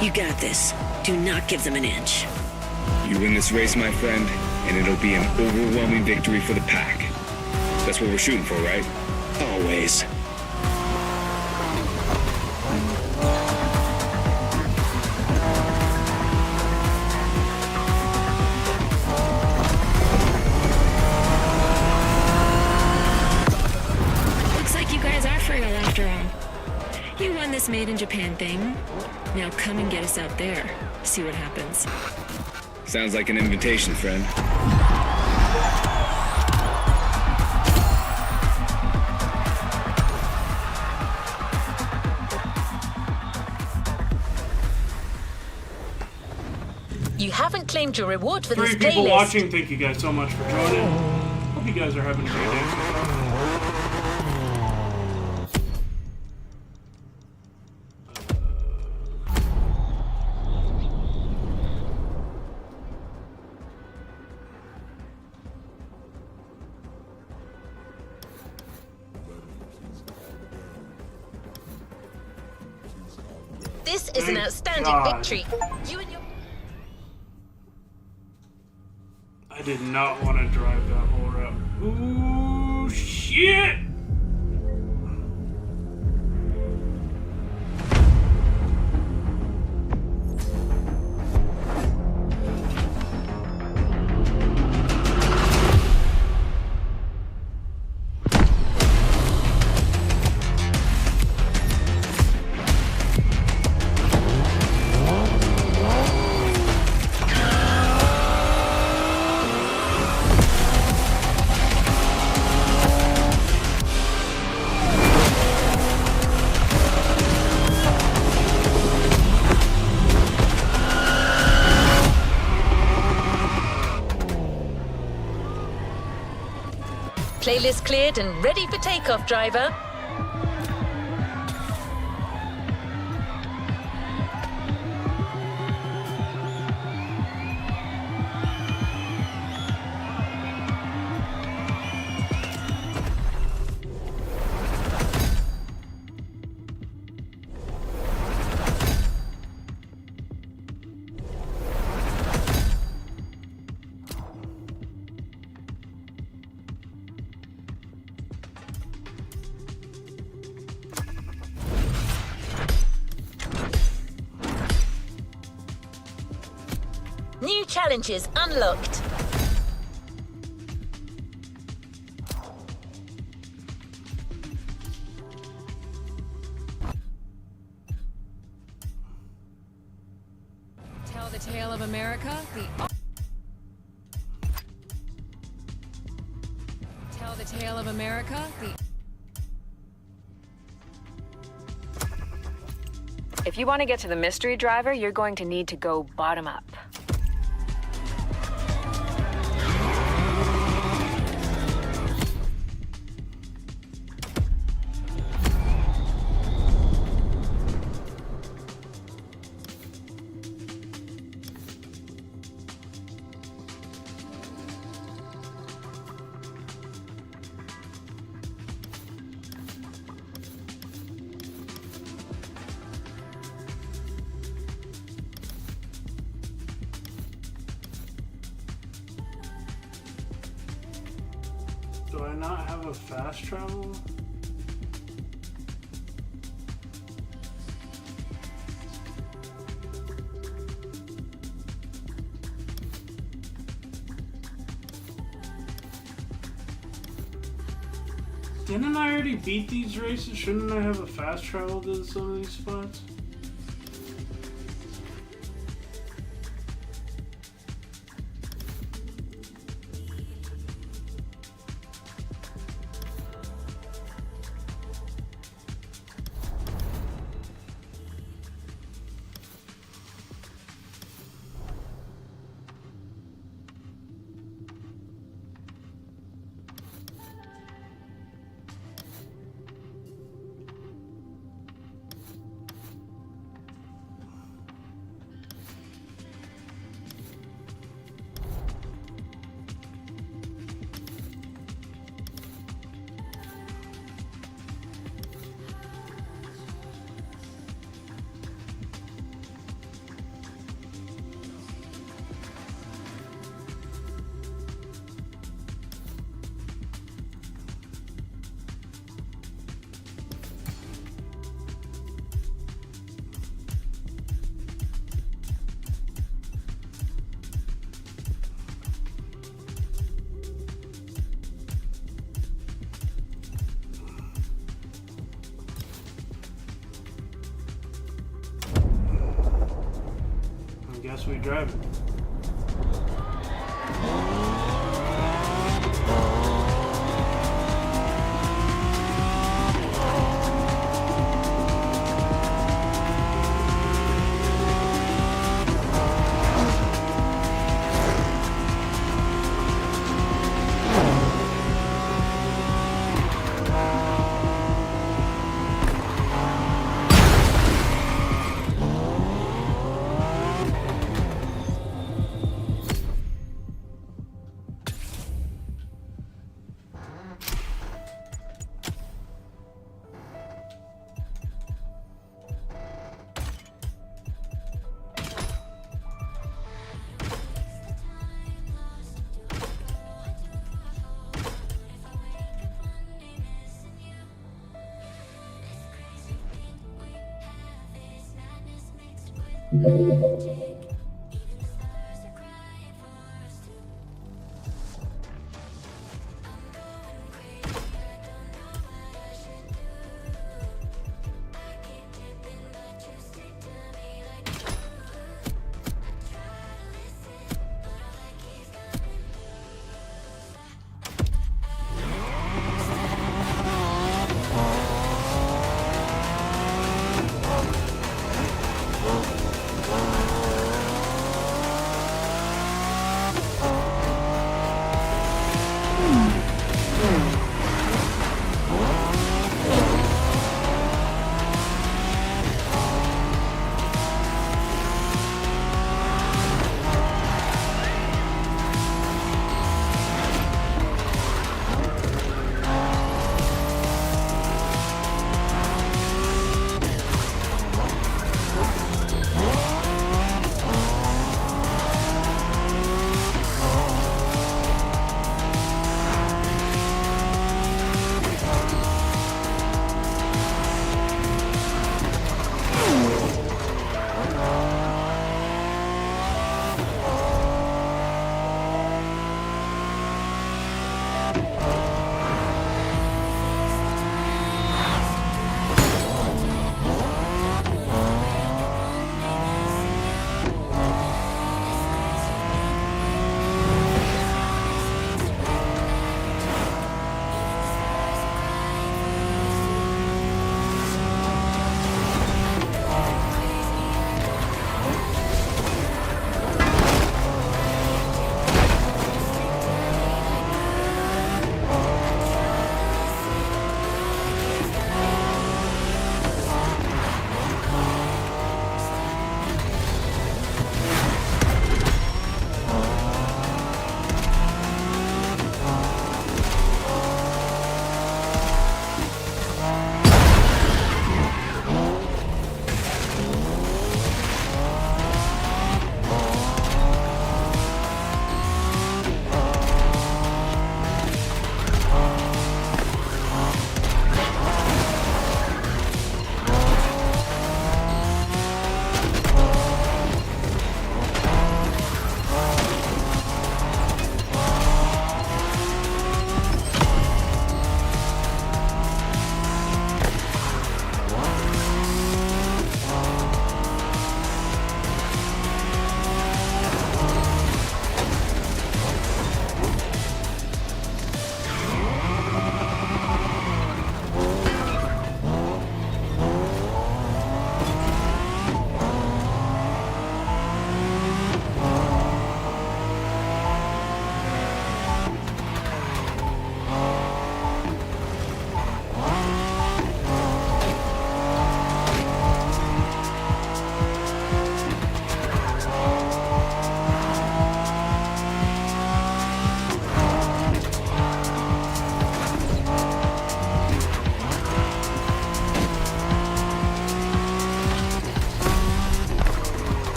You got this. Do not give them an inch. You win this race, my friend, and it'll be an overwhelming victory for the pack. That's what we're shooting for, right? Always. Looks like you guys are for real after all. You won this Made in Japan thing. Now come and get us out there. See what happens. Sounds like an invitation, friend. You haven't claimed your reward for this 3 people playlist. watching, thank you guys so much for joining. Hope you guys are having a great day so far. This is an Thank outstanding God. victory. You and your... I did not want to drive that whole route. Ooh, shit! Playlist cleared and ready for takeoff, driver. New challenges unlocked. Tell the tale of America, Tell the tale of America, If you want to get to the mystery driver, you're going to need to go bottom up. Do I not have a fast travel? Didn't I already beat these races? Shouldn't I have a fast travel to some of these spots? Guess we drive it.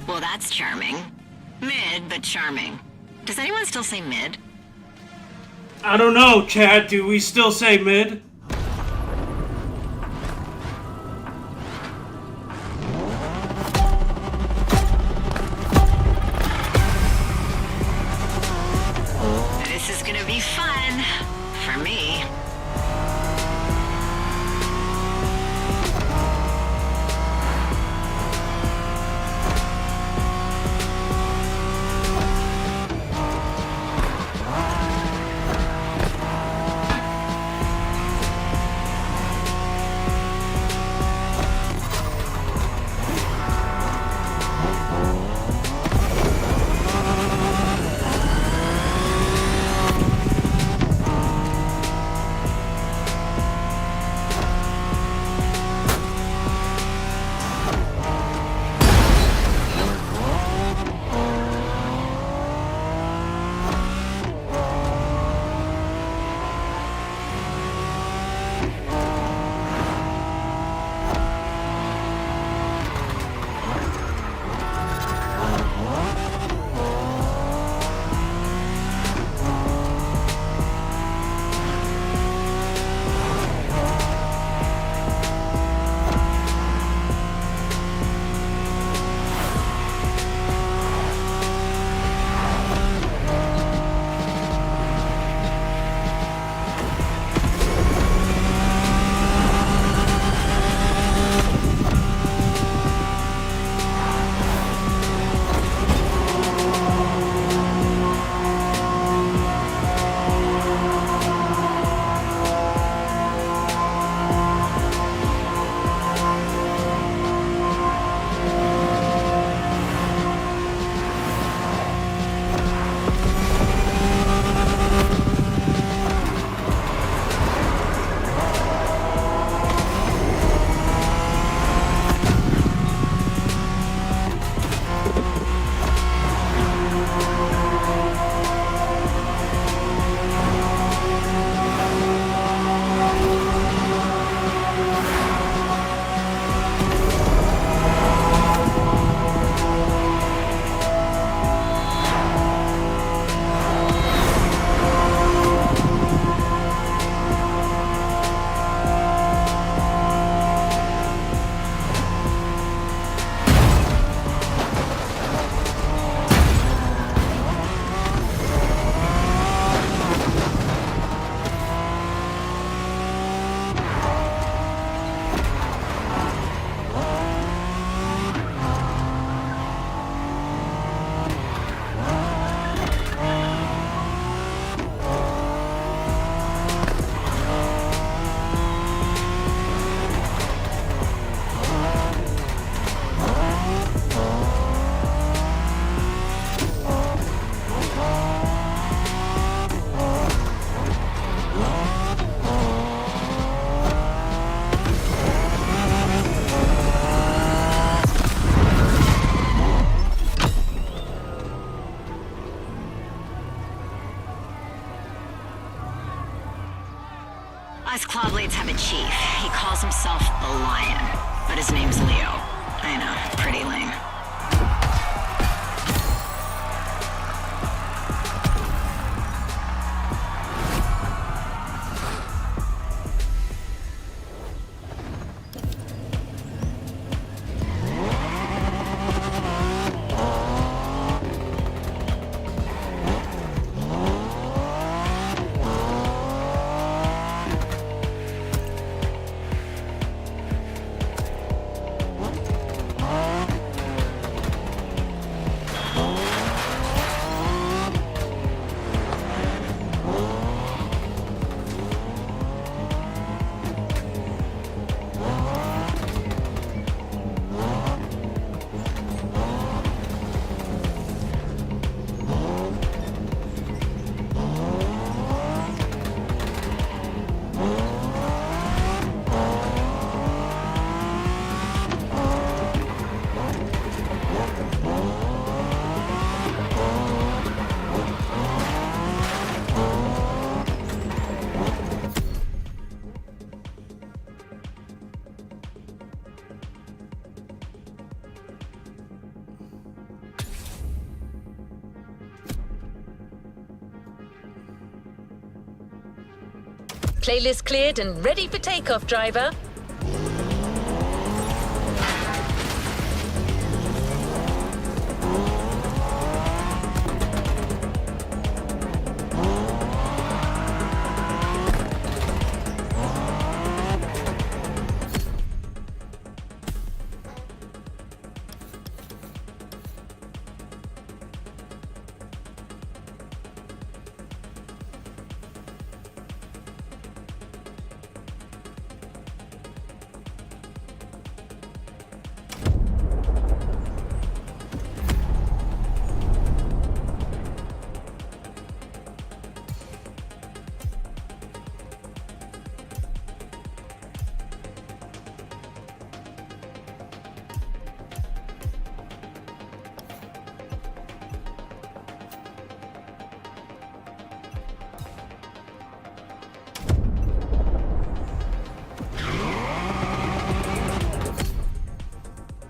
Well, that's charming. Mid, but charming. Does anyone still say mid? I don't know, Chad. Do we still say mid? This is gonna be fun. For me. Us Claw Blades have a chief. He calls himself the Lion, but his name's Leo. I know, pretty lame. Playlist cleared and ready for takeoff, driver.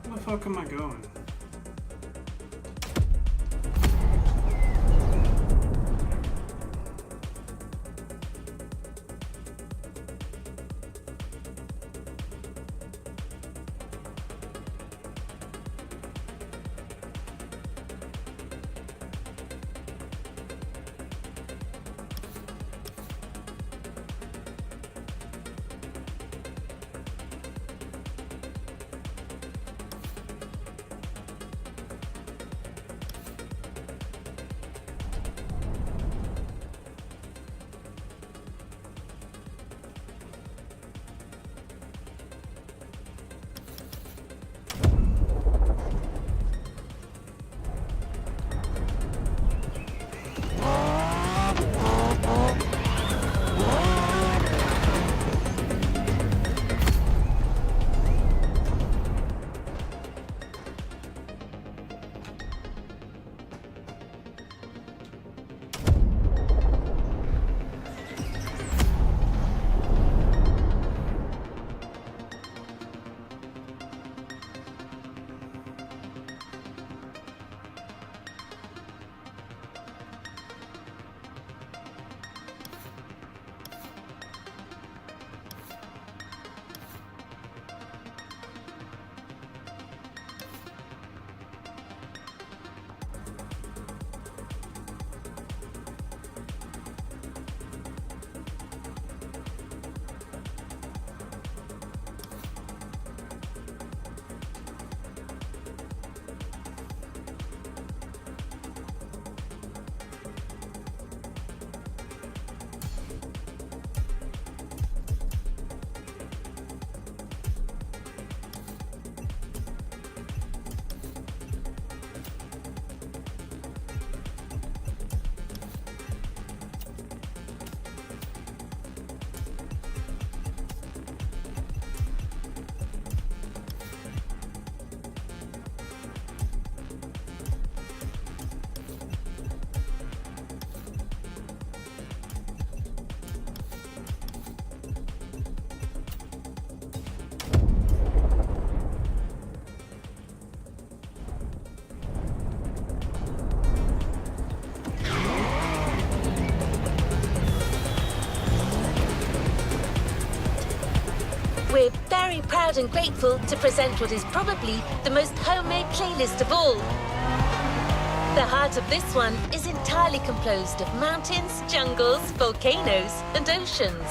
Where the fuck am I going? We're very proud and grateful to present what is probably the most homemade playlist of all. The heart of this one is entirely composed of mountains, jungles, volcanoes, and oceans.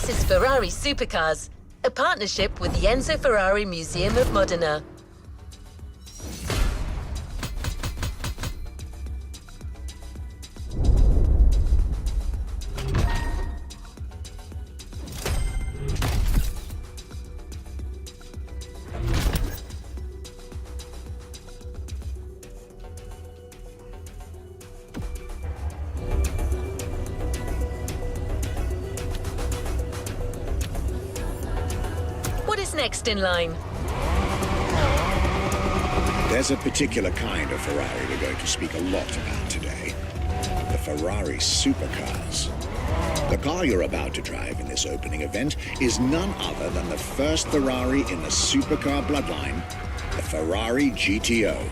This is Ferrari Supercars, a partnership with the Enzo Ferrari Museum of Modena. What is next in line? There's a particular kind of Ferrari we're going to speak a lot about today. The Ferrari supercars. The car you're about to drive in this opening event is none other than the first Ferrari in the supercar bloodline, the Ferrari GTO.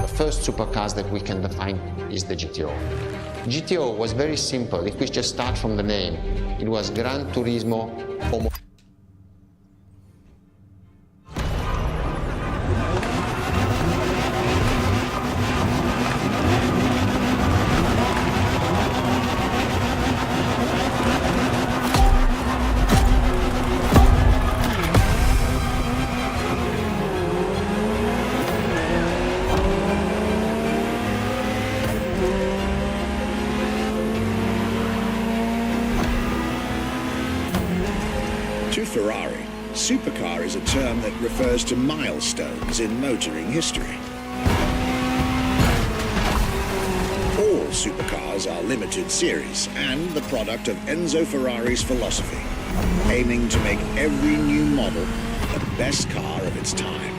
The first supercars that we can define is the GTO. GTO was very simple. If we just start from the name, it was Gran Turismo Homo. To Ferrari, supercar is a term that refers to milestones in motoring history. All supercars are limited series and the product of Enzo Ferrari's philosophy, aiming to make every new model the best car of its time.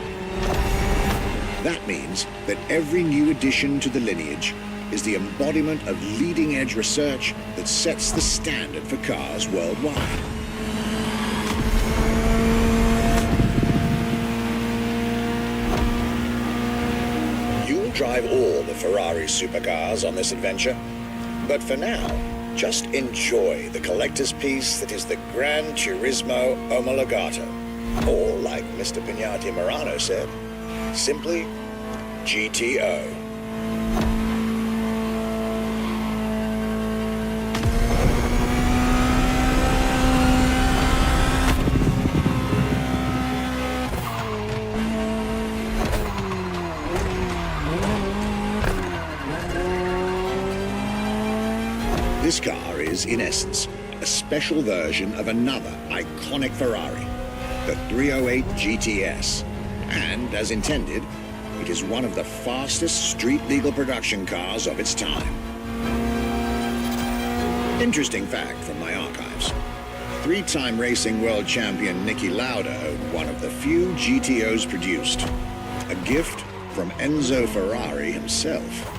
That means that every new addition to the lineage is the embodiment of leading-edge research that sets the standard for cars worldwide. Drive all the Ferrari supercars on this adventure. But for now, just enjoy the collector's piece that is the Gran Turismo Omologato. Or, like Mr. Pignati Morano said, simply GTO. This car is, in essence, a special version of another iconic Ferrari, the 308 GTS. And, as intended, it is one of the fastest street-legal production cars of its time. Interesting fact from my archives. Three-time racing world champion Niki Lauda owned one of the few GTOs produced. A gift from Enzo Ferrari himself.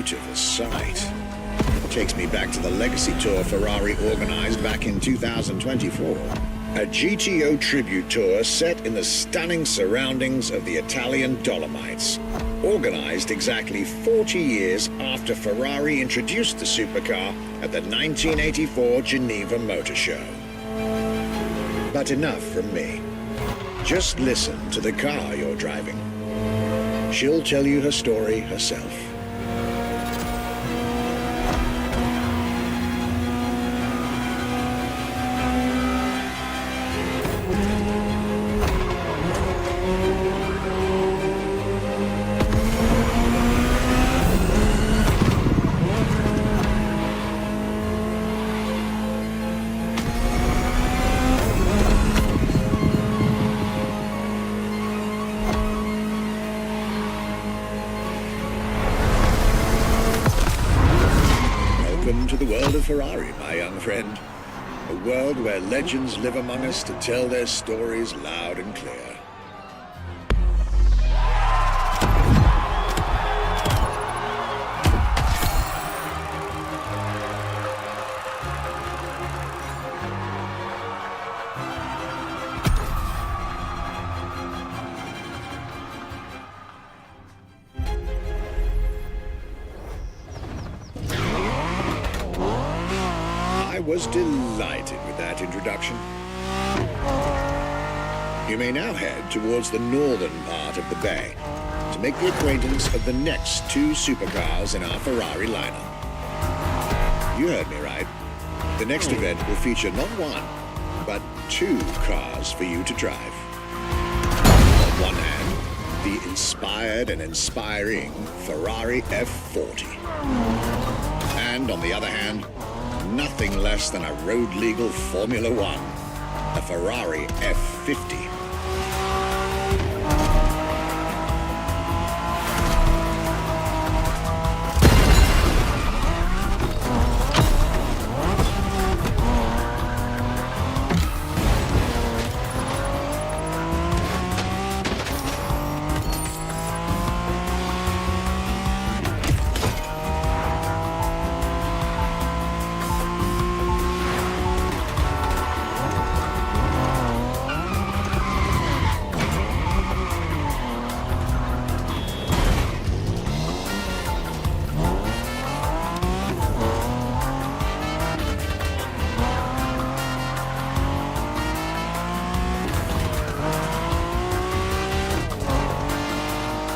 beautiful sight. Takes me back to the Legacy Tour Ferrari organized back in 2024. A GTO tribute tour set in the stunning surroundings of the Italian Dolomites. Organized exactly 40 years after Ferrari introduced the supercar at the 1984 Geneva Motor Show. But enough from me. Just listen to the car you're driving. She'll tell you her story herself. Welcome to the world of Ferrari, my young friend. A world where legends live among us to tell their stories loud and clear. I was delighted with that introduction. You may now head towards the northern part of the bay to make the acquaintance of the next two supercars in our Ferrari lineup. You heard me right. The next event will feature not one, but two cars for you to drive. On one hand, the inspired and inspiring Ferrari F40. And on the other hand, nothing less than a road-legal Formula One, a Ferrari F50.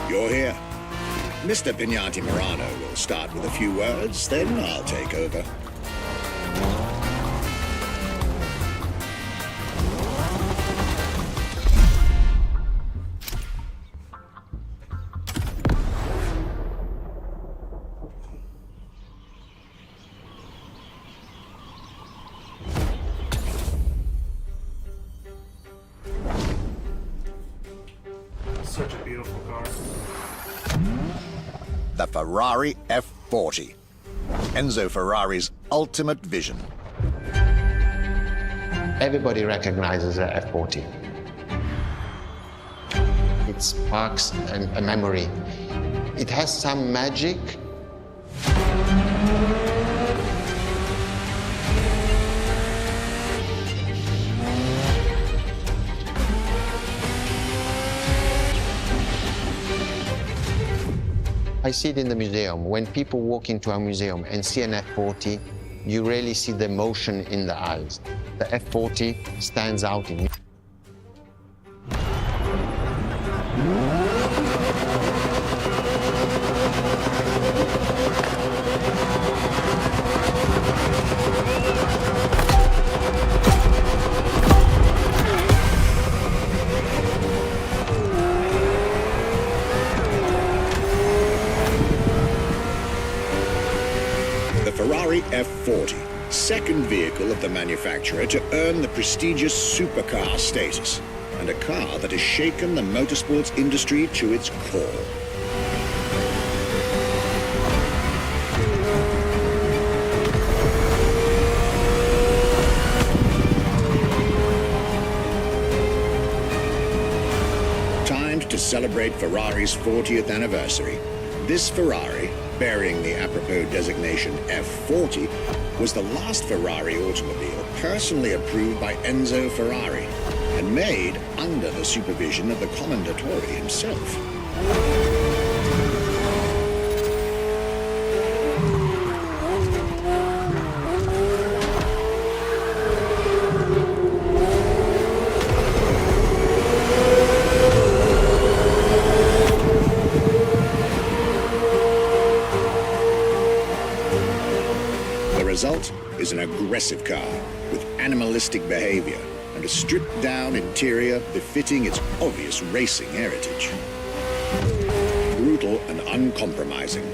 You're here. Mr. Pignati Morano will start with a few words, then I'll take over. Such a beautiful car. The Ferrari F40. Enzo Ferrari's ultimate vision. Everybody recognizes the F40. It sparks a memory. It has some magic. I see it in the museum. When people walk into a museum and see an F40, you really see the emotion in the eyes. The F40 stands out in me. The Ferrari F40, second vehicle of the manufacturer to earn the prestigious supercar status, and a car that has shaken the motorsports industry to its core. Timed to celebrate Ferrari's 40th anniversary, this Ferrari, bearing the apropos designation F40, was the last Ferrari automobile personally approved by Enzo Ferrari and made under the supervision of the Commendatore himself. The result is an aggressive car with animalistic behavior and a stripped-down interior befitting its obvious racing heritage. Brutal and uncompromising.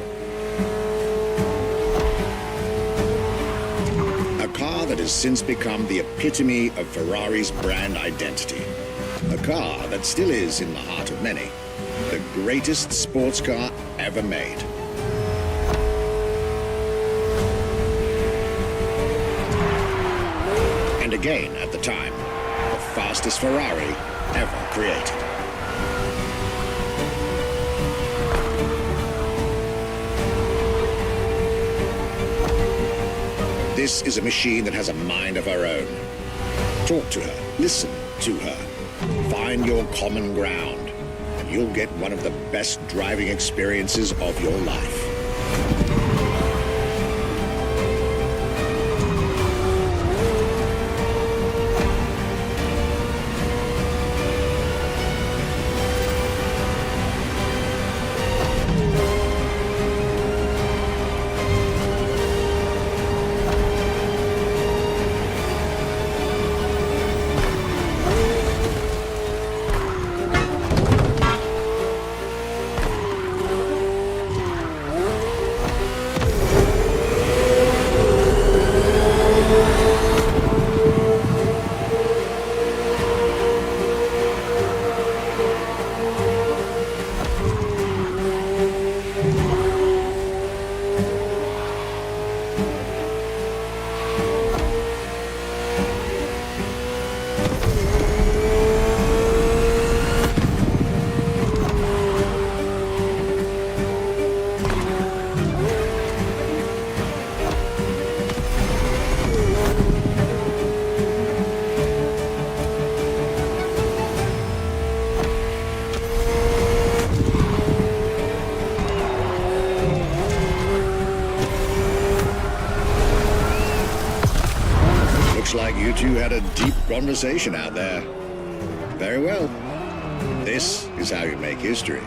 A car that has since become the epitome of Ferrari's brand identity. A car that still is, in the heart of many, the greatest sports car ever made. And again, at the time, the fastest Ferrari ever created. This is a machine that has a mind of her own. Talk to her, listen to her, find your common ground, and you'll get one of the best driving experiences of your life. Like you two had a deep conversation out there. Very well. This is how you make history.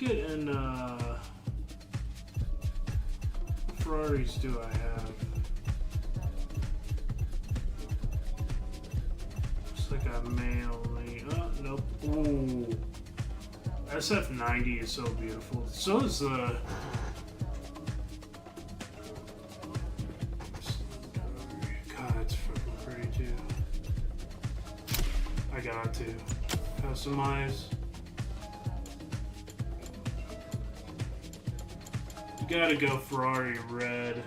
And Ferraris do I have? Looks like I may only. Nope. Ooh. SF90 is so beautiful. So is the. God, it's freaking pretty too. I got to customize. You gotta go Ferrari red.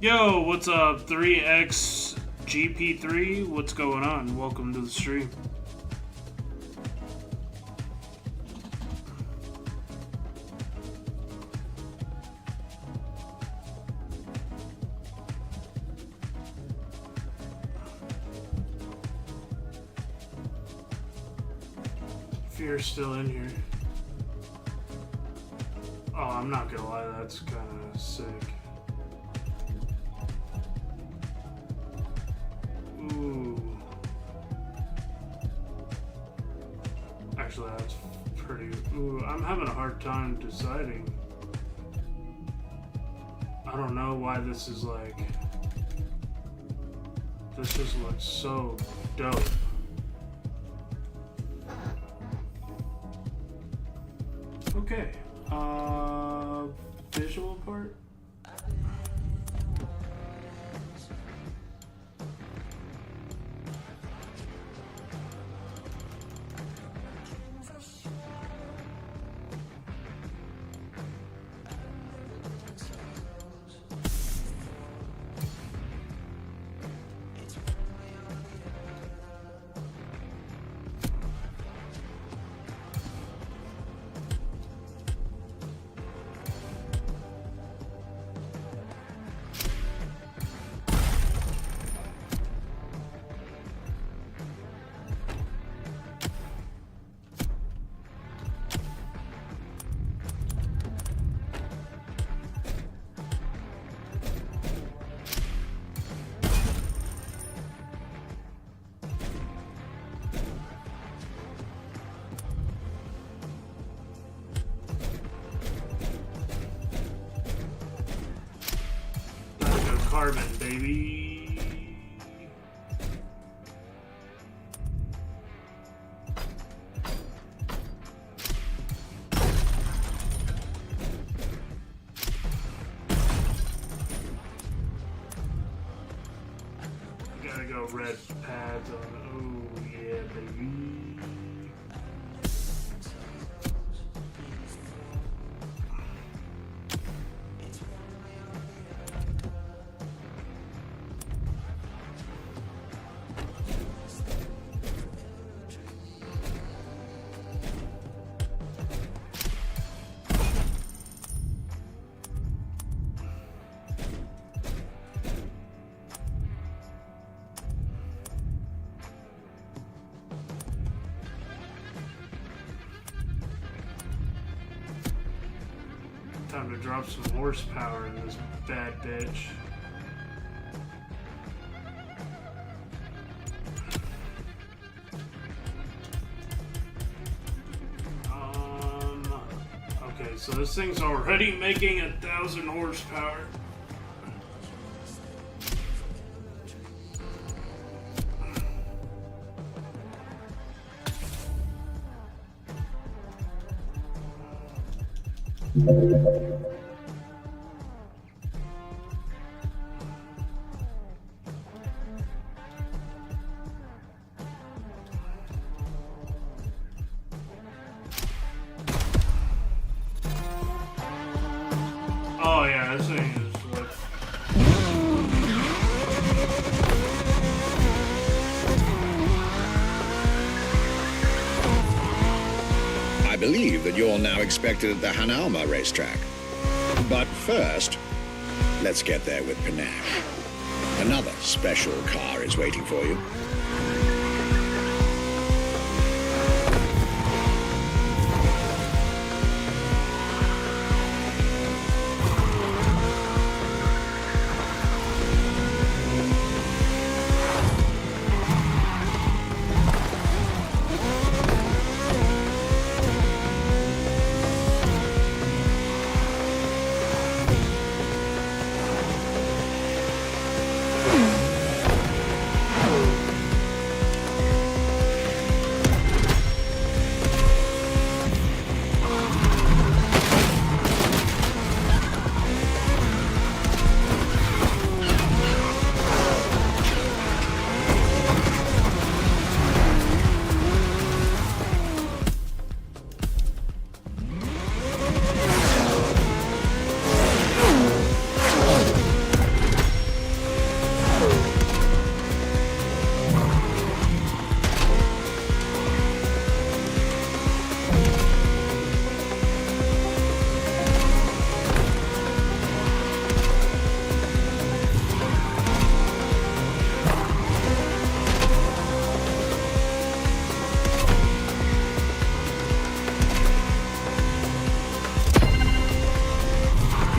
Yo, what's up, 3X GP3? What's going on? Welcome to the stream. Fear's still in here. Oh, I'm not gonna lie, that's kind of sick. Ooh. Actually, that's pretty... Ooh, I'm having a hard time deciding. I don't know why this is like... This just looks so dope. Okay. Visual part? Carbon, baby. Gotta go red pads on. Oh yeah, baby. Time to drop some horsepower in this bad bitch. Okay, so this thing's already making 1,000 horsepower. Oh yeah, this thing is what... I believe that you're now expected at the Hanauma racetrack. But first, let's get there with panache. Another special car is waiting for you.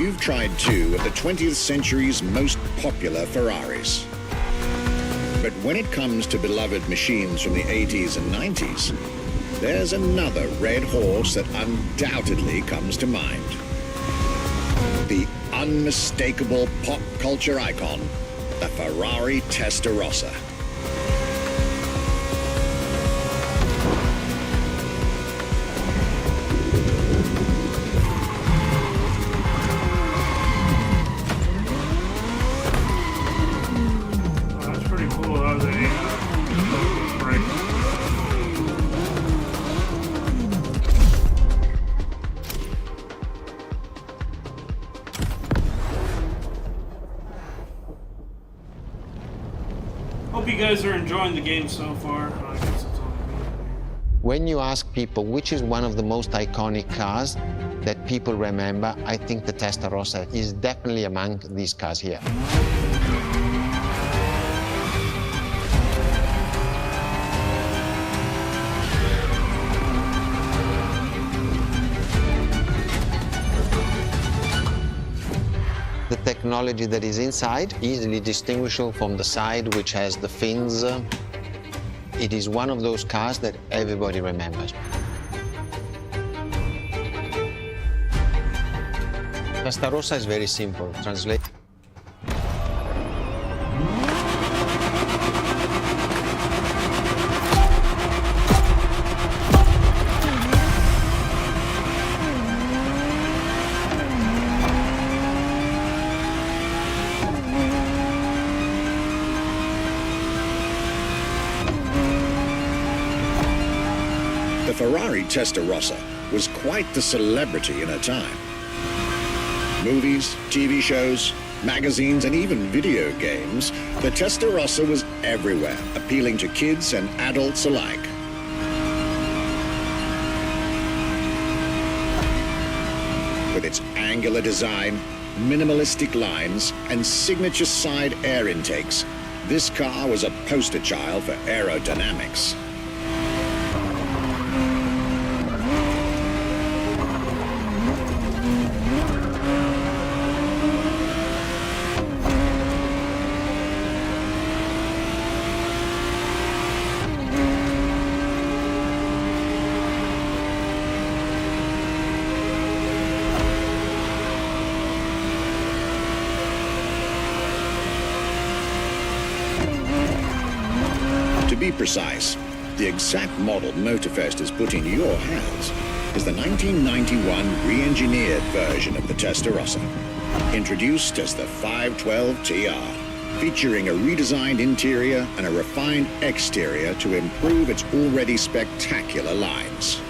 you've tried two of the 20th century's most popular Ferraris. But when it comes to beloved machines from the 80s and 90s, there's another red horse that undoubtedly comes to mind. The unmistakable pop culture icon, the Ferrari Testarossa. That's pretty cool. That was a break. Hope you guys are enjoying the game so far. I guess it's only me. When you ask people which is one of the most iconic cars that people remember, I think the Testarossa is definitely among these cars here. The technology that is inside, easily distinguishable from the side which has the fins. It is one of those cars that everybody remembers. Testarossa is very simple. Translate. The Ferrari Testarossa was quite the celebrity in her time. Movies, TV shows, magazines, and even video games, the Testarossa was everywhere, appealing to kids and adults alike. With its angular design, minimalistic lines, and signature side air intakes, this car was a poster child for aerodynamics. To be precise, the exact model Motorfest has put in your hands is the 1991 re-engineered version of the Testarossa, introduced as the 512 TR, featuring a redesigned interior and a refined exterior to improve its already spectacular lines.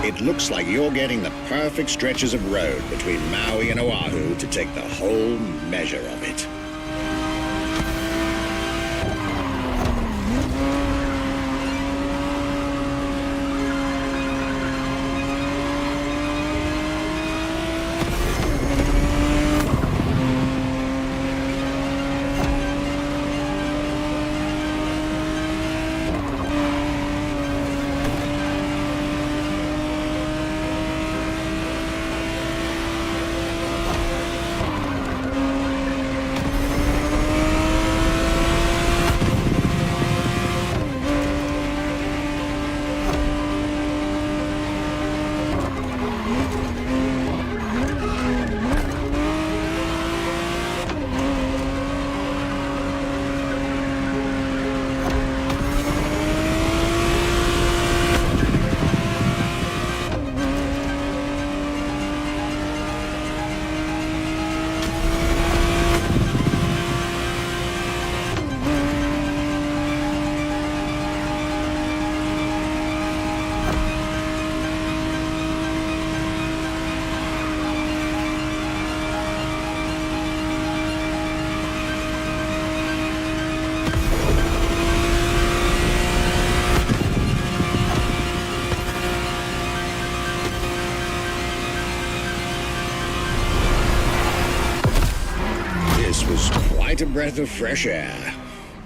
It looks like you're getting the perfect stretches of road between Maui and Oahu to take the whole measure of it. was quite a breath of fresh air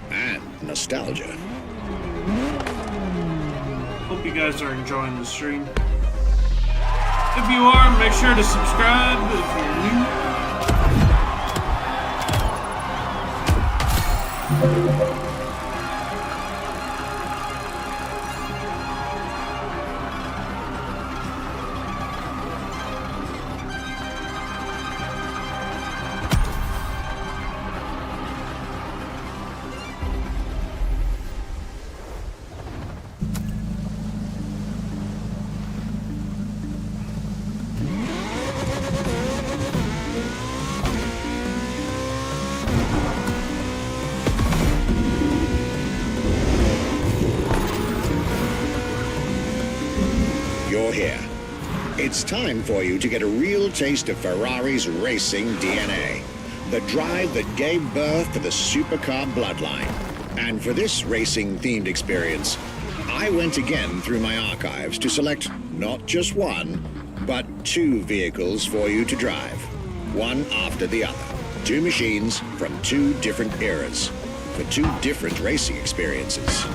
and nostalgia. Hope you guys are enjoying the stream. If you are, make sure to subscribe if you're new. You're here. It's time for you to get a real taste of Ferrari's racing DNA. The drive that gave birth to the supercar bloodline. And for this racing-themed experience, I went again through my archives to select not just one, but two vehicles for you to drive. One after the other. Two machines from two different eras. For two different racing experiences.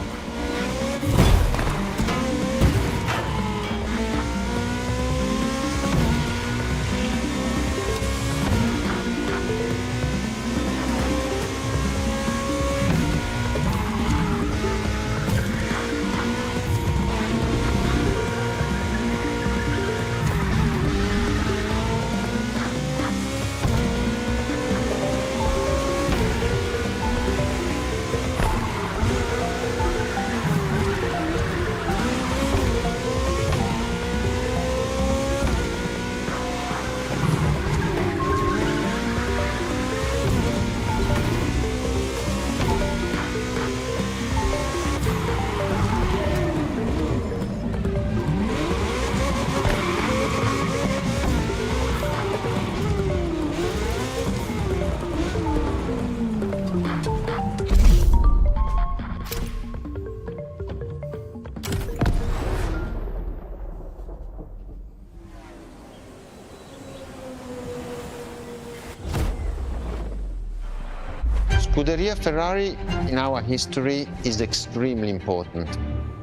Scuderia Ferrari in our history is extremely important.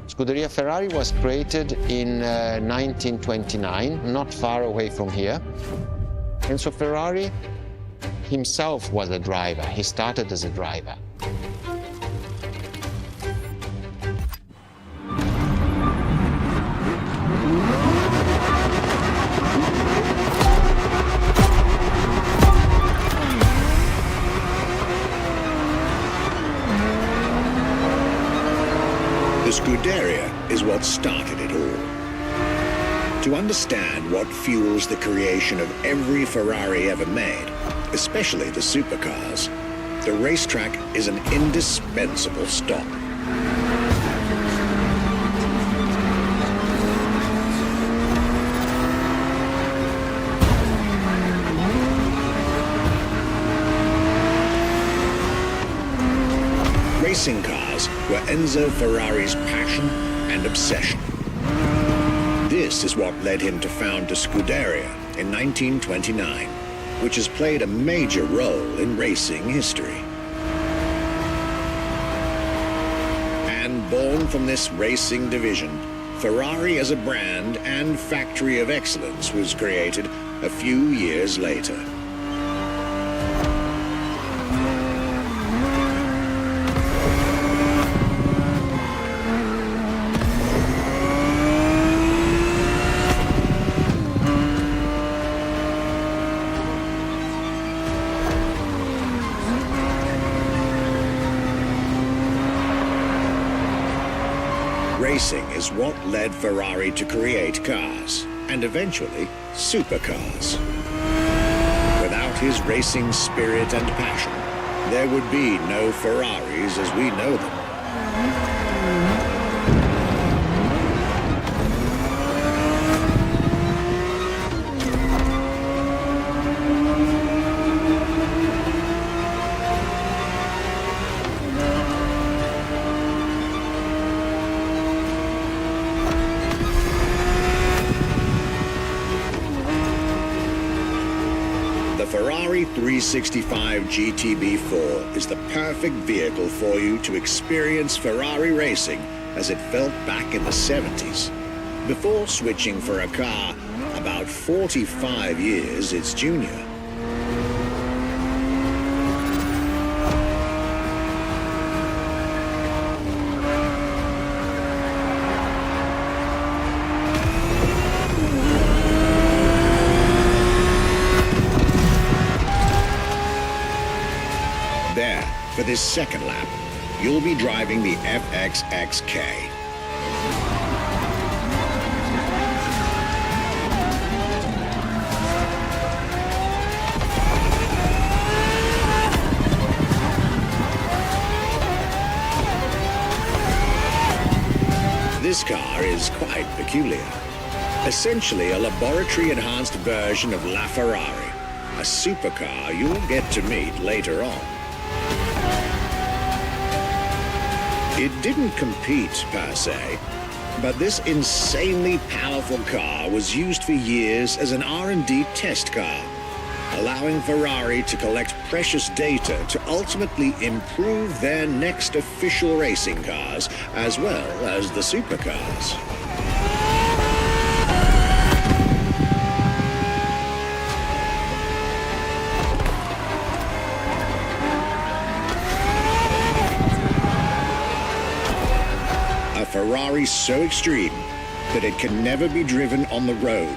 Scuderia Ferrari was created in 1929, not far away from here. Enzo Ferrari himself was a driver. He started as a driver. The Scuderia is what started it all. To understand what fuels the creation of every Ferrari ever made, especially the supercars, the racetrack is an indispensable stop. Racing cars were Enzo Ferrari's passion and obsession. This is what led him to found the Scuderia in 1929, which has played a major role in racing history. And born from this racing division, Ferrari as a brand and factory of excellence was created a few years later. Racing is what led Ferrari to create cars, and eventually, supercars. Without his racing spirit and passion, there would be no Ferraris as we know them. Ferrari 365 GTB4 is the perfect vehicle for you to experience Ferrari racing as it felt back in the 70s, before switching for a car about 45 years its junior. There, for this second lap, you'll be driving the FXXK. This car is quite peculiar. Essentially a laboratory-enhanced version of La Ferrari, a supercar you'll get to meet later on. It didn't compete, per se, but this insanely powerful car was used for years as an R&D test car, allowing Ferrari to collect precious data to ultimately improve their next official racing cars, as well as the supercars. A Ferrari so extreme that it can never be driven on the road,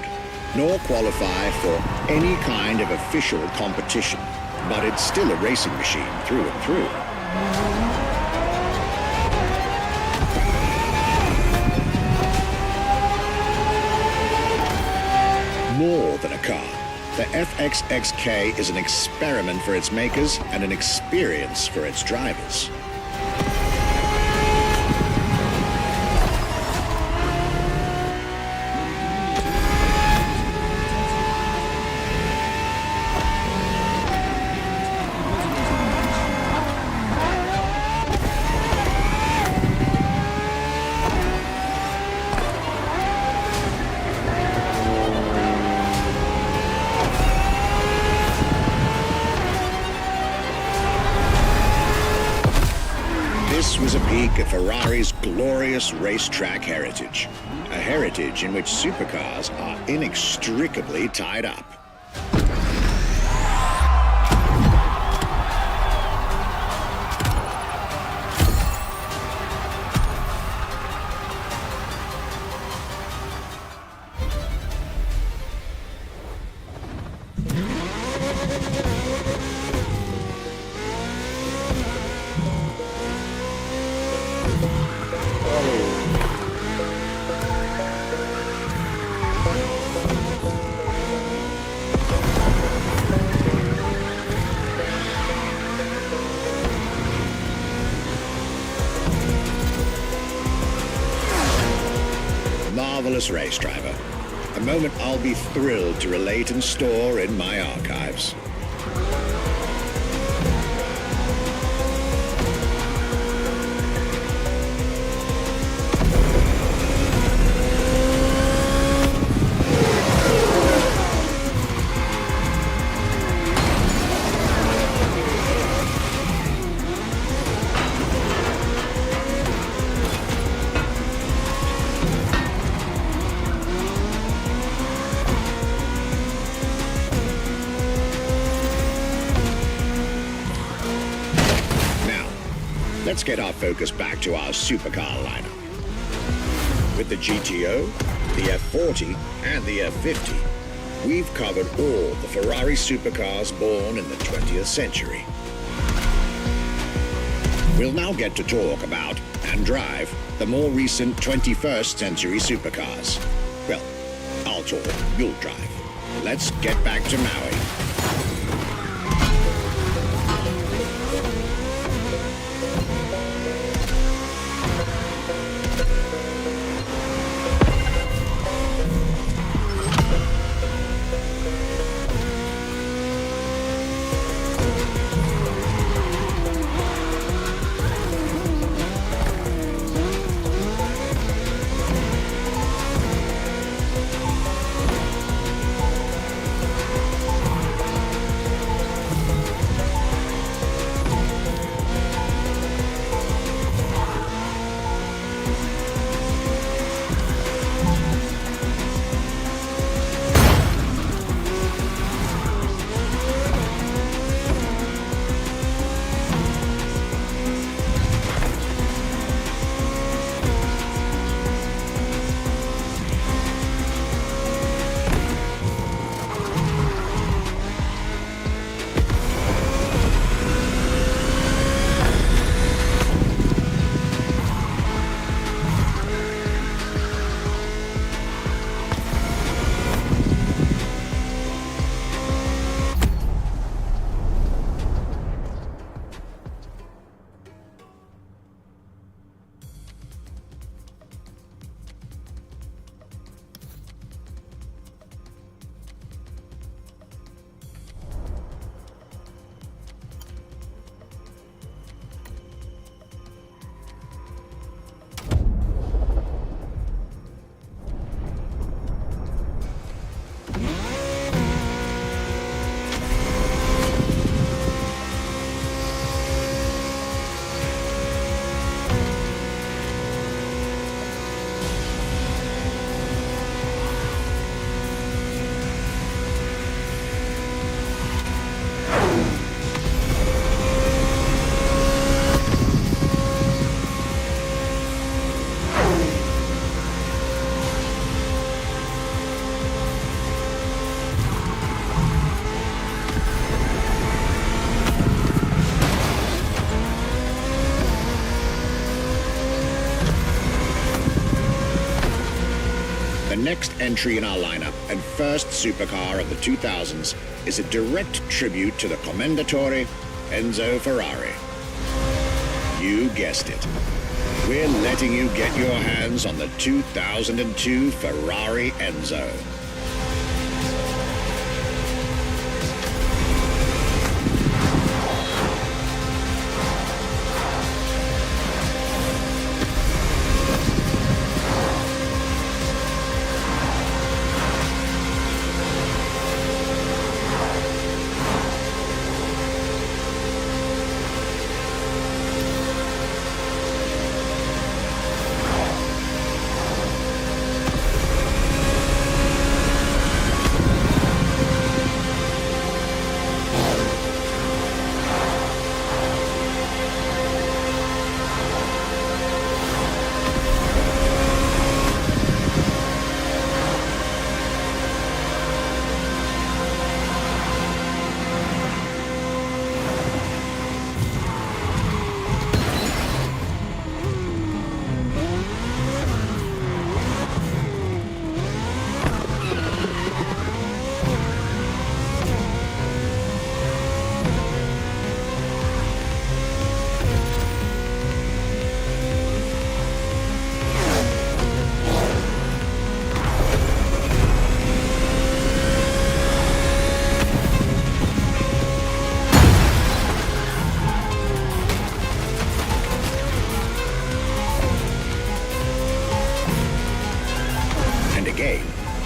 nor qualify for any kind of official competition, but it's still a racing machine through and through. More than a car, the FXXK is an experiment for its makers and an experience for its drivers. This was a peek at Ferrari's glorious racetrack heritage, a heritage in which supercars are inextricably tied up. Marvelous race driver, a moment I'll be thrilled to relate and store in my archives. Let's get our focus back to our supercar lineup. With the GTO, the F40, and the F50, we've covered all the Ferrari supercars born in the 20th century. We'll now get to talk about and drive the more recent 21st century supercars. Well, I'll talk, you'll drive. Let's get back to Maui. next entry in our lineup and first supercar of the 2000s is a direct tribute to the Commendatore Enzo Ferrari. You guessed it. We're letting you get your hands on the 2002 Ferrari Enzo.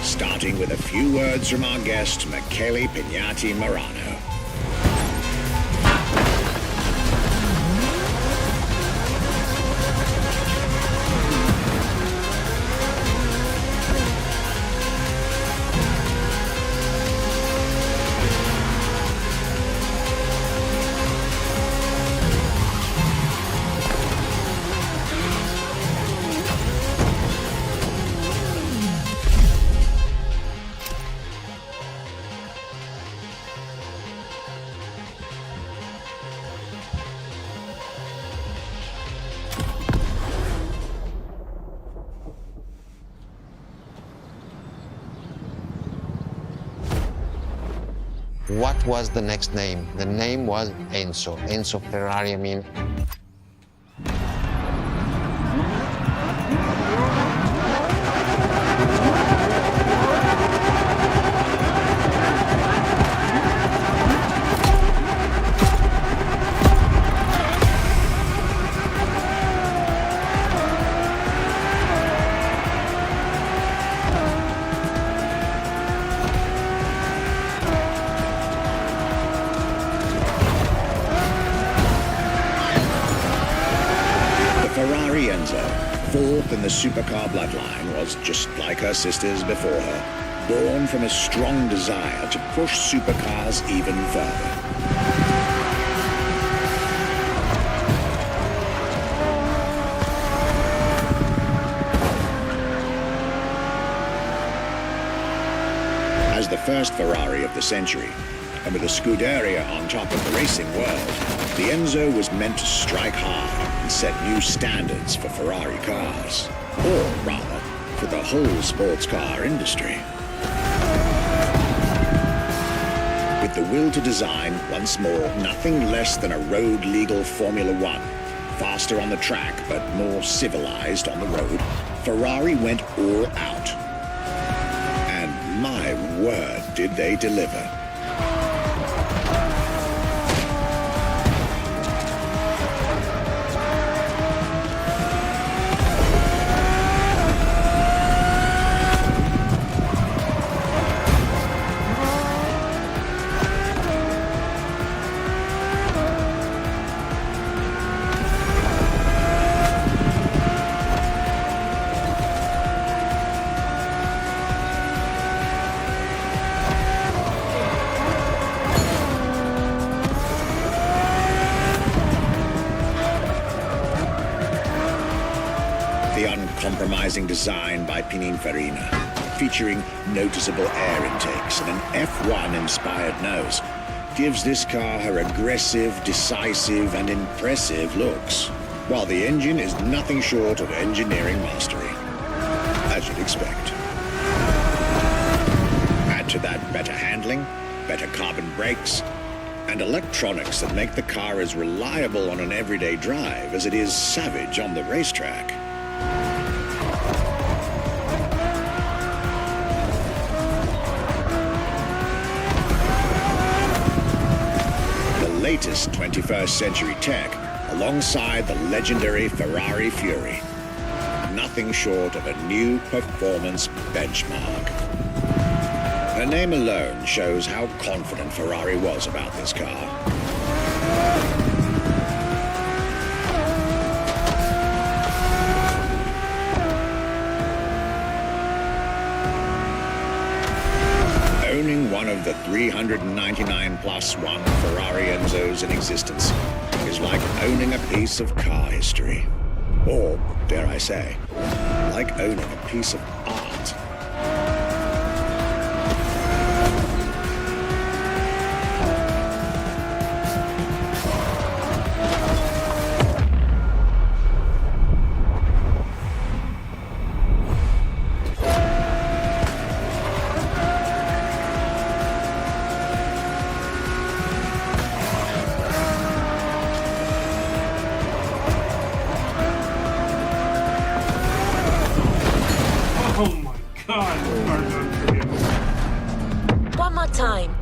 Starting with a few words from our guest, Michele Pignati Morano. What was the next name? The name was Enzo. Enzo Ferrari, I mean. Fourth in the supercar bloodline, was just like her sisters before her, born from a strong desire to push supercars even further. As the first Ferrari of the century, and with a Scuderia on top of the racing world, the Enzo was meant to strike hard and set new standards for Ferrari cars, or rather, for the whole sports car industry. With the will to design, once more, nothing less than a road-legal Formula One, faster on the track but more civilized on the road, Ferrari went all out. And my word, did they deliver. Uncompromising design by Pininfarina, featuring noticeable air intakes and an F1-inspired nose, gives this car her aggressive, decisive, and impressive looks, while the engine is nothing short of engineering mastery, as you'd expect. Add to that better handling, better carbon brakes, and electronics that make the car as reliable on an everyday drive as it is savage on the racetrack. The latest 21st century tech alongside the legendary Ferrari Fury. Nothing short of a new performance benchmark. Her name alone shows how confident Ferrari was about this car. Owning one of the 399 plus one Ferrari Enzos in existence is like owning a piece of car history. Or, dare I say, like owning a piece of art. Oh my god, hard done for you. One more time.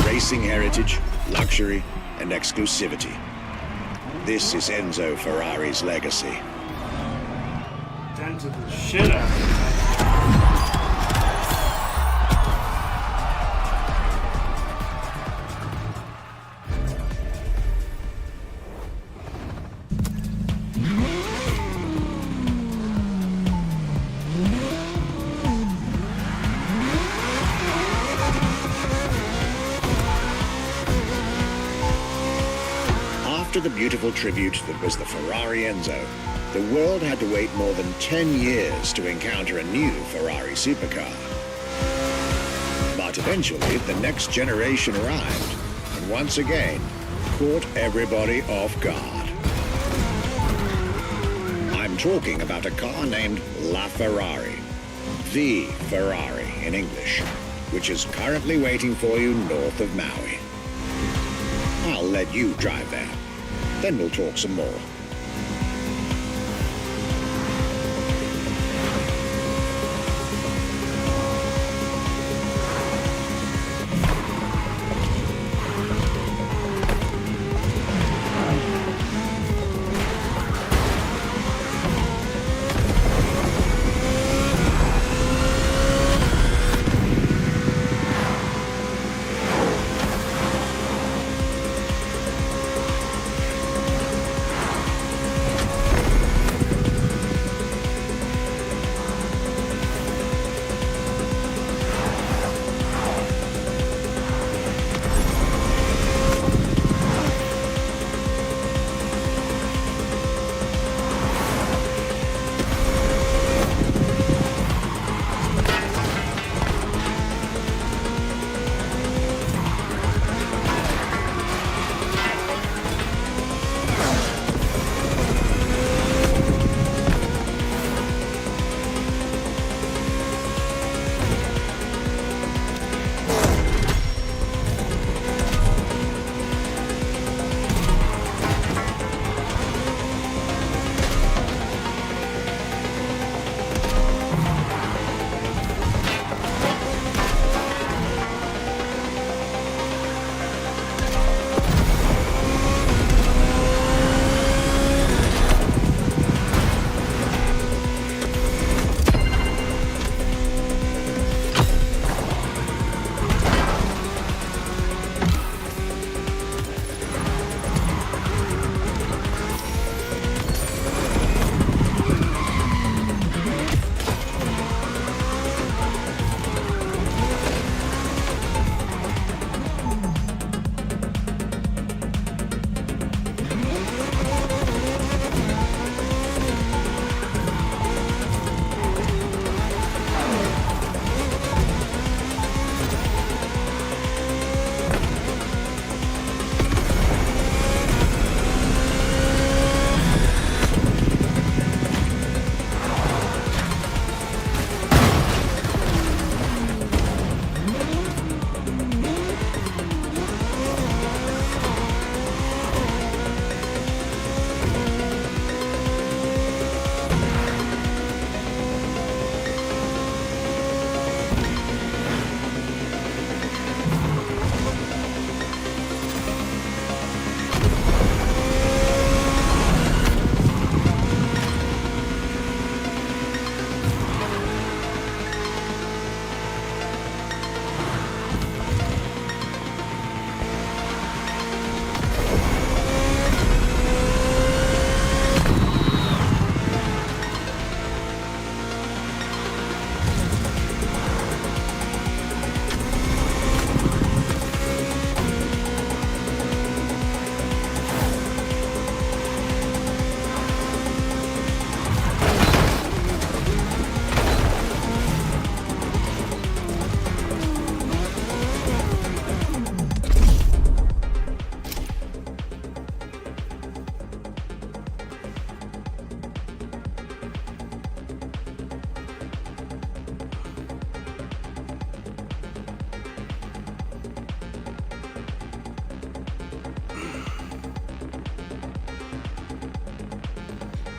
Racing heritage, luxury, and exclusivity. This is Enzo Ferrari's legacy. Dented the shit out of it. After the beautiful tribute that was the Ferrari Enzo, the world had to wait more than 10 years to encounter a new Ferrari supercar. But eventually, the next generation arrived, and once again, caught everybody off guard. I'm talking about a car named La Ferrari, the Ferrari in English, which is currently waiting for you north of Maui. I'll let you drive there. Then we'll talk some more.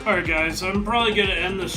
Alright guys, I'm probably gonna end this